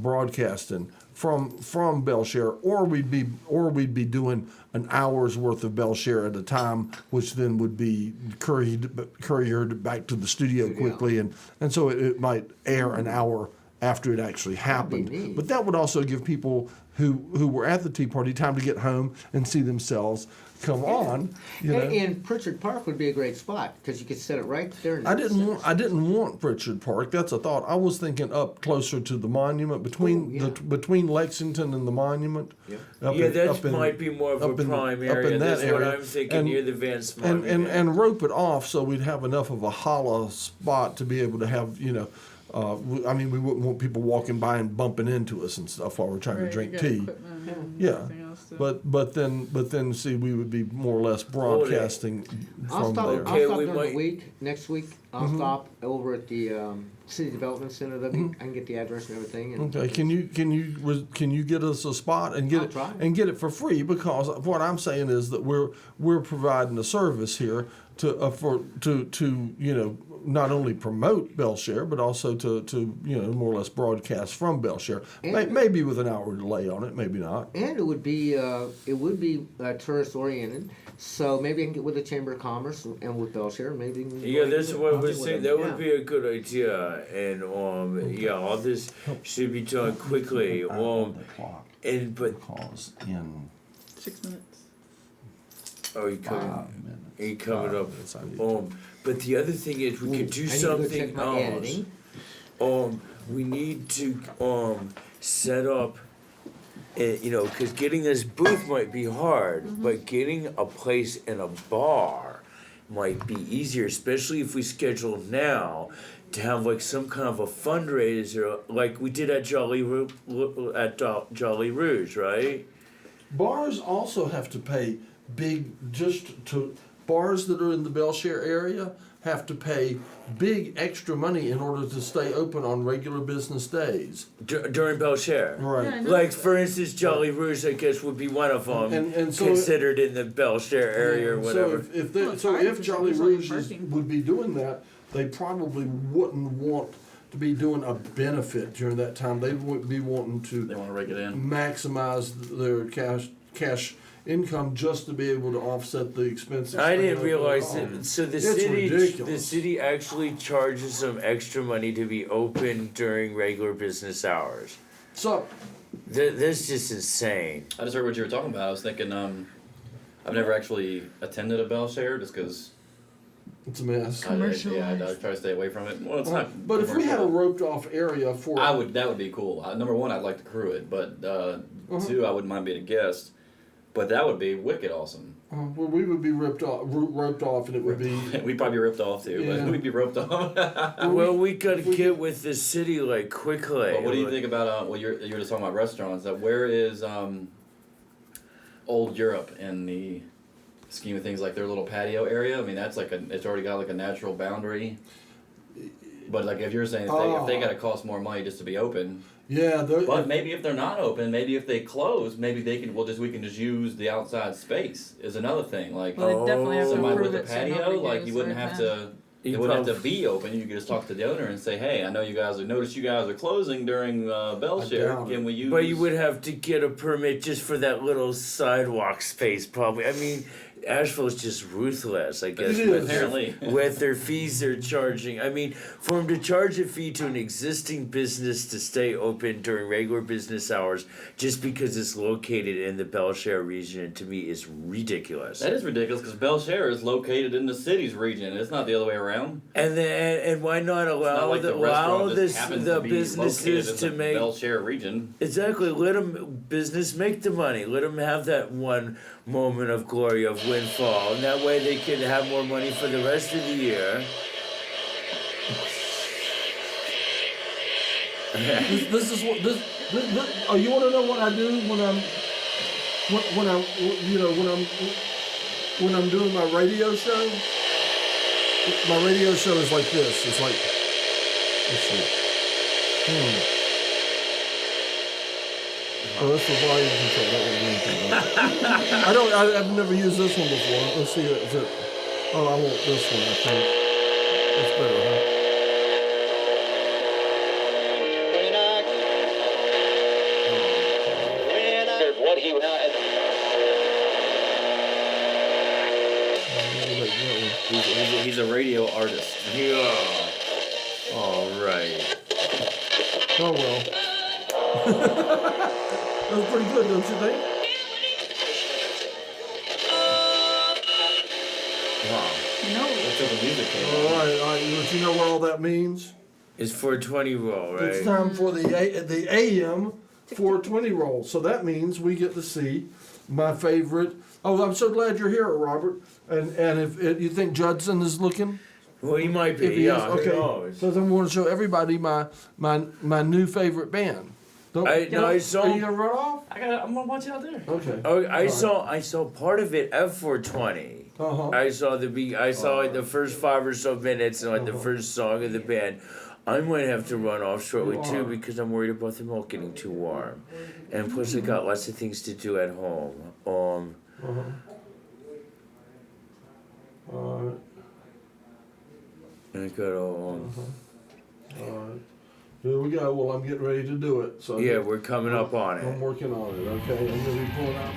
broadcasting from Bellshare, or we'd be doing an hour's worth of Bellshare at a time, which then would be couriered back to the studio quickly, and so it might air an hour after it actually happened. neat. But that would also give people who were at the tea party time to get home and see themselves come on. You know. And Pritchard Park would be a great spot because you could set it right there. I didn't want Pritchard Park. That's a thought. I was thinking up closer to the monument between Lexington and the monument. Yeah, that might be more of a prime area. That's what I'm thinking, near the Vance Monument. And rope it off so we'd have enough of a hollow spot to be able to have, you know, I mean, we wouldn't want people walking by and bumping into us and stuff while we're trying to drink tea. Yeah, but then see, we would be more or less broadcasting from there. I'll stop during the week. Next week, I'll stop over at the City Development Center. I can get the address and everything. And Okay, can you get us a spot and get I'll it try. and get it for free? Because what I'm saying is that we're providing a service here to you know, not only promote Bellshare but also to you know, more or less broadcast from Bellshare. Maybe with an hour delay on it, maybe not. And it would be tourist oriented. So maybe I can get with the Chamber of Commerce and with Bellshare. Maybe. Yeah, that's what I was saying. That would be a good idea, and yeah, all this should be done quickly. And but Because in 6 minutes. oh, he covered up. minutes, I need But the other thing is, we could do I need to go something check my else. editing. We need to set up. You know, because getting this booth might be hard, but getting a place in a bar might be easier, especially if we schedule now to have like some kind of a fundraiser, like we did at Jolly Rouge, right? Bars also have to pay bars that are in the Bellshare area have to pay big extra money in order to stay open on regular business days. During Bellshare. Right. Yeah, I know. Like, for instance, Jolly Rouge, I guess, would be one of them, And so considered in the Bellshare area or whatever. So if Jolly Rouge parking. would be doing that, they probably wouldn't want to be doing a benefit during that time. They would be wanting They to want to rake it in. maximize their cash income just to be able to offset the expenses. I didn't they have realize going on. that. So the It's city, ridiculous. the city actually charges some extra money to be open during regular business hours. So, That's just insane. I just heard what you were talking about. I was thinking, I've never actually attended a bell share just because. it's a mess. I try to stay away from it. Well, it's not. But if we had a commercial. roped off area for that would be cool. Number one, I'd like to crew it, but two, I wouldn't mind being a guest. But that would be wicked awesome. well, we would be roped off, and it would be. We'd probably be ripped off too, Yeah. but we'd be roped off. Well, we gotta get with the city like quickly. But what do you think about? Well, you're just talking about restaurants. Where is old Europe in the scheme of things? Like their little patio area. I mean, that's like it's already got like a natural boundary. But like if you're saying if they gotta cost more money just to be open. Yeah, But maybe if they're not open, maybe if they close, maybe they can. We can just use the outside space. Is another thing. Like Well, they definitely have to somebody approve with a it so patio, nobody like goes you wouldn't right have then. to. It wouldn't have to be open. You could just talk to the owner and say, "Hey, I know you guys. Noticed you guys are closing during bell share. doubt Can we use?" But you would have to get a permit just for that little sidewalk space, probably. I mean, Asheville is just ruthless, I guess, It is. Apparently. with their fees they're charging. I mean, for them to charge a fee to an existing business to stay open during regular business hours just because it's located in the Bell Share region, to me, is ridiculous. That is ridiculous because Bell Share is located in the city's region. It's not the other way around. And then, and why not It's not allow like the restaurant just happens the to be businesses located to in the make Bell Share region. exactly, let them business make the money. Let them have that one moment of glory of windfall, and that way they can have more money for the rest of the year. this is what this. Oh, you want to know what I do when I'm doing my radio show? My radio show is like this. It's like, let's see. Oh, that's the volume control. That won't do anything. I've never used this one before. Let's see. Is it? Oh, I want this one. I think that's better, huh? He's a radio artist. Yeah. All right. Oh well. That was pretty good, don't you think? Wow. That's where the music came from. All right. But you know what all that means? It's 420 roll, right? It's time for the AM 420 roll. So that means we get to see my favorite. Oh, I'm so glad you're here, Robert. And if you think Judson is looking, Well, he might be. if he Yeah. is, Who okay. knows? So then I want to show everybody my new favorite band. I saw. Are you gonna run off? I'm gonna watch you out there. Okay. Oh, I saw part of it at 420. Uh-huh. I saw like the first 5 or so minutes and like the first song of the band. I might have to run off shortly too because I'm worried about the milk getting too warm, and plus I got lots of things to do at home. Uh-huh. All right. I got All right. Here we go. Well, I'm getting ready to do it. So yeah, we're coming up on I'm it. working on it. Okay. I'm gonna be pulling out.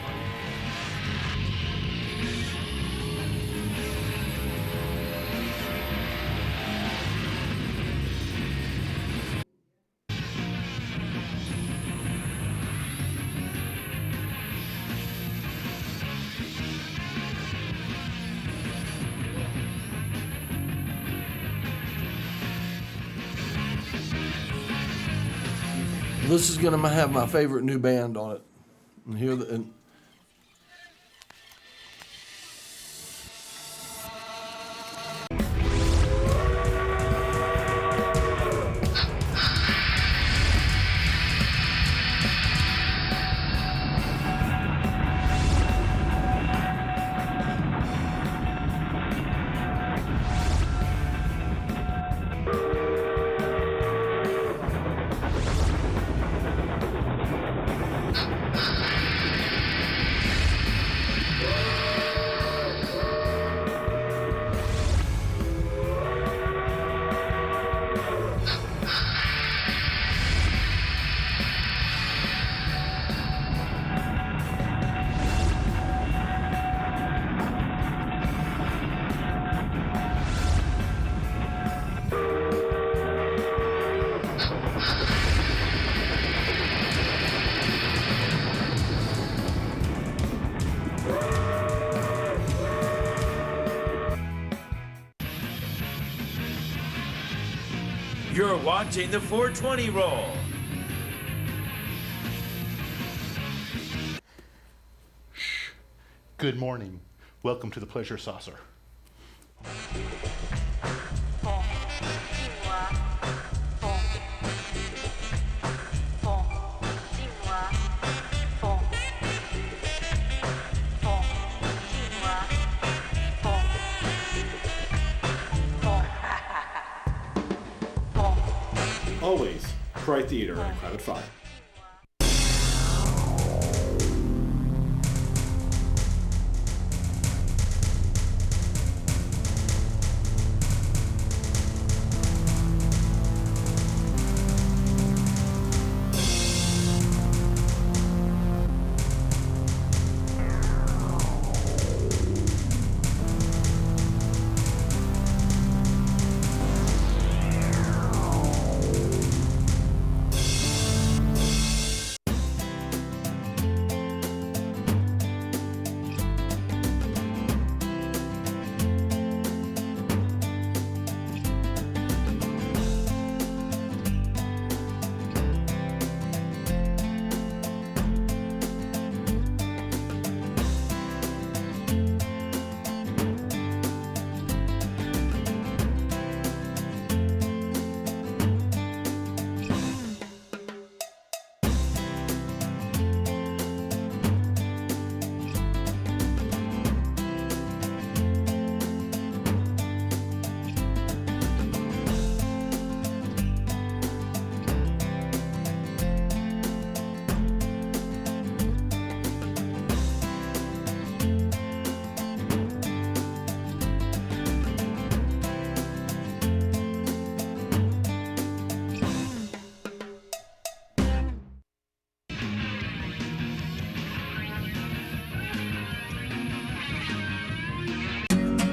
This is gonna have my favorite new band on it. And here and watching the 420 roll. Good morning. Welcome to the Pleasure Saucer. Always Pride Theater and Crowded 5.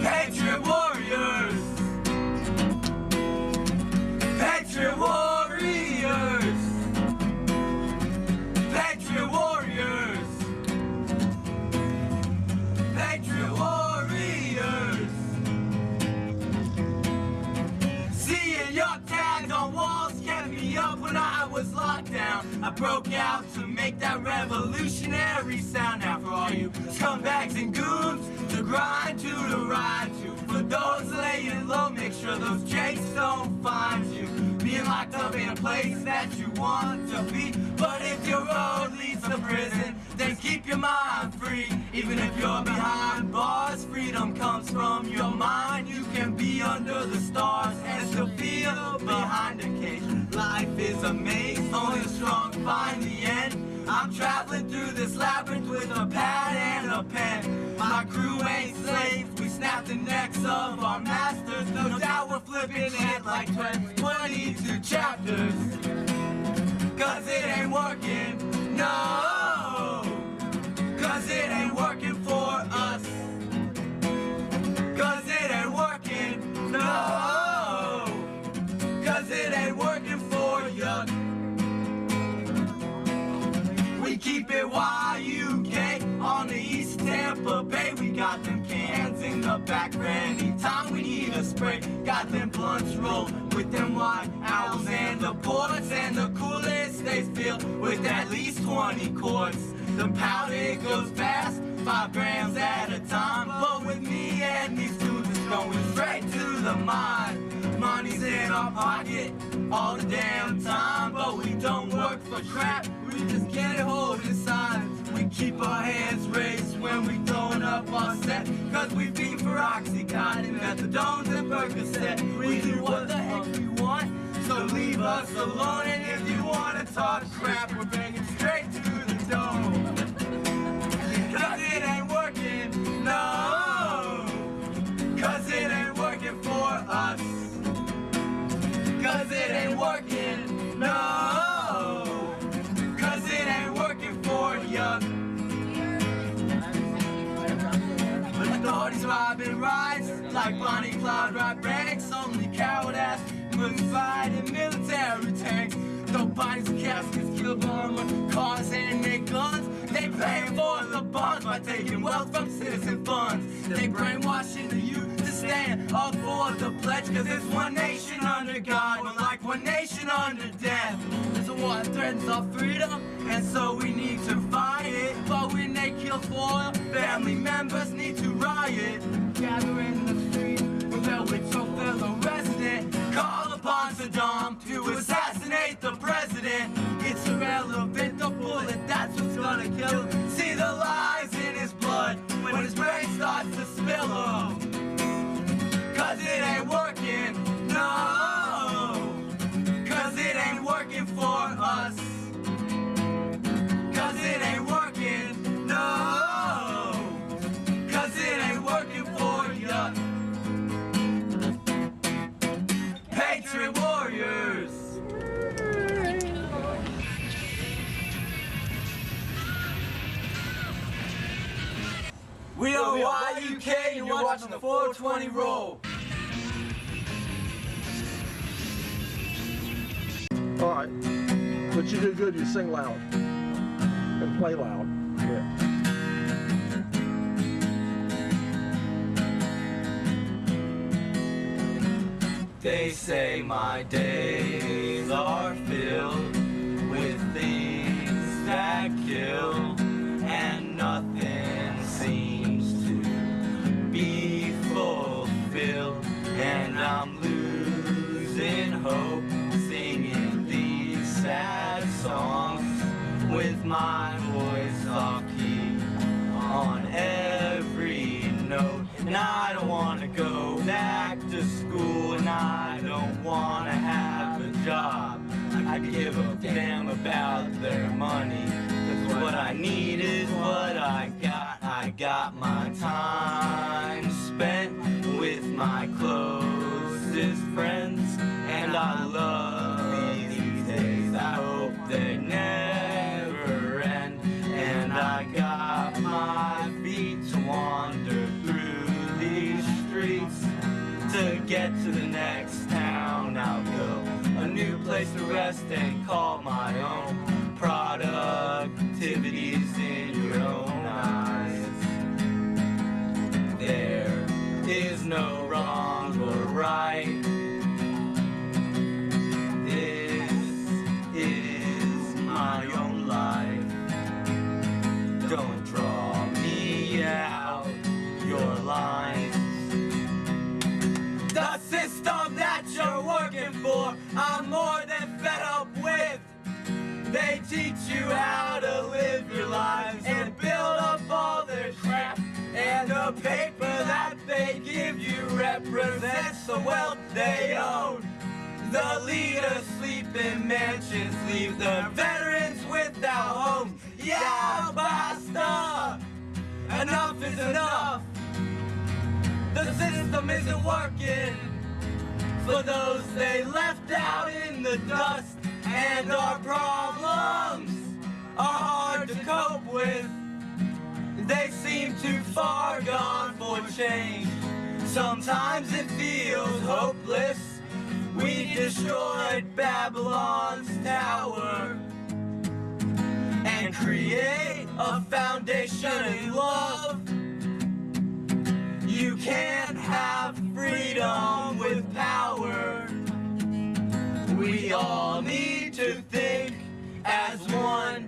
Patriot Warriors! Patriot Warriors! Patriot Warriors! Patriot Warriors! Seeing your tags on walls kept me up when I was locked down. I broke out to make that revolutionary sound. Now for all you scumbags and goons, to grind to, to ride to. For those laying low, make sure those jakes don't find you. Being locked up in a place that you want to be. But if your road leads to prison, then keep your mind free. Even if you're behind bars, freedom comes from your mind. You can be under the stars and still feel behind a cage. Life is a maze, only the strong find the end. I'm traveling through this labyrinth with a pad and a pen. My crew ain't slaves, we snap the necks of our masters. No doubt we're flipping it like 22 chapters. Cause it ain't working, no. Cause it ain't working for us. Cause it ain't working, no. Cause it ain't working for you. We keep it YUK on the East Tampa Bay. We got them cans in the back for anytime we need a spray. Got them blunts rolled with them white owls and the ports. And the coolest they fill with at least 20 quarts. The powder it goes fast, 5 grams at a time. But with me and these dudes it's going straight to the mind. Money's in our pocket all the damn time. But we don't work for crap, we just can't hold inside. We keep our hands raised when we throwing up our set. Cause we beat for Oxycontin, methadones and Percocet. We do what the heck we want, so leave us alone. And if you wanna talk crap, we're banging straight to the dome. Cause it ain't working, no. Cause it ain't working for us. Cause it ain't working, no. Cause it ain't working for ya. Authorities robbing rides like Bonnie Clyde rob banks. Only coward ass was fighting military tanks. Throw bodies and caskets, kill them with cars and their guns. They pay for the bonds by taking wealth from citizen funds. They brainwashing the youth to stand up for the pledge, cause it's one nation under God, we're like one nation under death. There's a war that threatens our freedom, and so we need to fight it. But when they kill for oil, family members need to riot. Gather in the street, rebel with your fellow resident. Call upon Saddam to assassinate the president. It's irrelevant, the bullet, that's what's gonna kill him. See the lies in his blood when his brain starts to spill him. Cause it ain't working, no. Cause it ain't working for us. Cause it ain't working, no. Cause it ain't working for ya. Patriot warriors. We are YUK and you're watching the 420 roll. All right, but you do good. You sing loud and play loud. Yeah. They say my days are filled with things that kill, and nothing seems to be fulfilled. And I'm losing hope, singing these sad songs with my voice off key on every note. And I don't want to go back to school, and I don't want to have a job. I give a damn about their money, 'cause what I need is what I got. I got my time spent with my closest friends, and I love these days. I hope they never end. And I got my feet to wander through these streets. To get to the next town I'll go, a new place to rest and call my own. Productivity's in your own eyes. There is no wrong or right. This is my own life. Don't draw me out your lines. The system that you're working for, I'm more than fed up with. They teach you how to live your lives and build up all their crap. And the paper that they give you represents the wealth they own. The leaders sleep in mansions, leave the veterans without homes. Yeah, basta! Enough is enough. The system isn't working for those they left out in the dust. And our problems are hard to cope with. They seem too far gone for change. Sometimes it feels hopeless. We destroyed Babylon's tower and create a foundation in love. You can't have freedom with power. We all need to think as one.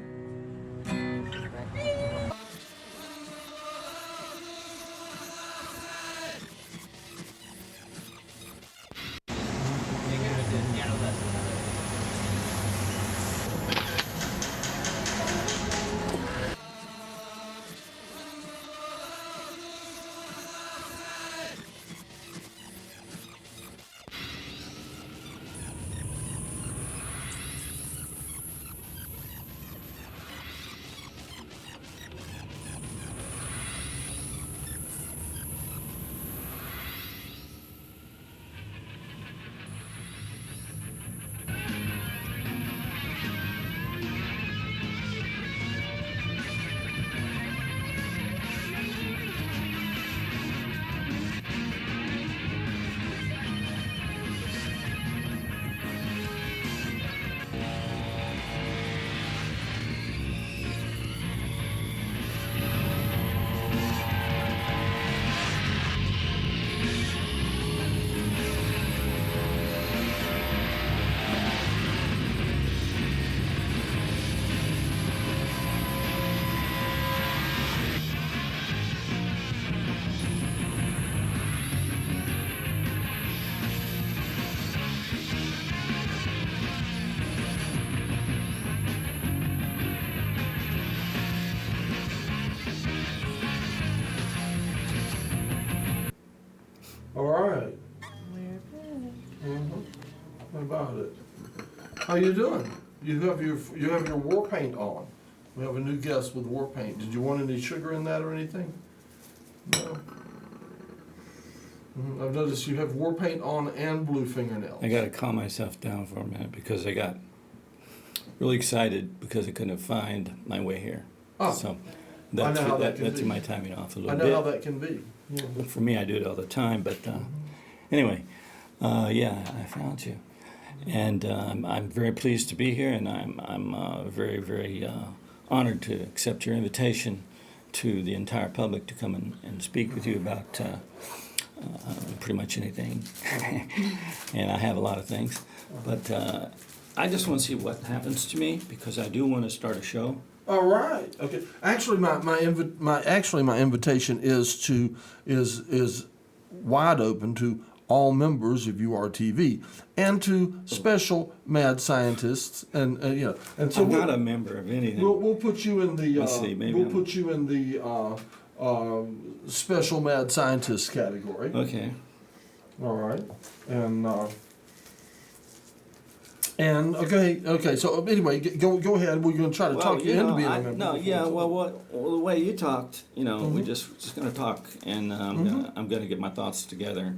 All right. How about it? How you doing? You have your war paint on. We have a new guest with war paint. Did you want any sugar in that or anything? No. I've noticed you have war paint on and blue fingernails. I got to calm myself down for a minute because I got really excited because I couldn't find my way here. Oh. So I know how that can that's be. my timing off a little I bit. know how that can be. Yeah. For me, I do it all the time. But anyway, yeah, I found you, and I'm very pleased to be here, and I'm very very honored to accept your invitation to the entire public to come and speak with you about pretty much anything. And I have a lot of things, but I just want to see what happens to me because I do want to start a show. All right. Okay. Actually, my invitation is wide open to all members of URTV and to special mad scientists and and so I'm not a member of anything. we'll put you in the Let's see, maybe we'll I'm- put you in the special mad scientist category. Okay. All right. And okay. So anyway, go ahead. We're going to try to talk you into being a member. No, yeah. Well, the way you talked, we're just going to talk, and I'm going to get my thoughts together.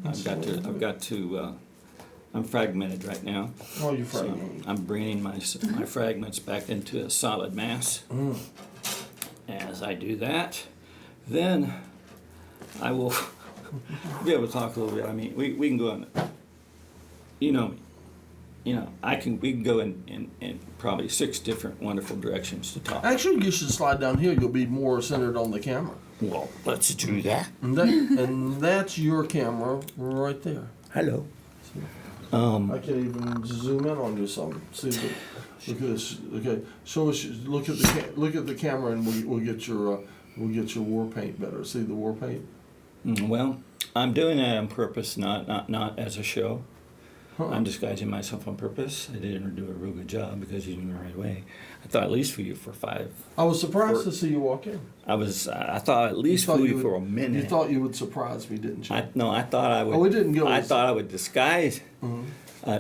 I'm fragmented right now. Oh, you're So fragmented. I'm bringing my fragments back into a solid mass. As I do that, then I will be able to talk a little bit. I mean, we can go in. You know me. We can go in probably 6 different wonderful directions to talk. Actually, you should slide down here. You'll be more centered on the camera. Well, let's do that. And that's your camera right there. Hello. I can even zoom in on you some. See, look at this. Okay, show us. Look at the camera, and we'll get your war paint better. See the war paint. Well, I'm doing that on purpose, not as a show. Huh. I'm disguising myself on purpose. I didn't do a real good job because you knew right away. I thought at least for you for 5. I was surprised to see you walk in. I thought at least for you for a minute. You thought you would surprise me, didn't you? I thought I would. Oh, we didn't go. I thought I would disguise. Mhm. I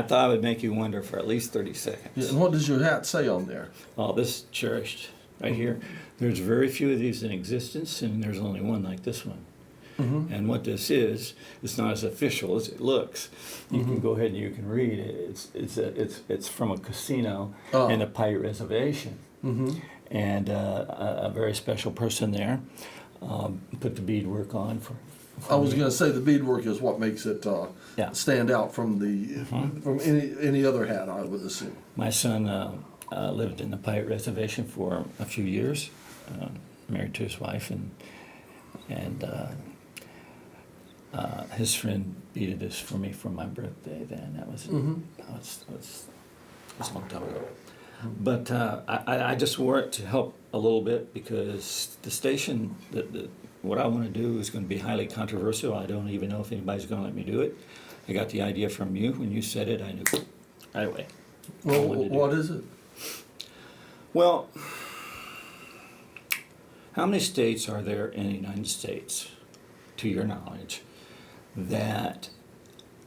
thought I would make you wonder for at least 30 seconds. Yeah, and what does your hat say on there? Oh, this is cherished right here. There's very few of these in existence, and there's only one like this one. Mm-hmm. And what this is, it's not as official as it looks. You can go ahead and you can read it. It's from a casino in a pirate reservation, and a very special person there put the beadwork on for. I was going to say the beadwork is what makes it Yeah. stand out from from any other hat, I would assume. My son lived in the pirate reservation for a few years, married to his wife, and his friend beaded this for me for my birthday. Then that was a long time ago. But I just wore it to help a little bit because the station, what I want to do is going to be highly controversial. I don't even know if anybody's going to let me do it. I got the idea from you. When you said it, I knew right away. Well, what is it? Well, how many states are there in the United States, to your knowledge, that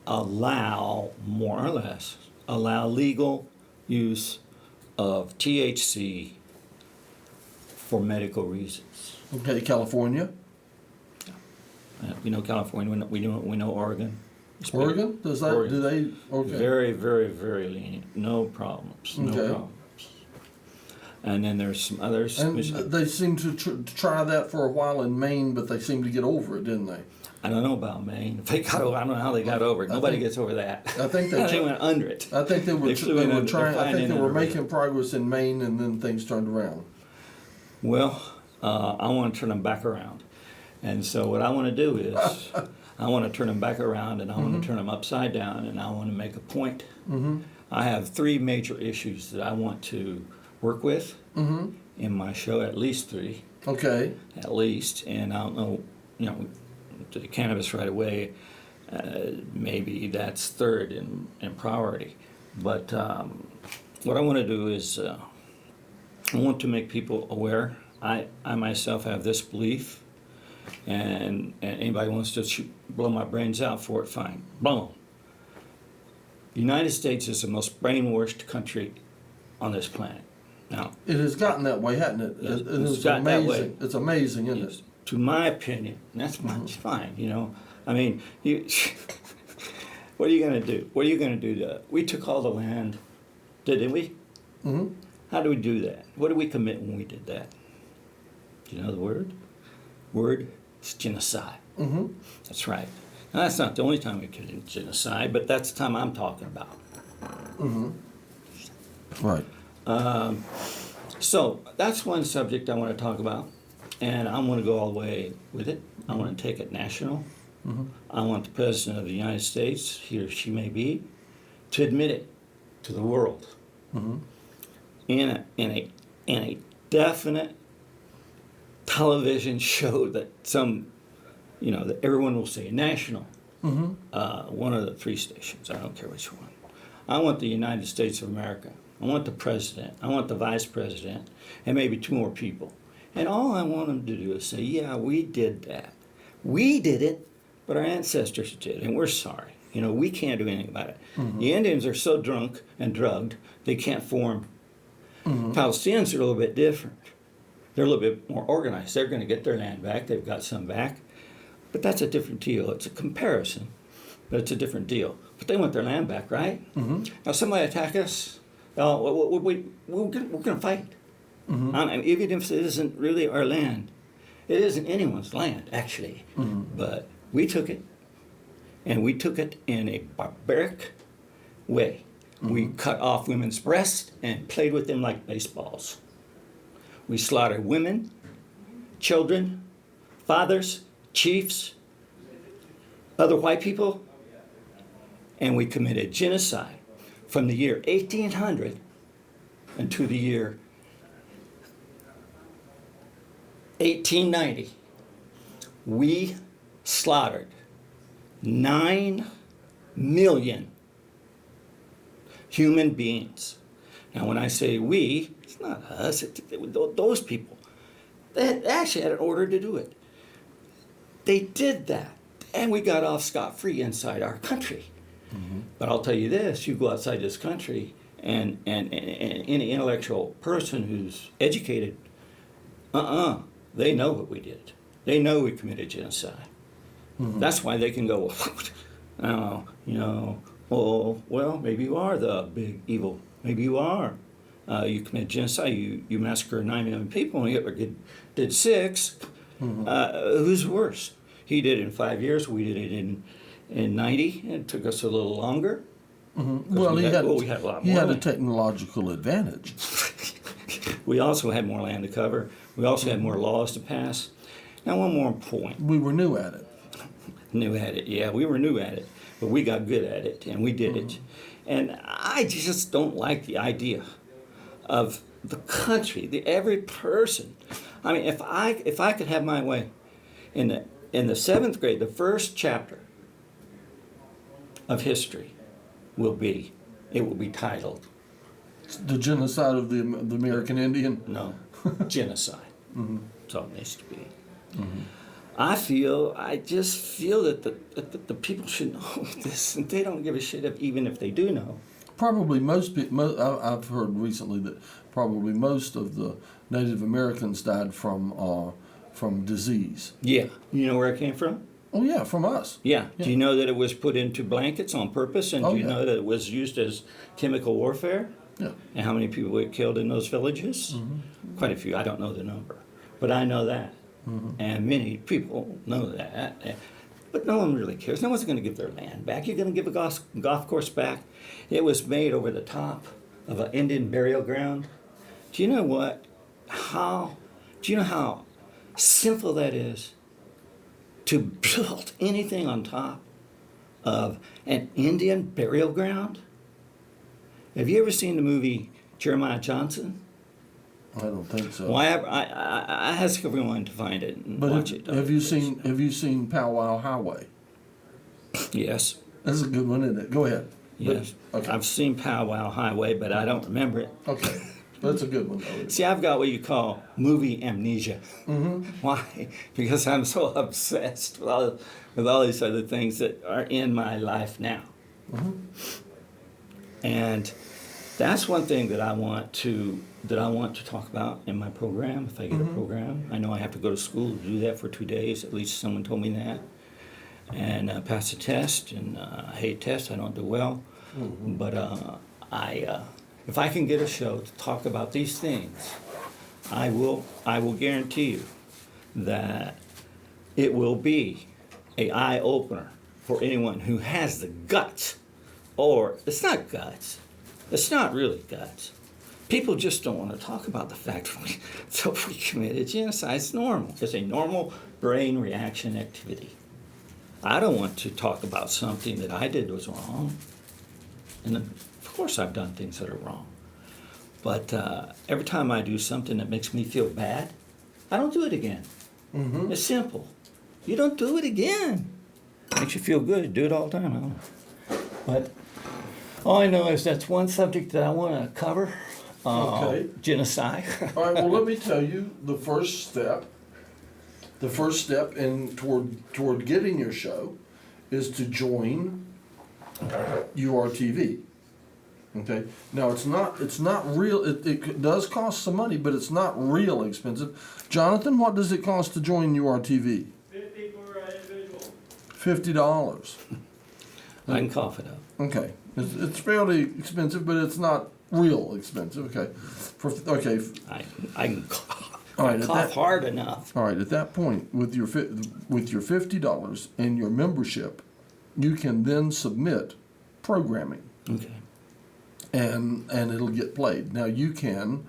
allow, more or less, allow legal use of THC for medical reasons? Okay, California. We know California. We know Oregon. Oregon? Does that? Oregon. Do they? Okay. Very, very, very lenient. No problems. No Okay. problems. And then there's some others. And they seem to try that for a while in Maine, but they seem to get over it, didn't they? I don't know about Maine. They got over. I don't know how they got over it. Nobody gets over that. I think they went under it. I think they were trying. I think they were making. making progress in Maine, and then things turned around. Well, I want to turn them back around, and so what I want to do is, I want to turn them back around, and I want to turn them upside down, and I want to make a point. I have 3 major issues that I want to work with in my show, at least 3. Okay. At least, and I don't know, to the cannabis right away, maybe that's 3rd in priority. But what I want to do is, I want to make people aware. I myself have this belief and anybody wants to blow my brains out for it, fine, blow 'em. The United States is the most brainwashed country on this planet. Now, It has gotten that way, hasn't it? Yes, It it's is gotten that way. amazing. It's amazing, isn't yes, it? to my opinion, and that's fine, you know. I mean, you, what are you going to do? What are you going to do? We took all the land, didn't we? Mm-hmm. How do we do that? What did we commit when we did that? Do you know the word? Word is genocide. Mm-hmm. That's right. Now, that's not the only time we committed genocide, but that's the time I'm talking about. Mm-hmm. Right. So that's one subject I want to talk about, and I want to go all the way with it. I want to take it national. Mm-hmm. I want the President of the United States, he or she may be, to admit it to the world Mm-hmm. in a definite television show that that everyone will say national. Mm-hmm. One of the 3 stations. I don't care which one. I want the United States of America. I want the president. I want the vice president, and maybe 2 more people. And all I want them to do is say, yeah, we did that. We did it, but our ancestors did, and we're sorry. We can't do anything about it. Mm-hmm. The Indians are so drunk and drugged, they can't form. Mm-hmm. Palestinians are a little bit different. They're a little bit more organized. They're going to get their land back. They've got some back. But that's a different deal. It's a comparison, but it's a different deal. But they want their land back, right? Mm-hmm. Now, somebody attack us, we're going to fight. Mm-hmm. And even if it isn't really our land, it isn't anyone's land, actually. Mm-hmm. But we took it, and we took it in a barbaric way. Mm-hmm. We cut off women's breasts and played with them like baseballs. We slaughtered women, children, fathers, chiefs, other white people, and we committed genocide from the year 1800 until the year 1890. We slaughtered 9 million human beings. Now, when I say we, it's not us, those people. They actually had an order to do it. They did that, and we got off scot-free inside our country. Mm-hmm. But I'll tell you this, you go outside this country, and any intellectual person who's educated, they know what we did. They know we committed genocide. Mm-hmm. That's why they can go, well, maybe you are the big evil. Maybe you are. You committed genocide. You massacred 9 million people, and Hitler did 6. Mm-hmm. Who's worse? He did it in 5 years. We did it in 90. It took us a little longer. Mm-hmm. Well, we had a lot more he had a land. technological advantage. We also had more land to cover. We also had more laws to pass. Now, one more point. We were new at it. New at it, yeah. We were new at it, but we got good at it, and we did it. And I just don't like the idea of the country, every person. I mean, if I could have my way, in the 7th grade, the first chapter of history will be titled The genocide of the American Indian. No, genocide. Mm-hmm. That's all it needs to be. Mm-hmm. I just feel that the people should know this, and they don't give a shit even if they do know. Probably most people. I've heard recently that probably most of the Native Americans died from disease. Yeah, you know where it came from? Oh yeah, from us. Yeah. Yeah. Do you know that it was put into blankets on purpose, and Oh, do you yeah. know that it was used as chemical warfare? Yeah. And how many people were killed in those villages? Mm-hmm. Quite a few. I don't know the number, but I know that. Mm-hmm. And many people know that. But no one really cares. No one's going to give their land back. You're going to give a golf course back. It was made over the top of an Indian burial ground. Do you know what? Do you know how simple that is to build anything on top of an Indian burial ground? Have you ever seen the movie Jeremiah Johnson? I don't think so. Well, I ask everyone to find it and But watch it. have you seen Powwow Highway? Yes. That's a good one, isn't it? Go ahead. Yes. Okay. I've seen Powwow Highway, but I don't remember it. Okay. That's a good one, though. See, I've got what you call movie amnesia. Why? Because I'm so obsessed with all these other things that are in my life now. And that's one thing that I want to talk about in my program. If I get a program, I know I have to go to school to do that for 2 days. At least someone told me that, and pass a test. And I hate tests. I don't do well. But if I can get a show to talk about these things, I will guarantee you that it will be an eye opener for anyone who has the guts, or it's not guts. It's not really guts. People just don't want to talk about the fact that we committed genocide. It's normal. It's a normal brain reaction activity. I don't want to talk about something that I did was wrong. And of course I've done things that are wrong. But every time I do something that makes me feel bad, I don't do it again. It's simple. You don't do it again. Makes you feel good. Do it all the time. But all I know is that's one subject that I want to cover. Okay. Genocide. All right. Well, let me tell you the first step. The first step toward getting your show is to join Urtv. Okay. Now it's not real. It does cost some money, but it's not real expensive. Jonathan, what does it cost to join Urtv? $50 for an individual. $50. I can cough it up. Okay. It's fairly expensive, but it's not real expensive. Okay. Okay. I can cough. All right, cough hard enough. All right. At that point, with your $50 and your membership, you can then submit programming. Okay. And it'll get played. Now you can,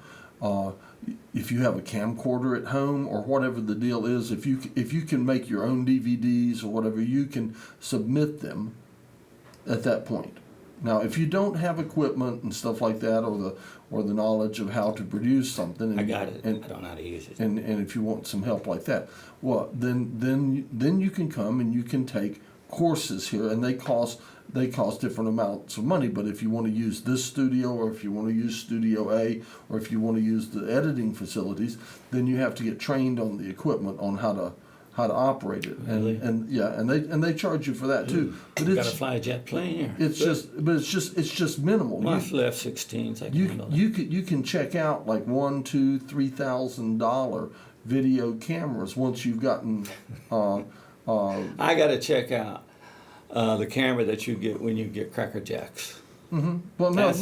if you have a camcorder at home or whatever the deal is, if you can make your own DVDs or whatever, you can submit them at that point. Now, if you don't have equipment and stuff like that, or the knowledge of how to produce something, I got it. I don't know how to use it. And if you want some help like that, well, then you can come and you can take courses here, and they cost different amounts of money. But if you want to use this studio, or if you want to use Studio A, or if you want to use the editing facilities, then you have to get trained on the equipment, on how to operate it. Really? And they charge you for that too. But You gotta fly a jet plane here. it's just minimal. Well, I flew F-16s. I can handle that. You can check out like $1,000, $2,000, $3,000 video cameras once you've gotten. I gotta check out the camera that you get when you get Cracker Jacks. Well, no.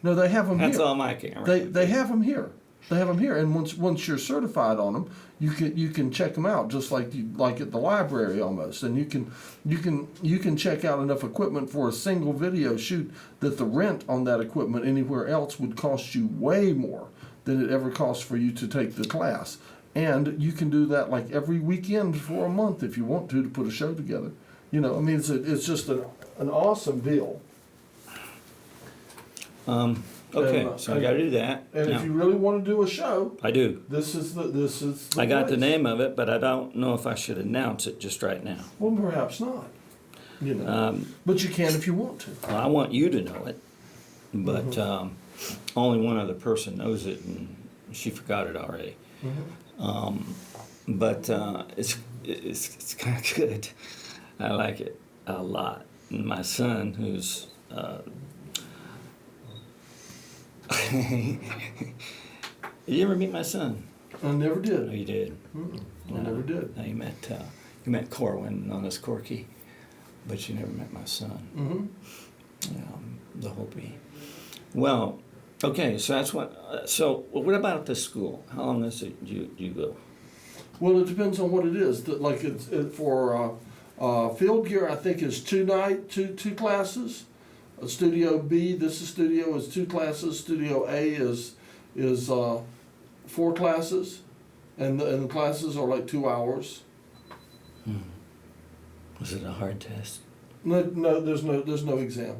They have them here. That's all my camera. They have them here. They have them here, and once you're certified on them, you can check them out just like at the library almost, and you can check out enough equipment for a single video shoot that the rent on that equipment anywhere else would cost you way more than it ever costs for you to take the class, and you can do that like every weekend for a month if you want to put a show together. You know, I mean, it's just an awesome deal. Okay, so I got to do that. And now, if you really want to do a show, I do. This is the I got the place. name of it, but I don't know if I should announce it just right now. Well, perhaps not. You know, but you can if you want to. Well, I want you to know it, but only one other person knows it, and she forgot it already. But it's kind of good. I like it a lot. And my son, who's did you ever meet my son? I never did. Oh, you did. I never did. No, you met Corwin, known as Corky, but you never met my son. The Hopi. Well, okay, so that's what. So what about the school? How long is it? Do you go? Well, it depends on what it is. Like for field gear, I think is two classes. Studio B, this is studio, is 2 classes. Studio A is 4 classes, and the classes are like 2 hours. Was it a hard test? No, there's no exam.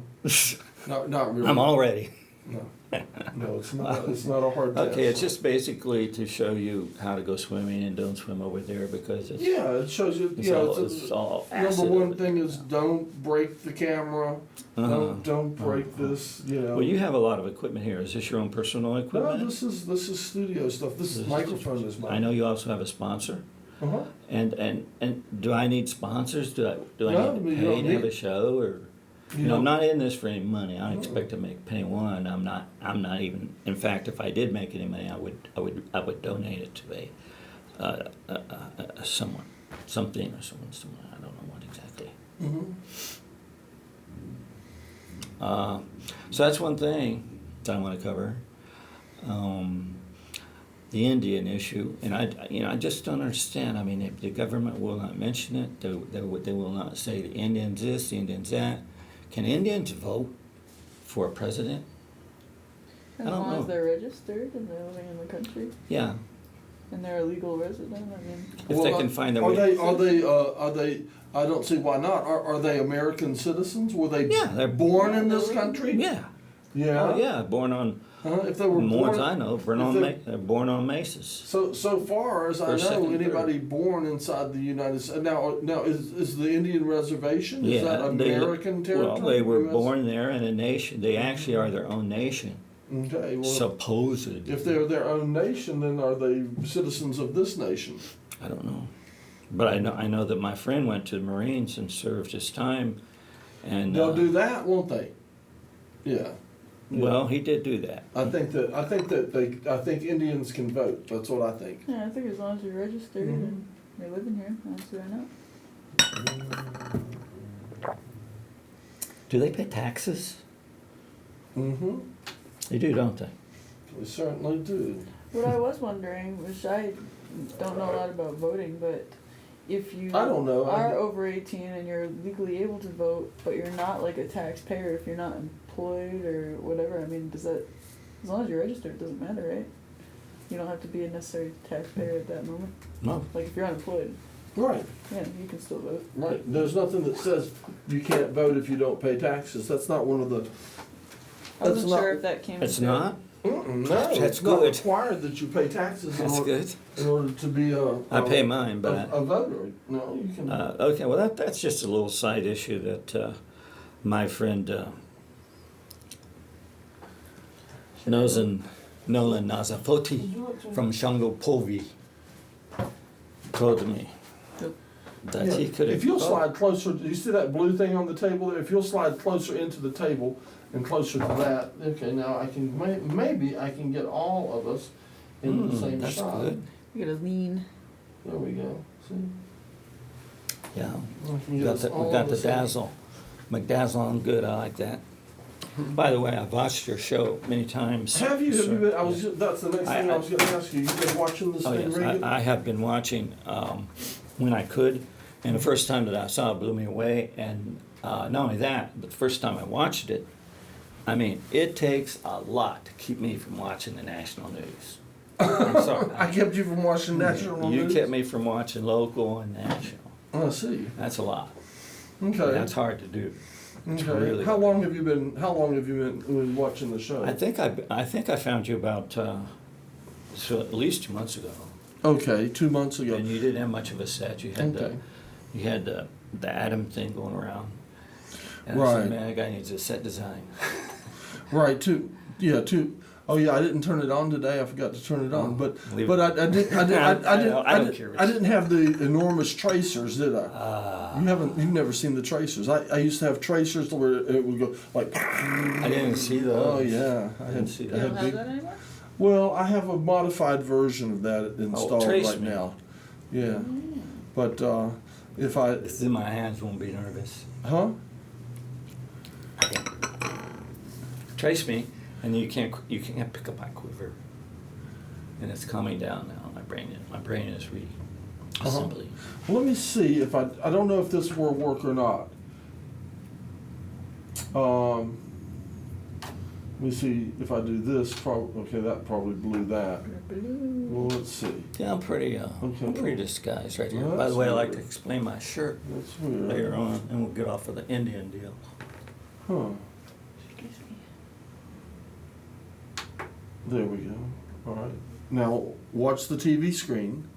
Not really. I'm all ready. No. No, it's not. It's not a hard test. Okay, it's just basically to show you how to go swimming and don't swim over there because it's Yeah, it shows you. it's Yeah, all, it's it's all number acid one over thing there. is don't break the camera. Uh-huh. Don't break this. You know. Well, you have a lot of equipment here. Is this your own personal No, equipment? this is studio stuff. This microphone is mine. I know you also have a sponsor. Uh-huh. And do I need sponsors? Do I No, need you to pay don't to have need- a show or? You know, I'm not in this for any money. I don't expect to make penny one. I'm not even. In fact, if I did make any money, I would donate it to someone, something or someone. I don't know what exactly. Mm-hmm. So that's one thing that I want to cover. The Indian issue, and I just don't understand. I mean, if the government will not mention it, they will not say the Indians this, the Indians that. Can Indians vote for a president? As I don't long know. as they're registered and they're living in the country Yeah, and they're a legal resident, I mean. if they can find their Are way. are they? I don't see why not. Are they American citizens? Were they Yeah, they're born in this country? Yeah, Yeah. oh, yeah, born on. If they were The ones born, I know, they're born on mesas. So far as I First, know, second, anybody born inside the United States now is the Indian reservation? Is that they- American territory? Well, they were US? born there in a nation. They actually are their own nation, Okay. Well, supposedly. if they're their own nation, then are they citizens of this nation? I don't know, but I know that my friend went to the Marines and served his time, and They'll do that, won't they? Yeah. well, he did do that. I think Indians can vote. That's what I think. Yeah, I think as long as you're registered and you're living here, I don't see why not. Do they pay taxes? Mm-hmm. They do, don't they? We certainly do. What I was wondering, which I don't know a lot about voting, but if you I don't know. are over 18 and you're legally able to vote, but you're not like a taxpayer if you're not employed or whatever, I mean, does that, as long as you're registered, it doesn't matter, right? You don't have to be a necessary taxpayer at that moment. No. Like if you're unemployed, Right. yeah, you can still vote. Right. There's nothing that says you can't vote if you don't pay taxes. That's not one of the. I wasn't That's not- sure if that came It's into not. No, That's it's not good. required that you pay taxes That's good. in order to be I pay mine, but a voter. No, you can. okay. Well, that's just a little side issue that my friend Nolan Nazafoti from Shangopovi told me that he could. If you'll slide closer, do you see that blue thing on the table there? If you'll slide closer into the table and closer to that, okay, now I can, maybe I can get all of us in the same that's shot. good. You gotta lean. There we go, see? Yeah, I can we get got us the, all we got in the same- dazzle, McDazzle on good. I like that. By the way, I've watched your show many times. Have you? Have sir. you been? That's the next thing I was going to ask you. You've been watching this Oh thing yes, regularly? I have been watching when I could, and the first time that I saw it blew me away. And not only that, but the first time I watched it, I mean, it takes a lot to keep me from watching the national news. I'm sorry. I kept you from watching national You news? kept me from watching local and national. I see. That's a lot. Okay. That's hard to do. It's Okay. really How long have you been watching the show? I think I found you about so at least 2 months ago. Okay, 2 months ago. And you didn't have much of a set. You had Okay. the Atom thing going around. And I Right. said, man, that guy needs a set design. Right, two. Oh yeah, I didn't turn it on today. I forgot to turn it on, but leave but it. I didn't. I don't care. I didn't have the enormous tracers, did I? You've never seen the tracers. I used to have tracers where it would go like. I didn't see those. Oh yeah, I didn't see You that. don't have that anymore? Well, I have a modified version of that installed trace right me. now. Yeah, but if I It's in my hands. Won't be nervous. huh? Trace me, and you can't pick up my quiver. And it's calming down now. My brain is reassembling. Let me see if I don't know if this will work or not. Let me see if I do this. Okay, that probably blew that. Well, let's see. Yeah, I'm pretty disguised right here. Well, By the that's way, I like weird. to explain my shirt That's weird. later on, and we'll get off of the Indian deal. Huh. Excuse me. There we go. All right. Now watch the TV screen.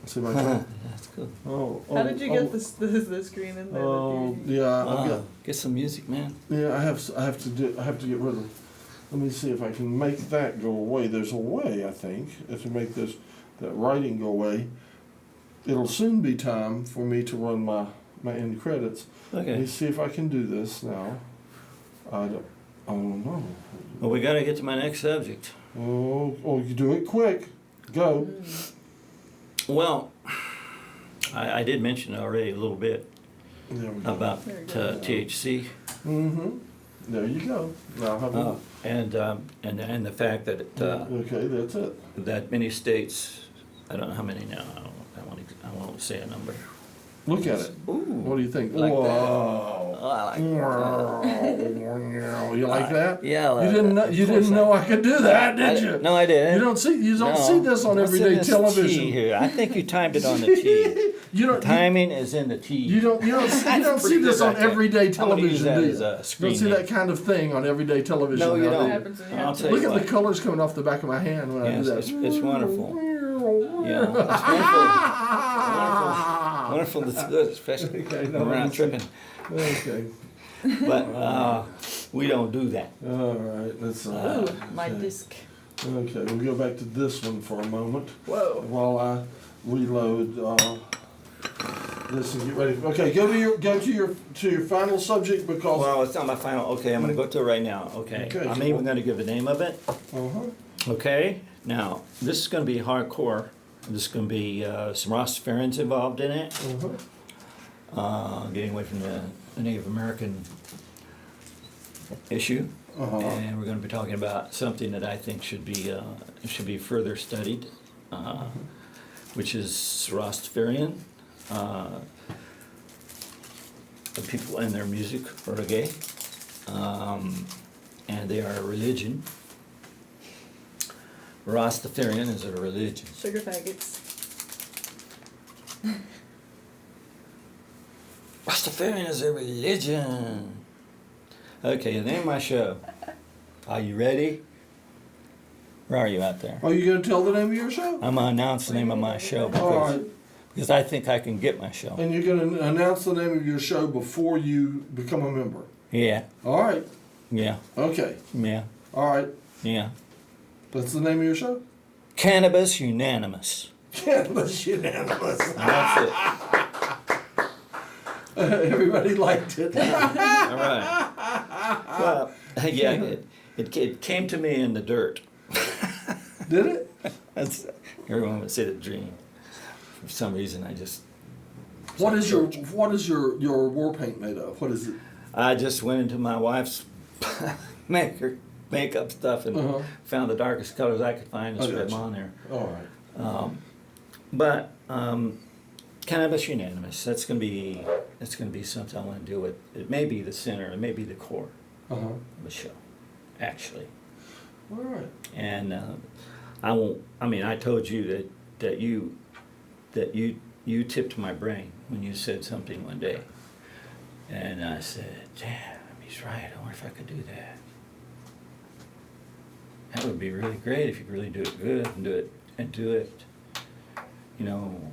See my phone? That's cool. How did you get the screen in there? Oh, yeah. I've got, get some music, man. yeah, I have to get rid of. Let me see if I can make that go away. There's a way, I think, to make that writing go away. It'll soon be time for me to run my end credits. Okay. Let me see if I can do this now. I don't know. Well, we got to get to my next subject. Oh, you do it quick. Go. Well, I did mention already a little bit There we go. about THC. Mm-hmm. There you go. Now how about and the fact that okay, that's it. that many states, I don't know how many now. I won't say a number. Look at it. Ooh, What do you think? like Whoa. that. Oh, I like that. You like that? Yeah. I You like didn't that. know, you Of course didn't know I could do that, did you? No, I didn't. You don't see this on What's in everyday this television. T here? I think you timed it on the T. You don't. Timing is in the T. You don't see this on everyday television, do you? as a You screen don't see name. that kind of thing on everyday television. No, you now, do don't. What happens when you I'll have to tell Look you at what. the colors coming off the back of my hand when I do Yes, that. it's wonderful. Yeah, it's wonderful. That's good, especially Okay, no, when we're not listen. tripping. Okay. But we don't do that. All right. That's Ooh, my okay. disc. Okay, we'll go back to this one for a moment Whoa. while I reload this and get ready. Okay, go to your final subject because. Well, it's not my final. Okay, I'm going to go to it right now. Okay. Okay. I'm even going to give the name of it. Uh-huh. Okay. Now, this is going to be hardcore. This is going to be some Rastafarians involved in it. Uh-huh. Getting away from the Native American issue. Uh-huh. And we're going to be talking about something that I think should be further studied, which is Rastafarian. The people and their music, reggae, and they are a religion. Rastafarian is a religion. Sugar faggots. Rastafarian is a religion. Okay, the name of my show. Are you ready? Where are you out there? Are you going to tell the name of your show? I'm gonna announce the name of my show All right. because I think I can get my show. And you're going to announce the name of your show before you become a member. Yeah, All right. yeah, Okay. yeah, All right. yeah. That's the name of your show? Cannabis Unanimous. Cannabis Unanimous. That's it. Everybody liked it. All right. Well, yeah, it came to me in the dirt. Did it? That's, everyone would say the dream. For some reason, I just. What is your war paint made of? What is it? I just went into my wife's makeup stuff and found the darkest colors I could find and I spread them gotcha. on there. All right. But Cannabis Unanimous. That's gonna be something I want to do with. It may be the center. It may be the core Uh-huh. of the show, actually. All right. And I won't. I mean, I told you that you tipped my brain when you said something one day, and I said, "Damn, he's right. I wonder if I could do that. That would be really great if you really do it good and do it, you know."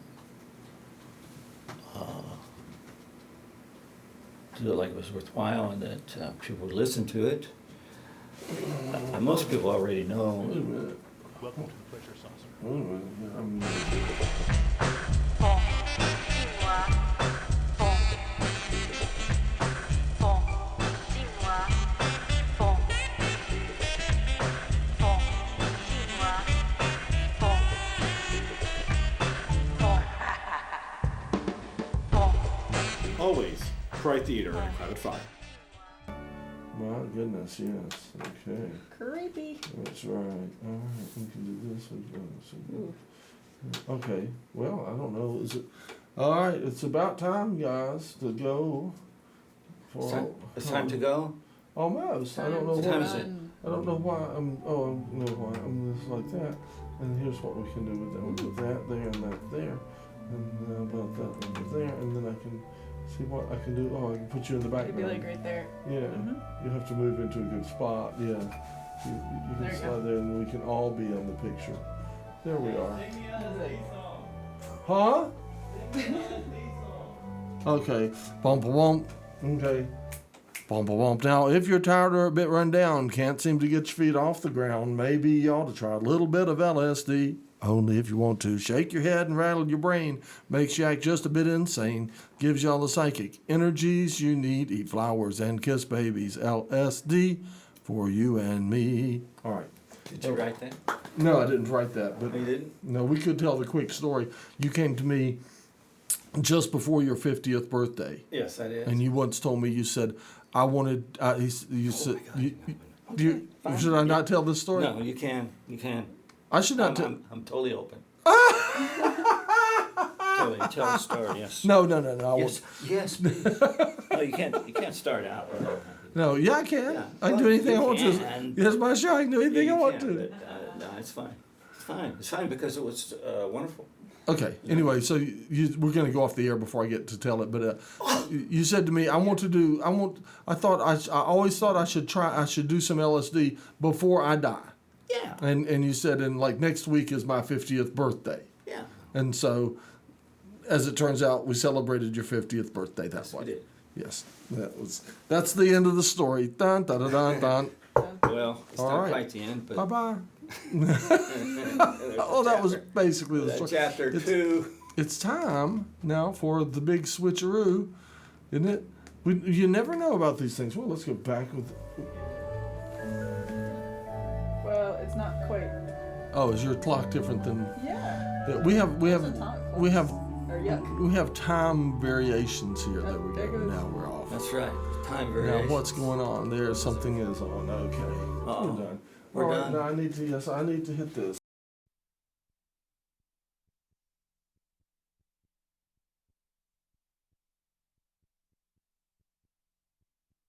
Do it like it was worthwhile and that people would listen to it. Most people already know. Wait a minute. Welcome to the Pleasure Saucer. Wait a minute. Always Pride Theater and a Crowded Fire. My goodness, yes. Okay. Creepy. That's right. All right. We can do this. We can do this. Okay. Well, I don't know. Is it? All right. It's about time, guys, to go. It's time to go. Almost. I don't know What why. time is it? I don't know why. I know why. I'm just like that. And here's what we can do with that. We'll put that there and that there, and about that over there, and then I can See what I can do? Oh, I can put you in the It'd be background. like right there. Yeah. Mhm. You have to move into a good spot. Yeah. You There can you slide go. there and we can all be on the picture. There we are. Huh? Okay. Bump a wump. Okay. Bump a wump. Now, if you're tired or a bit run down, can't seem to get your feet off the ground, maybe you ought to try a little bit of LSD. Only if you want to. Shake your head and rattle your brain. Makes you act just a bit insane. Gives you all the psychic energies you need. Eat flowers and kiss babies. LSD for you and me. All right. Did you write that? No, I didn't write that. But You didn't? no, we could tell the quick story. You came to me just before your 50th birthday. Yes, I did. And you once told me, you said, I wanted, you said, should I not tell this story? No, you can. You can. I should not tell. I'm totally open. Tell the story. Yes. No. I Yes. Yes. Please. No, you can't. You can't start out. No, yeah, I can. Yeah. I can do Well, anything I you want can. to. It's my show. I can do anything I want to. But, no, it's fine. It's fine. It's fine because it was wonderful. Okay. Anyway, so we're going to go off the air before I get to tell it. But you said to me, I always thought I should do some LSD before I die. Yeah. And you said, and like next week is my 50th birthday. Yeah. And so, as it turns out, we celebrated your 50th birthday. That's why. We did. Yes. That's the end of the story. Dun dun dun dun dun. Well, it's All not right. quite the end, but. Bye bye. Oh, that was basically the story. Chapter 2. It's time now for the big switcheroo, isn't it? You never know about these things. Well, let's go back with. Well, it's not quite. Oh, is your clock different than? Yeah. Yeah, we have Or yuck. we have time variations here. There we There go. goes. Now we're off. That's right. Time Now variation. what's going on? There, something is on. Okay, Uh-oh. we're done. We're All right, done. now I need to hit this.